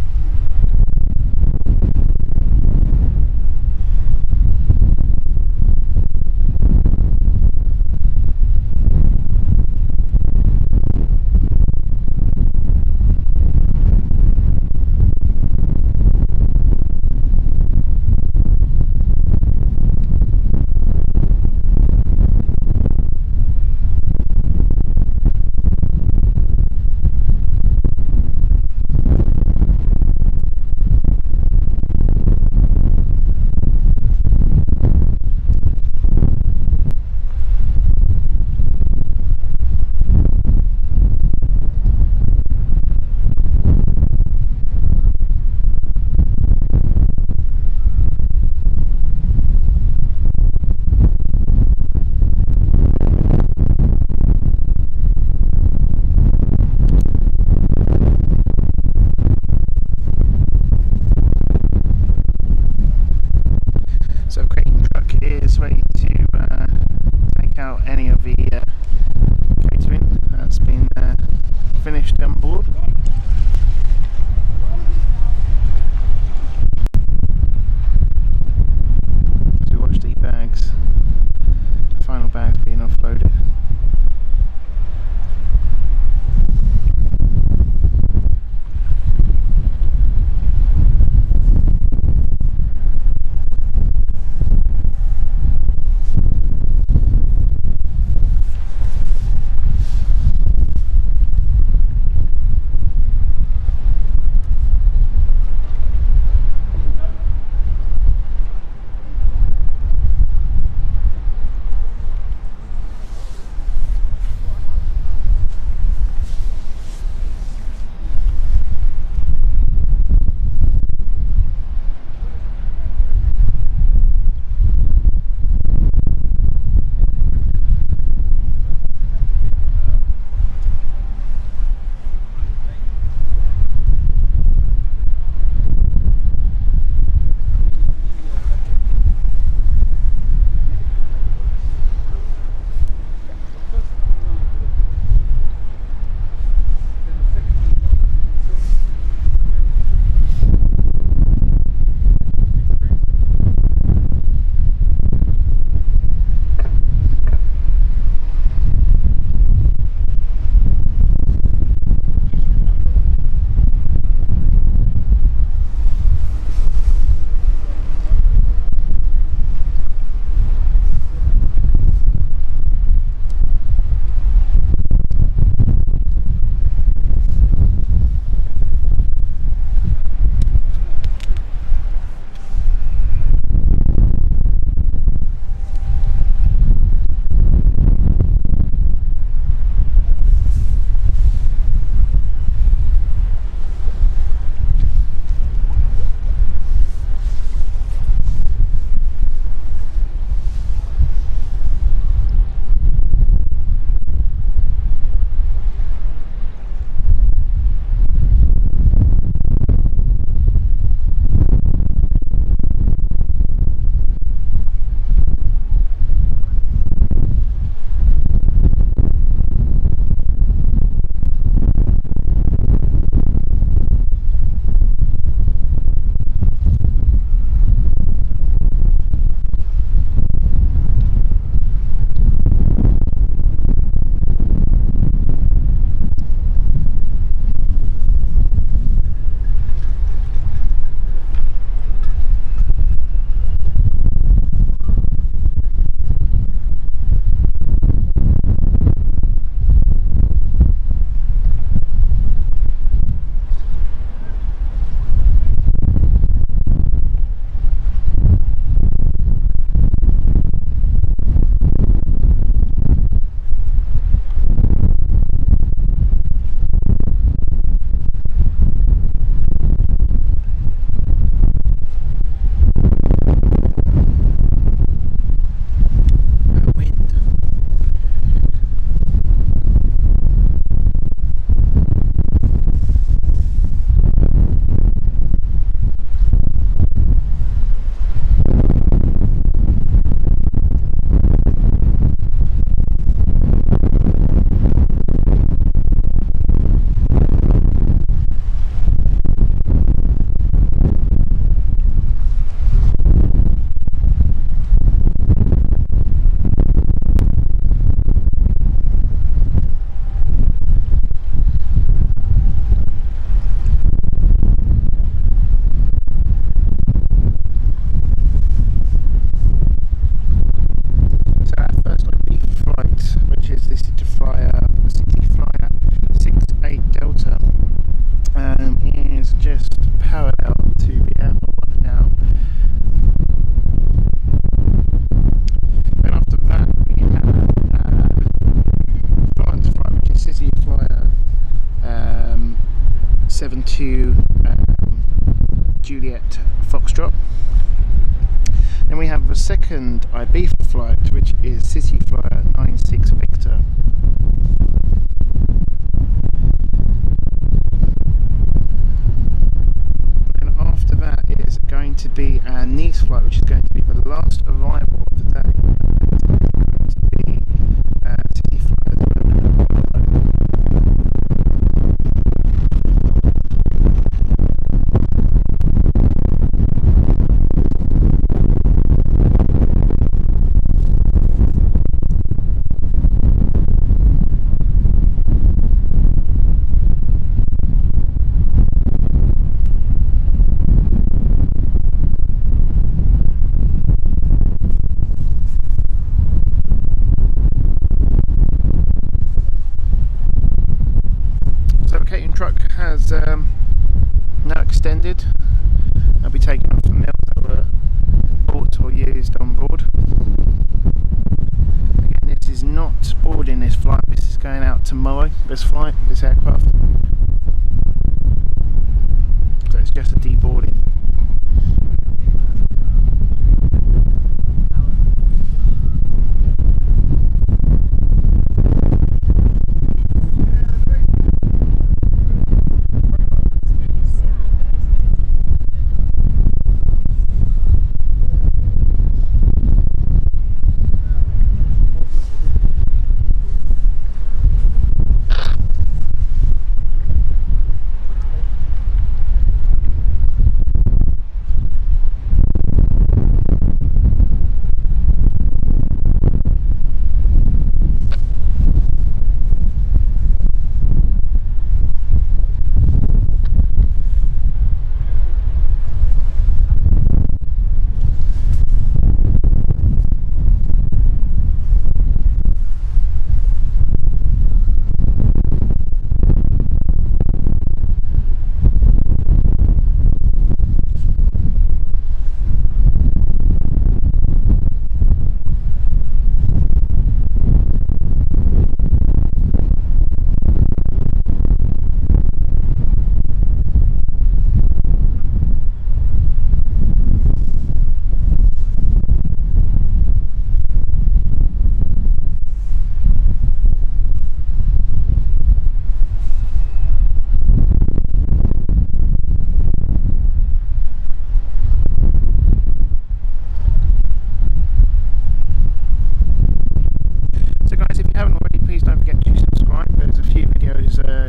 So crane truck is ready to take out any of the catering that's been finished on board. As we watch the bags, the final bags being offloaded. Juliet Foxtrot. Then we have the second Ibiza flight, which is City Flyer 96 Victor. And after that is going to be our Nice flight, which is going to be the last arrival of the day. It's going to be City Flyer 205. Truck has now extended. I'll be taking off the meals that were bought or used on board. Again, this is not boarding this flight, this is going out tomorrow, this flight, this aircraft. So it's just a deboarding.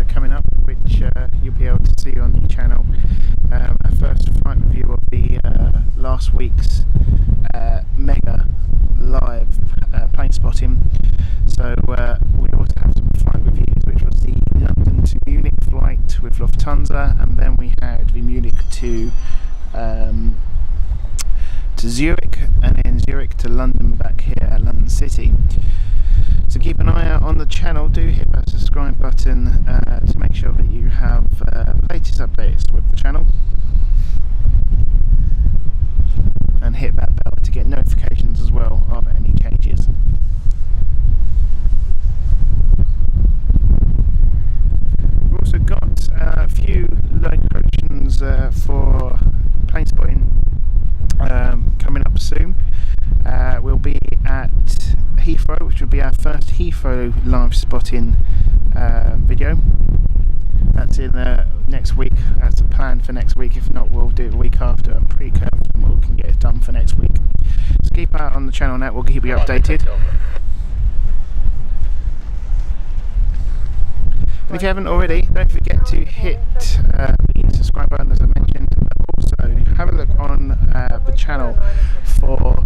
Coming up, which you'll be able to see on the channel. Our first flight review of the last week's mega live Planespotting. So we also have some flight reviews, which was the London to Munich flight with Lufthansa, and then we had the Munich to Zurich, and then Zurich to London back here at London City. So keep an eye out on the channel, do hit that subscribe button to make sure that you have the latest updates with the channel, and hit that bell to get notifications as well of any changes. We've also got a few locations for Planespotting coming up soon. We'll be at Heathrow, which will be our first Heathrow live spotting video. That's in next week. That's a plan for next week. If not, we'll do it the week after. I'm pretty confident we can get it done for next week. So keep an eye on the channel now, we'll keep you updated. And if you haven't already, don't forget to hit the subscribe button as I mentioned. Also, have a look on the channel for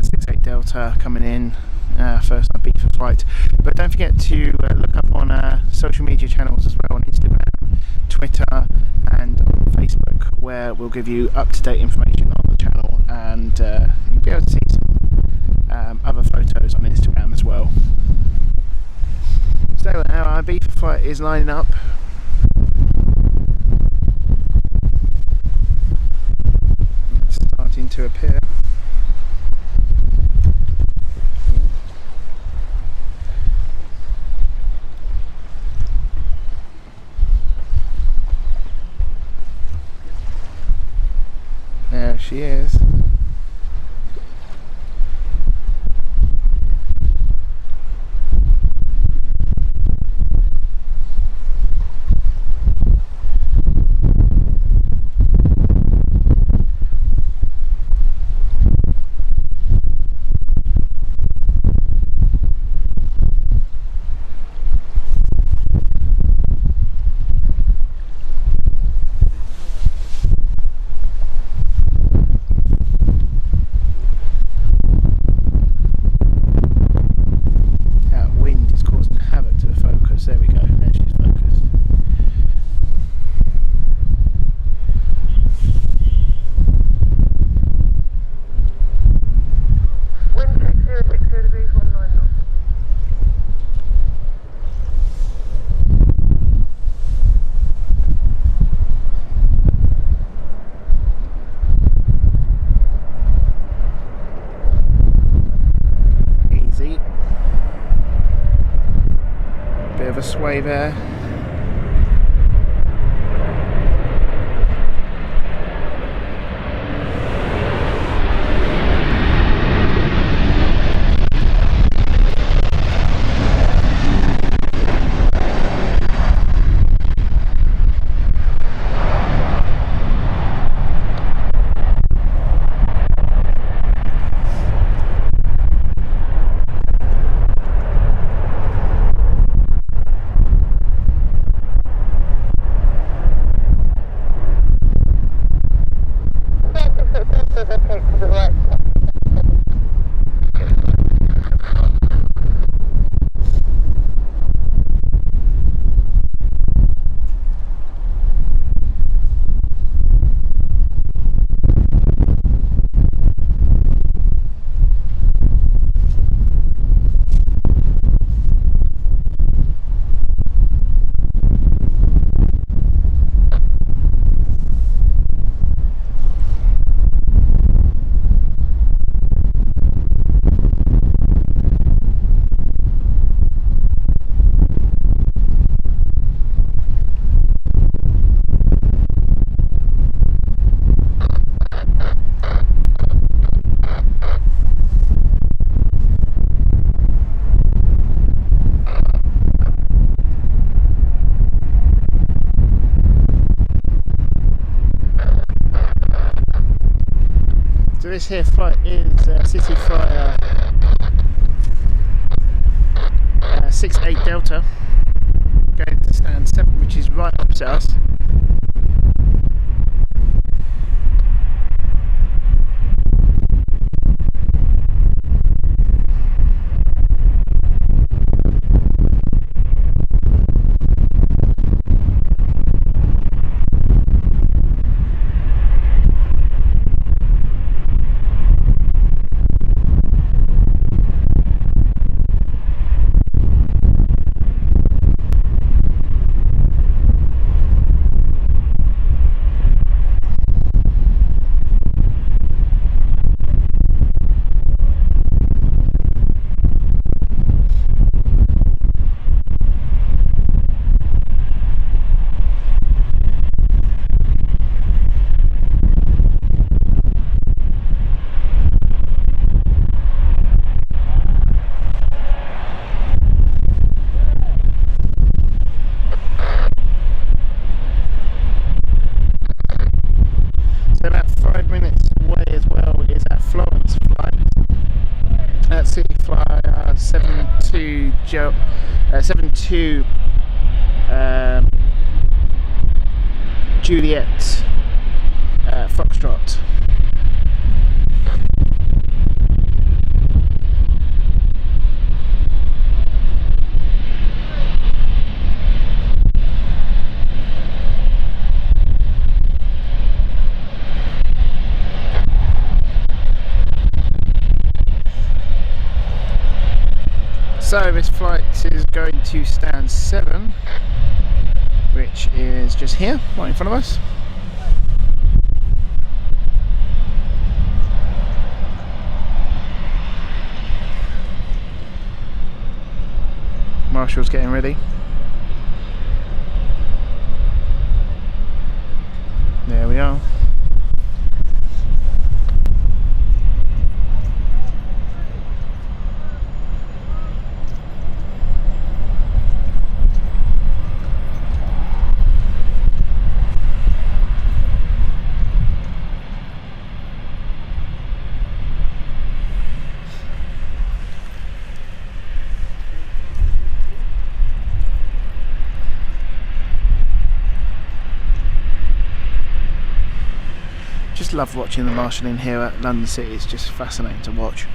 68 Delta coming in, first Ibiza flight. But don't forget to look up on social media channels as well, on Instagram, Twitter and on Facebook, where we'll give you up-to-date information on the channel, and you'll be able to see some other photos on Instagram as well. So our Ibiza flight is lining up. It's starting to appear. she is. There we go, there she's focused. Wind check 060 degrees 19 knots. Easy. Bit of a sway there. So this here flight is City Flyer 68 Delta, going to stand 7, which is right opposite us. So about 5 minutes away as well is our Florence flight. At City Flyer 72 Juliet Foxtrot. So this flight is going to stand 7, which is just here, right in front of us. Marshall's getting ready. There we are. just love watching the marshalling here at London City. It's just fascinating to watch.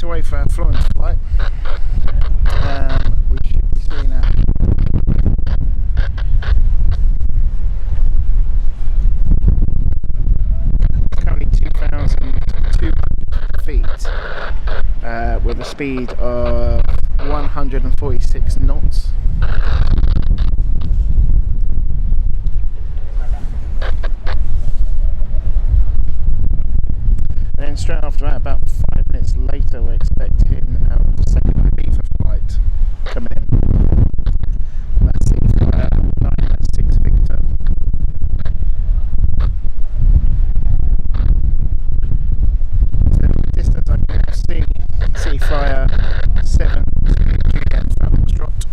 Away for our Florence flight. We should be seeing that. Currently 2,200 feet with a speed of 146 knots. Then straight after that, about 5 minutes later, we're expecting our second Beaver flight coming in. That's the 996 Victor. So the distance I can see Seaflyer 7 Juliet Foxtrot.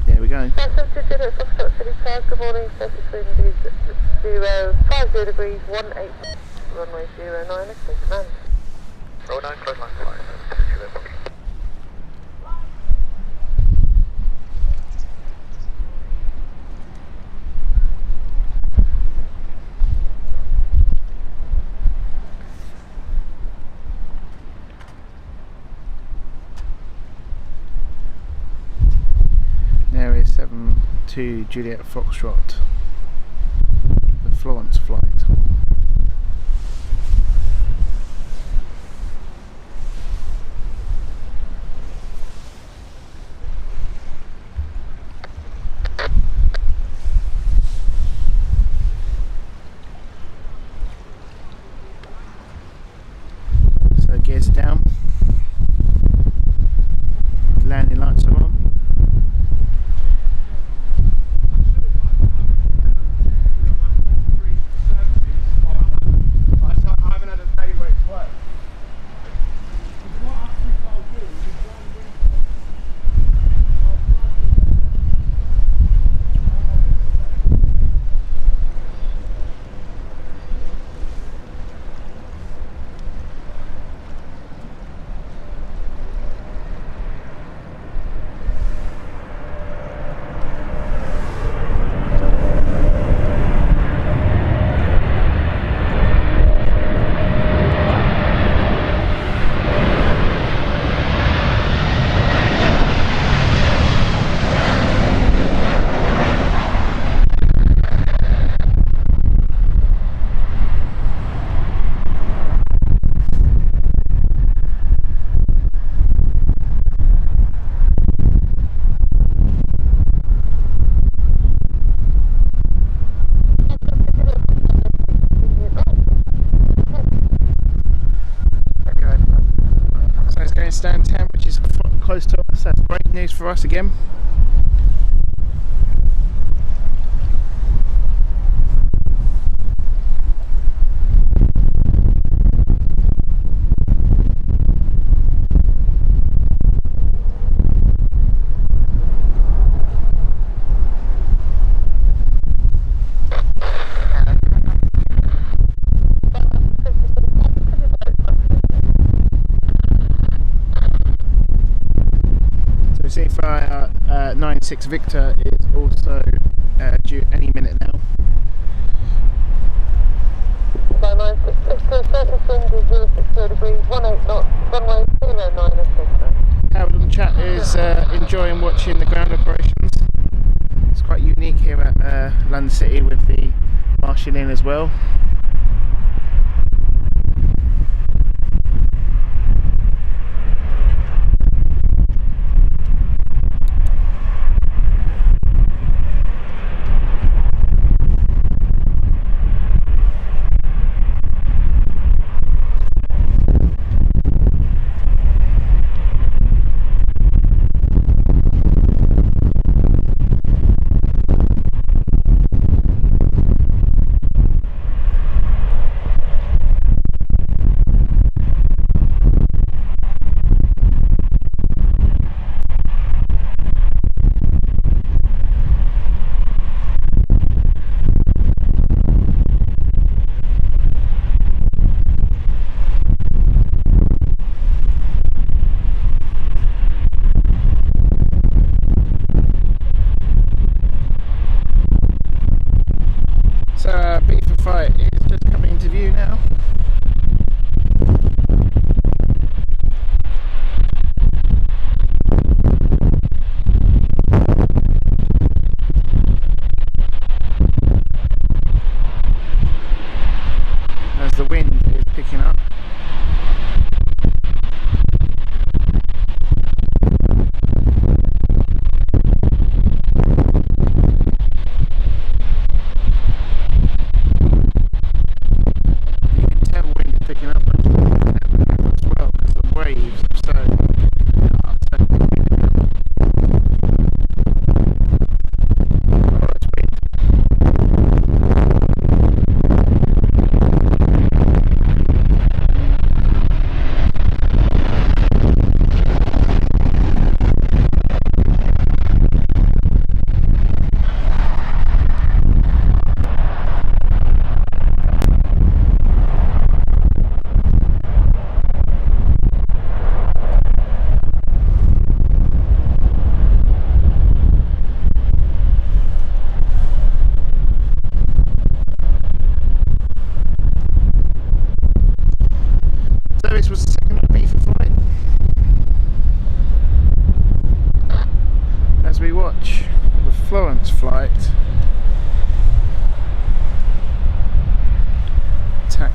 There we go. Good morning, surface wind is 50 degrees, 18, runway 09, expect land. 09, close line 5, There is 72 Juliet Foxtrot, the Florence flight. So gears down. stand 10, which is close to us. That's great news for us again. C5 96 Victor is also due any minute now. By 96 Victor, surface wind is 060 degrees, 18 knots, runway 09 is Victor. Howard on the chat is enjoying watching the ground operations. It's quite unique here at London City with the marshalling as well.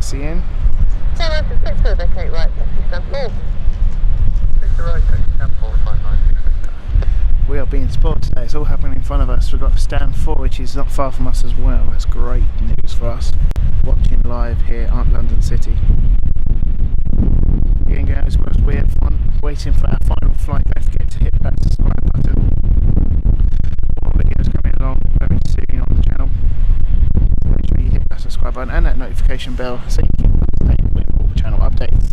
taxi in. Vacate right, taxi stand 4. Victor right, taxi stand 4, 596. We are being spoiled today, it's all happening in front of us. We've got stand 4, which is not far from us as well. That's great news for us. Watching live here at London City. Getting out as well as we're waiting for our final flight. Don't forget to hit that subscribe button. More videos coming along very soon on the channel. Make sure you hit that subscribe button and that notification bell so you can keep up to date with all the channel updates.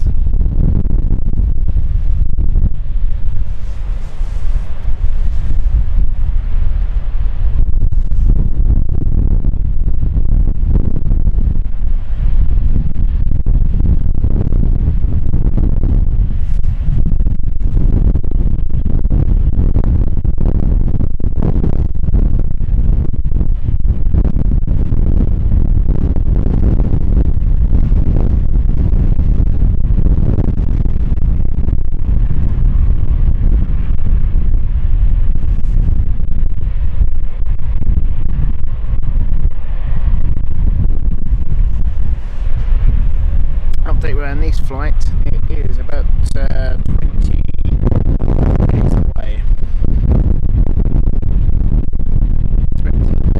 Update with our next flight, it is about 20 minutes away. 12:22.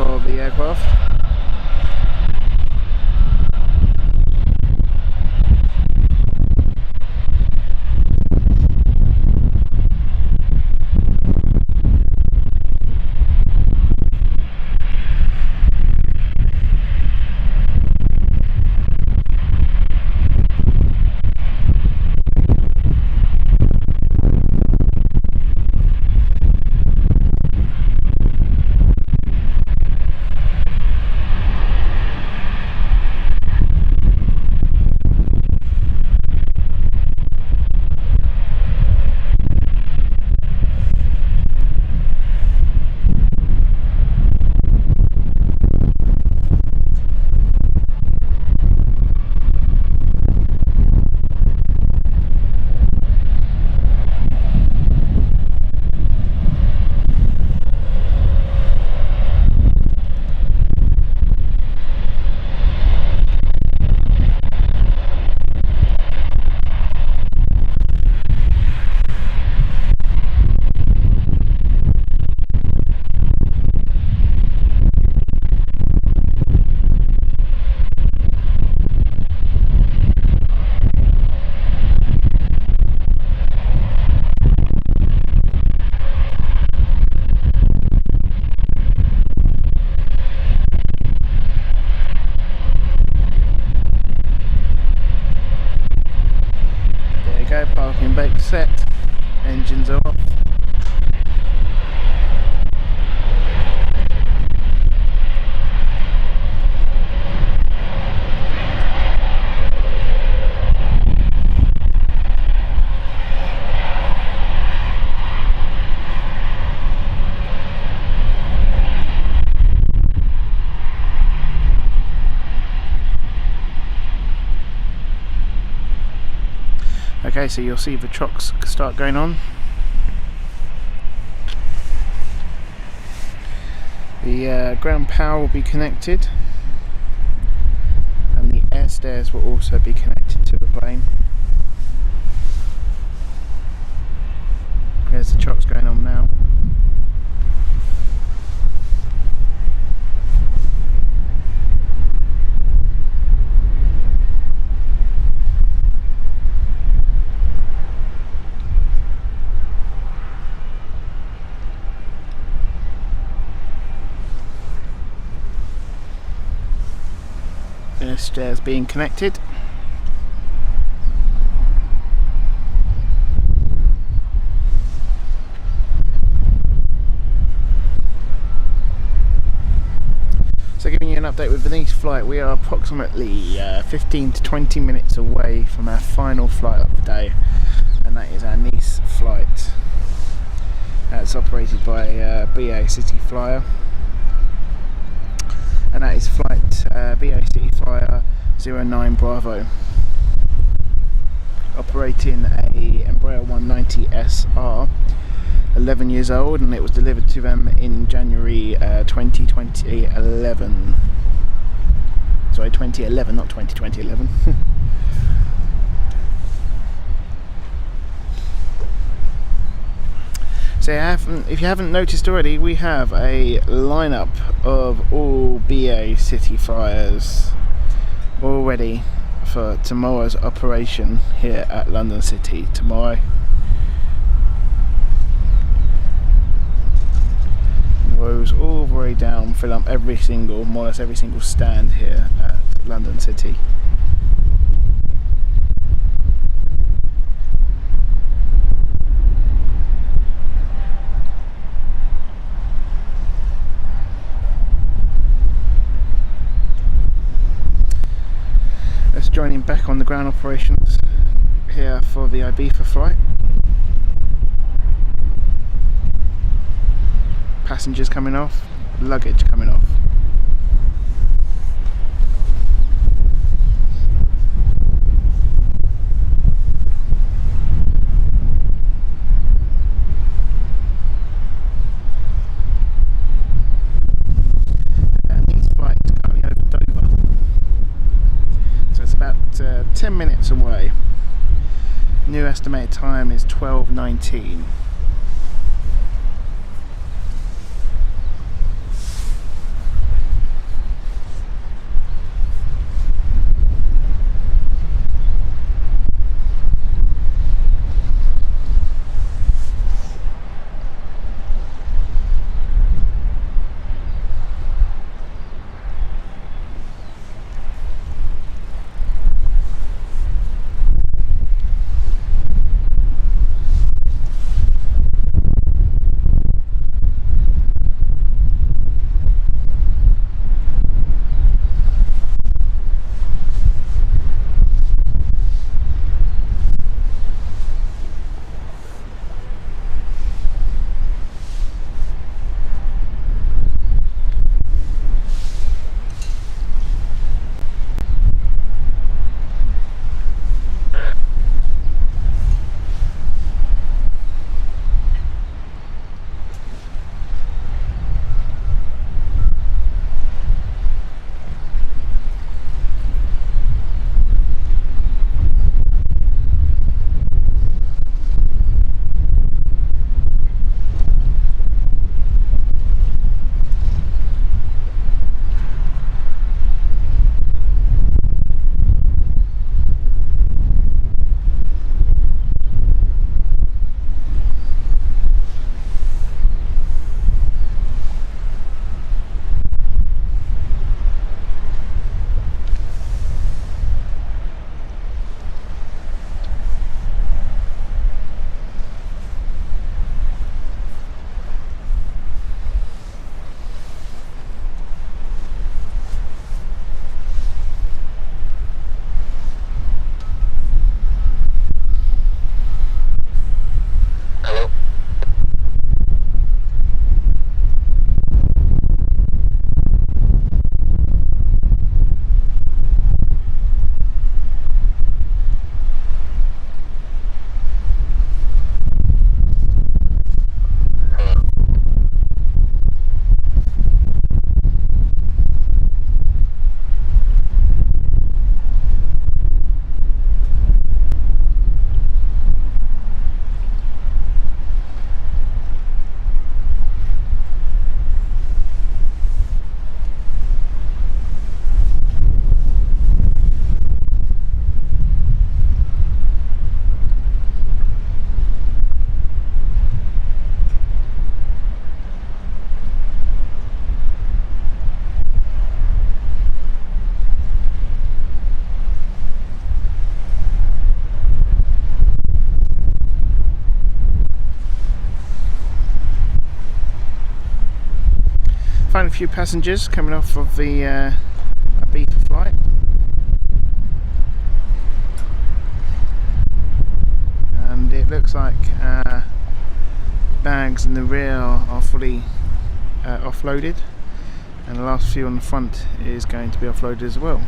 for the aircraft. Parking brake set, engines are off. Okay, so you'll see the trucks start going on. The ground power will be connected, and the air stairs will also be connected to the plane. There's the trucks going on now. Air stairs being connected. So giving you an update with the Nice flight, we are approximately 15 to 20 minutes away from our final flight of the day, and that is our Nice flight. It's operated by BA City Flyer, and that is flight BA City Flyer 09 Bravo, operating a Embraer 190 SR, 11 years old, and it was delivered to them in January 2011. Sorry, 2011, not 2011. So if you haven't noticed already, we have a lineup of all BA City Flyers all ready for tomorrow's operation here at London City tomorrow. Rows all the way down, fill up more or less every single stand here at London City. Let's join him back on the ground operations here for the Ibiza flight. Passengers coming off, luggage coming off. These flights coming over Dover. So it's about 10 minutes away. New estimated time is 12:19. quite a few passengers coming off of the Ibiza flight. And it looks like bags in the rear are fully offloaded, and the last few on the front is going to be offloaded as well.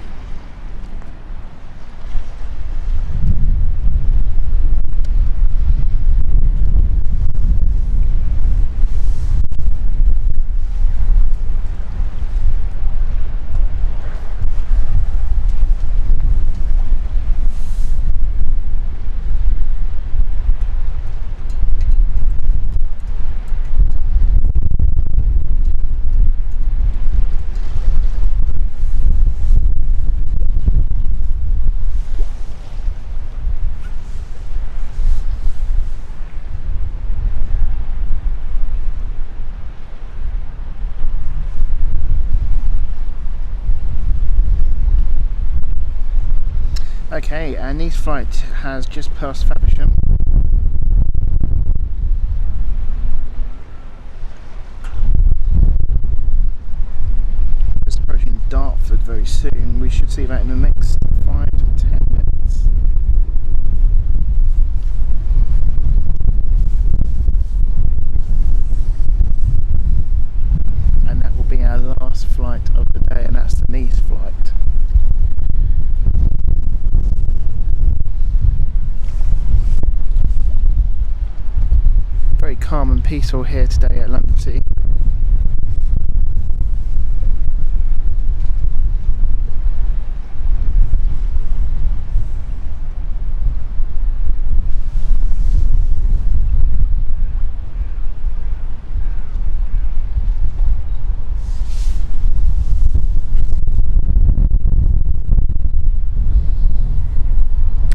Okay, our Nice flight has just passed Faversham. Just approaching Dartford very soon. We should see that in the next 5 to 10 minutes. And that will be our last flight of the day, and that's the Nice flight. Very calm and peaceful here today at London City.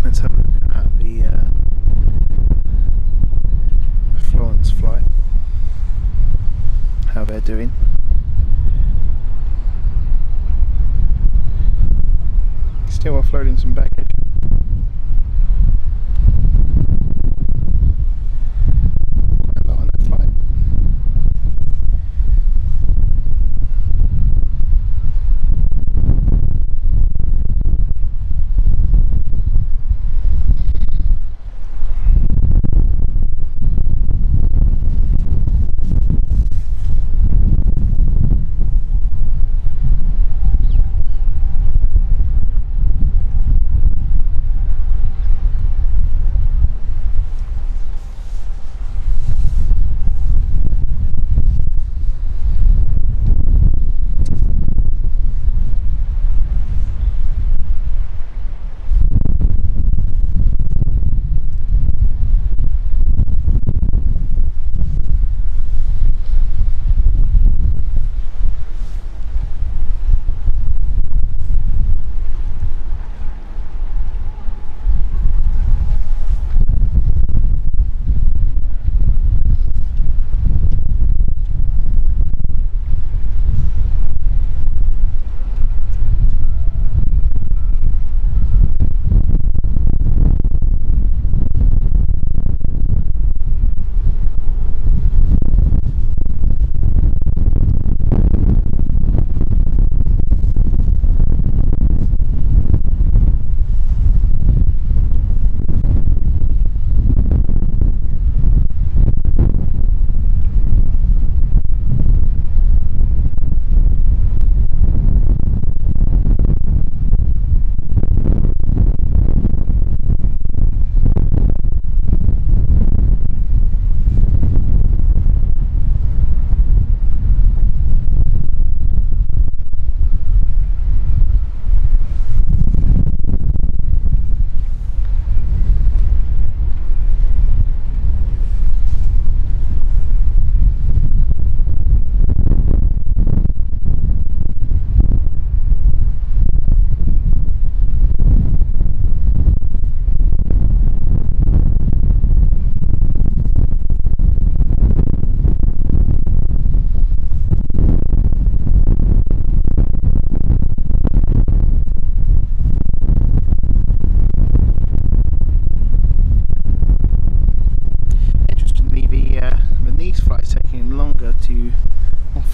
Let's have a look at the Florence flight, how they're doing. Still offloading some baggage. Quite a lot on that flight.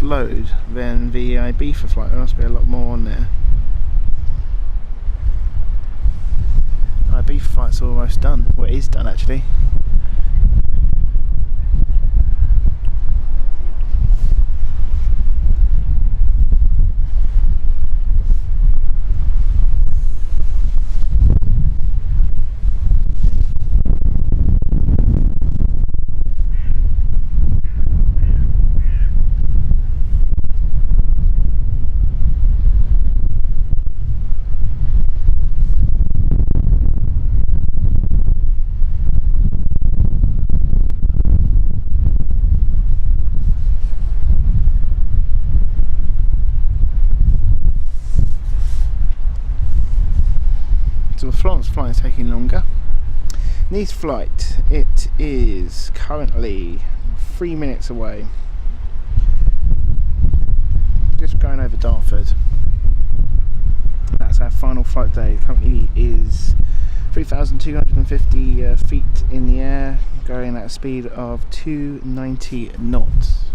load than the Ibiza flight. There must be a lot more on there. Ibiza flight's almost done. Well, it is done actually. So the Florence flight is taking longer. Nice flight, it is currently 3 minutes away. Just going over Dartford. That's our final flight day. Currently is 3,250 feet in the air, going at a speed of 290 knots.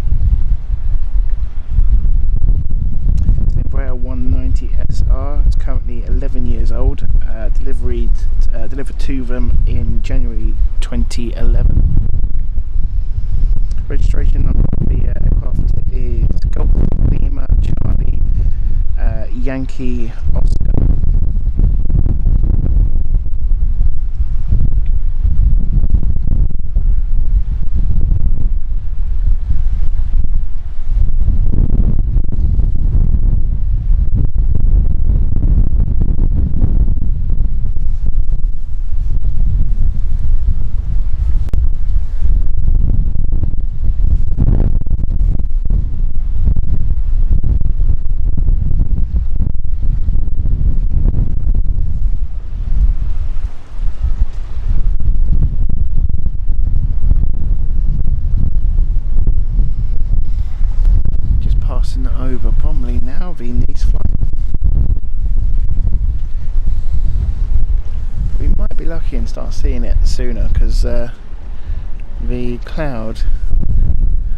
Embraer 190 SR. It's currently 11 years old. Delivered to them in January 2011. Registration on the aircraft is Golf Lima Charlie Yankee Oscar. Over Bromley now, the Nice flight. We might be lucky and start seeing it sooner because the cloud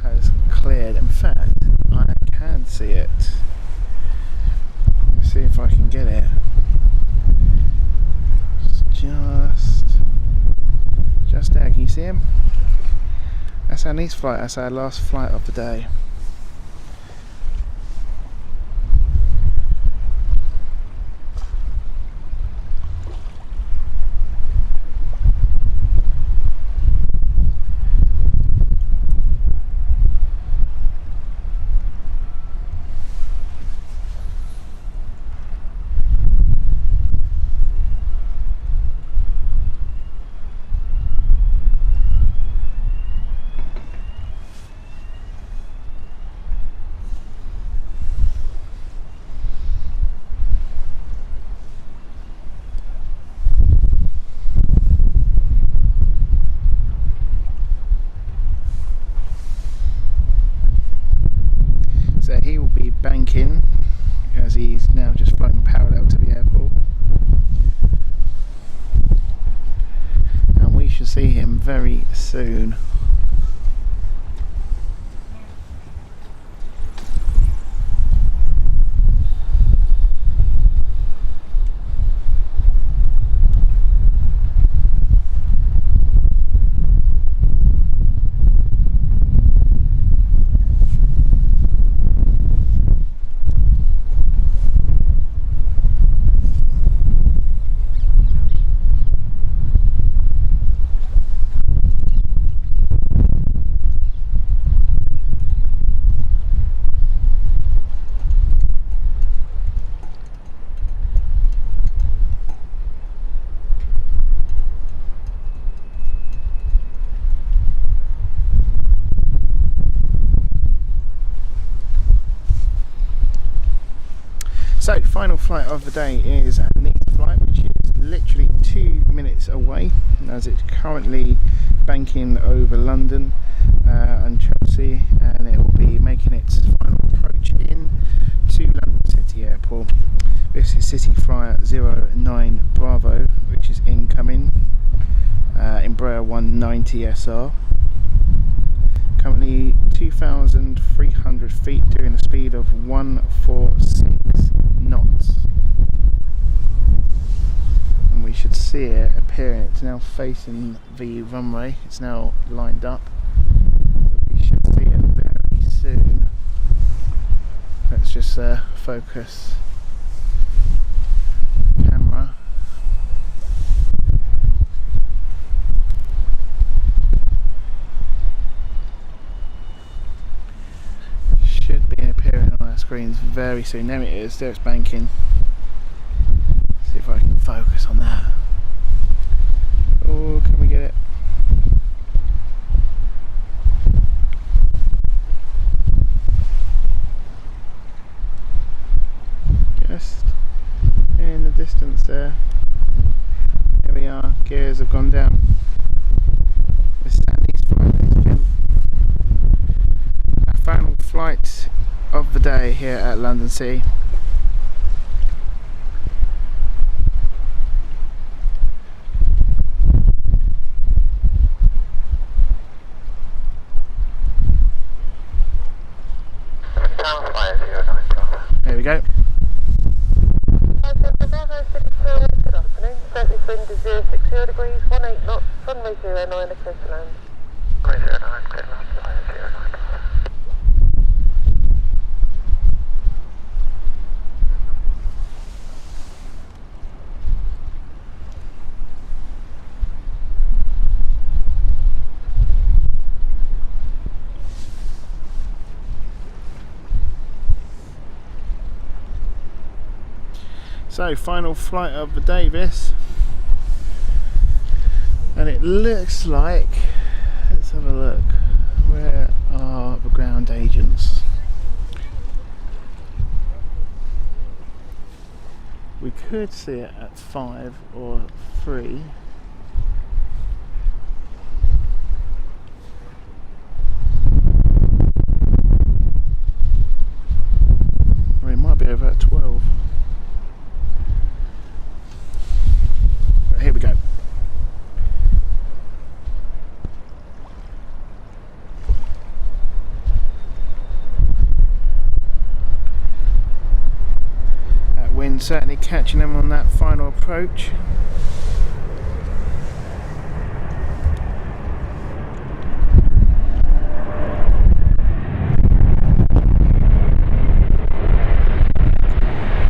has cleared. In fact, I can see it. Let's see if I can get it. It's just there. Can you see him? That's our Nice flight. That's our last flight of the day. So he will be banking as he's now just flown parallel to the airport, and we should see him very soon. So, final flight of the day is our Nice flight, which is literally 2 minutes away, as it's currently banking over London and Chelsea, and it will be making its final approach in to London City Airport. This is City Flyer 09 Bravo, which is incoming, Embraer 190 SR. Currently currently 2,300 feet, doing a speed of 146 knots. And we should see it appearing. It's now facing the runway. It's now lined up. We should see it very soon. Let's just focus camera. Should be appearing on our screens very soon. There it is. There it's banking. See if I can focus on that. Oh, can we get it? Just in the distance there. Here we are. Gears have gone down. We're standing flight. Our final flight of the day here at London Sea. There we go. Good afternoon. Surface wind is 060 degrees, 18 knots, runway 09, clear to land. Runway 09, clear to land, runway 09. So, final flight of the day, this. And it looks like, let's have a look, where are the ground agents? We could see it at 5 or 3. Or it might be over at 12. Here we go. That wind certainly catching them on that final approach.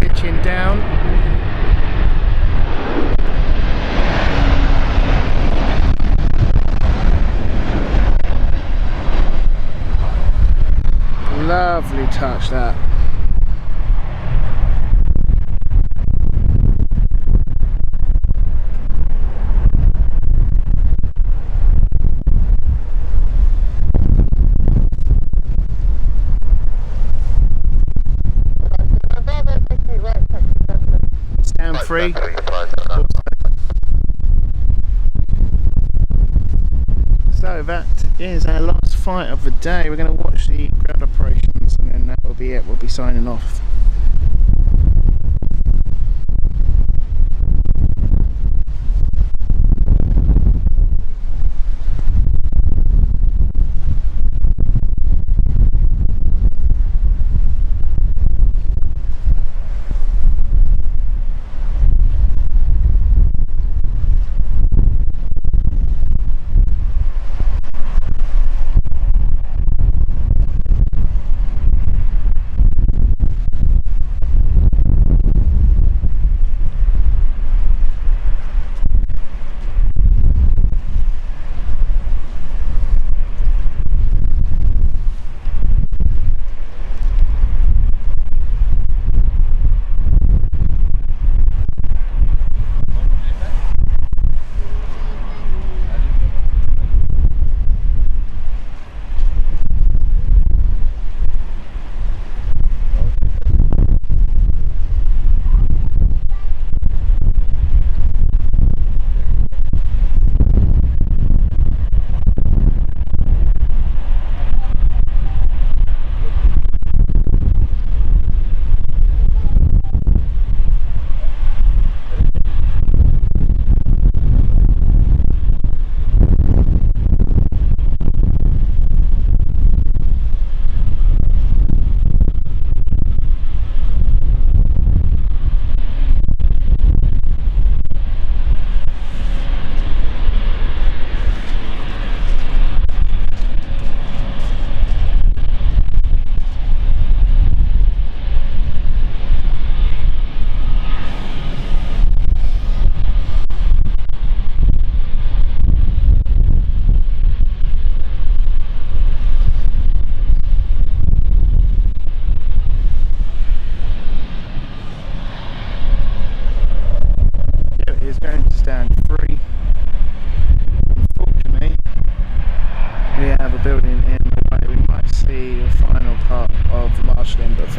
Pitching down. Lovely touch that. Stand free. So that is our last flight of the day. We're going to watch the ground operations and then that will be it. We'll be signing off.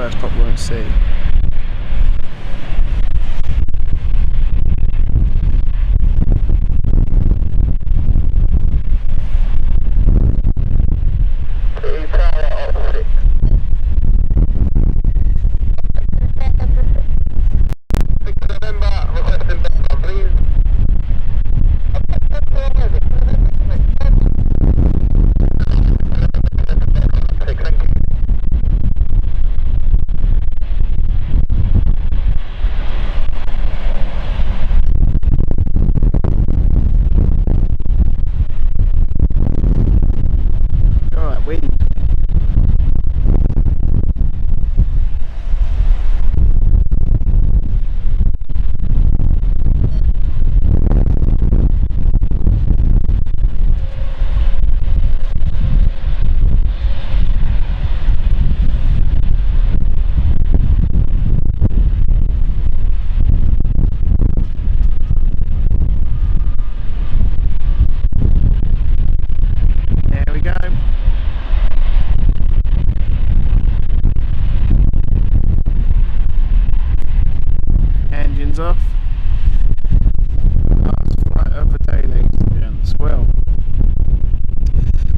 first pop we won't see. Alright, wind. There we go. Engines off. Last flight of the day, ladies and gents. Well,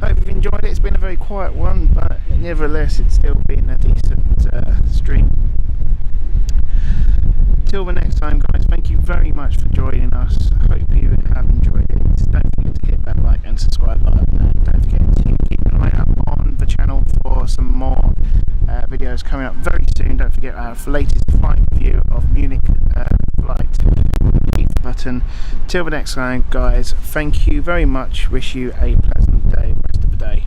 hope you've enjoyed it. It's been a very quiet one, but nevertheless it's still been a decent stream. Till the next time, guys, thank you very much for joining us. Hope you have enjoyed it. Don't forget to hit that like and subscribe button, and don't forget to keep an eye out on the channel for some more videos coming up very soon. Don't forget our latest flight view of Munich flight. Keep the button. Till the next time, guys, thank you very much. Wish you a pleasant day, rest of the day.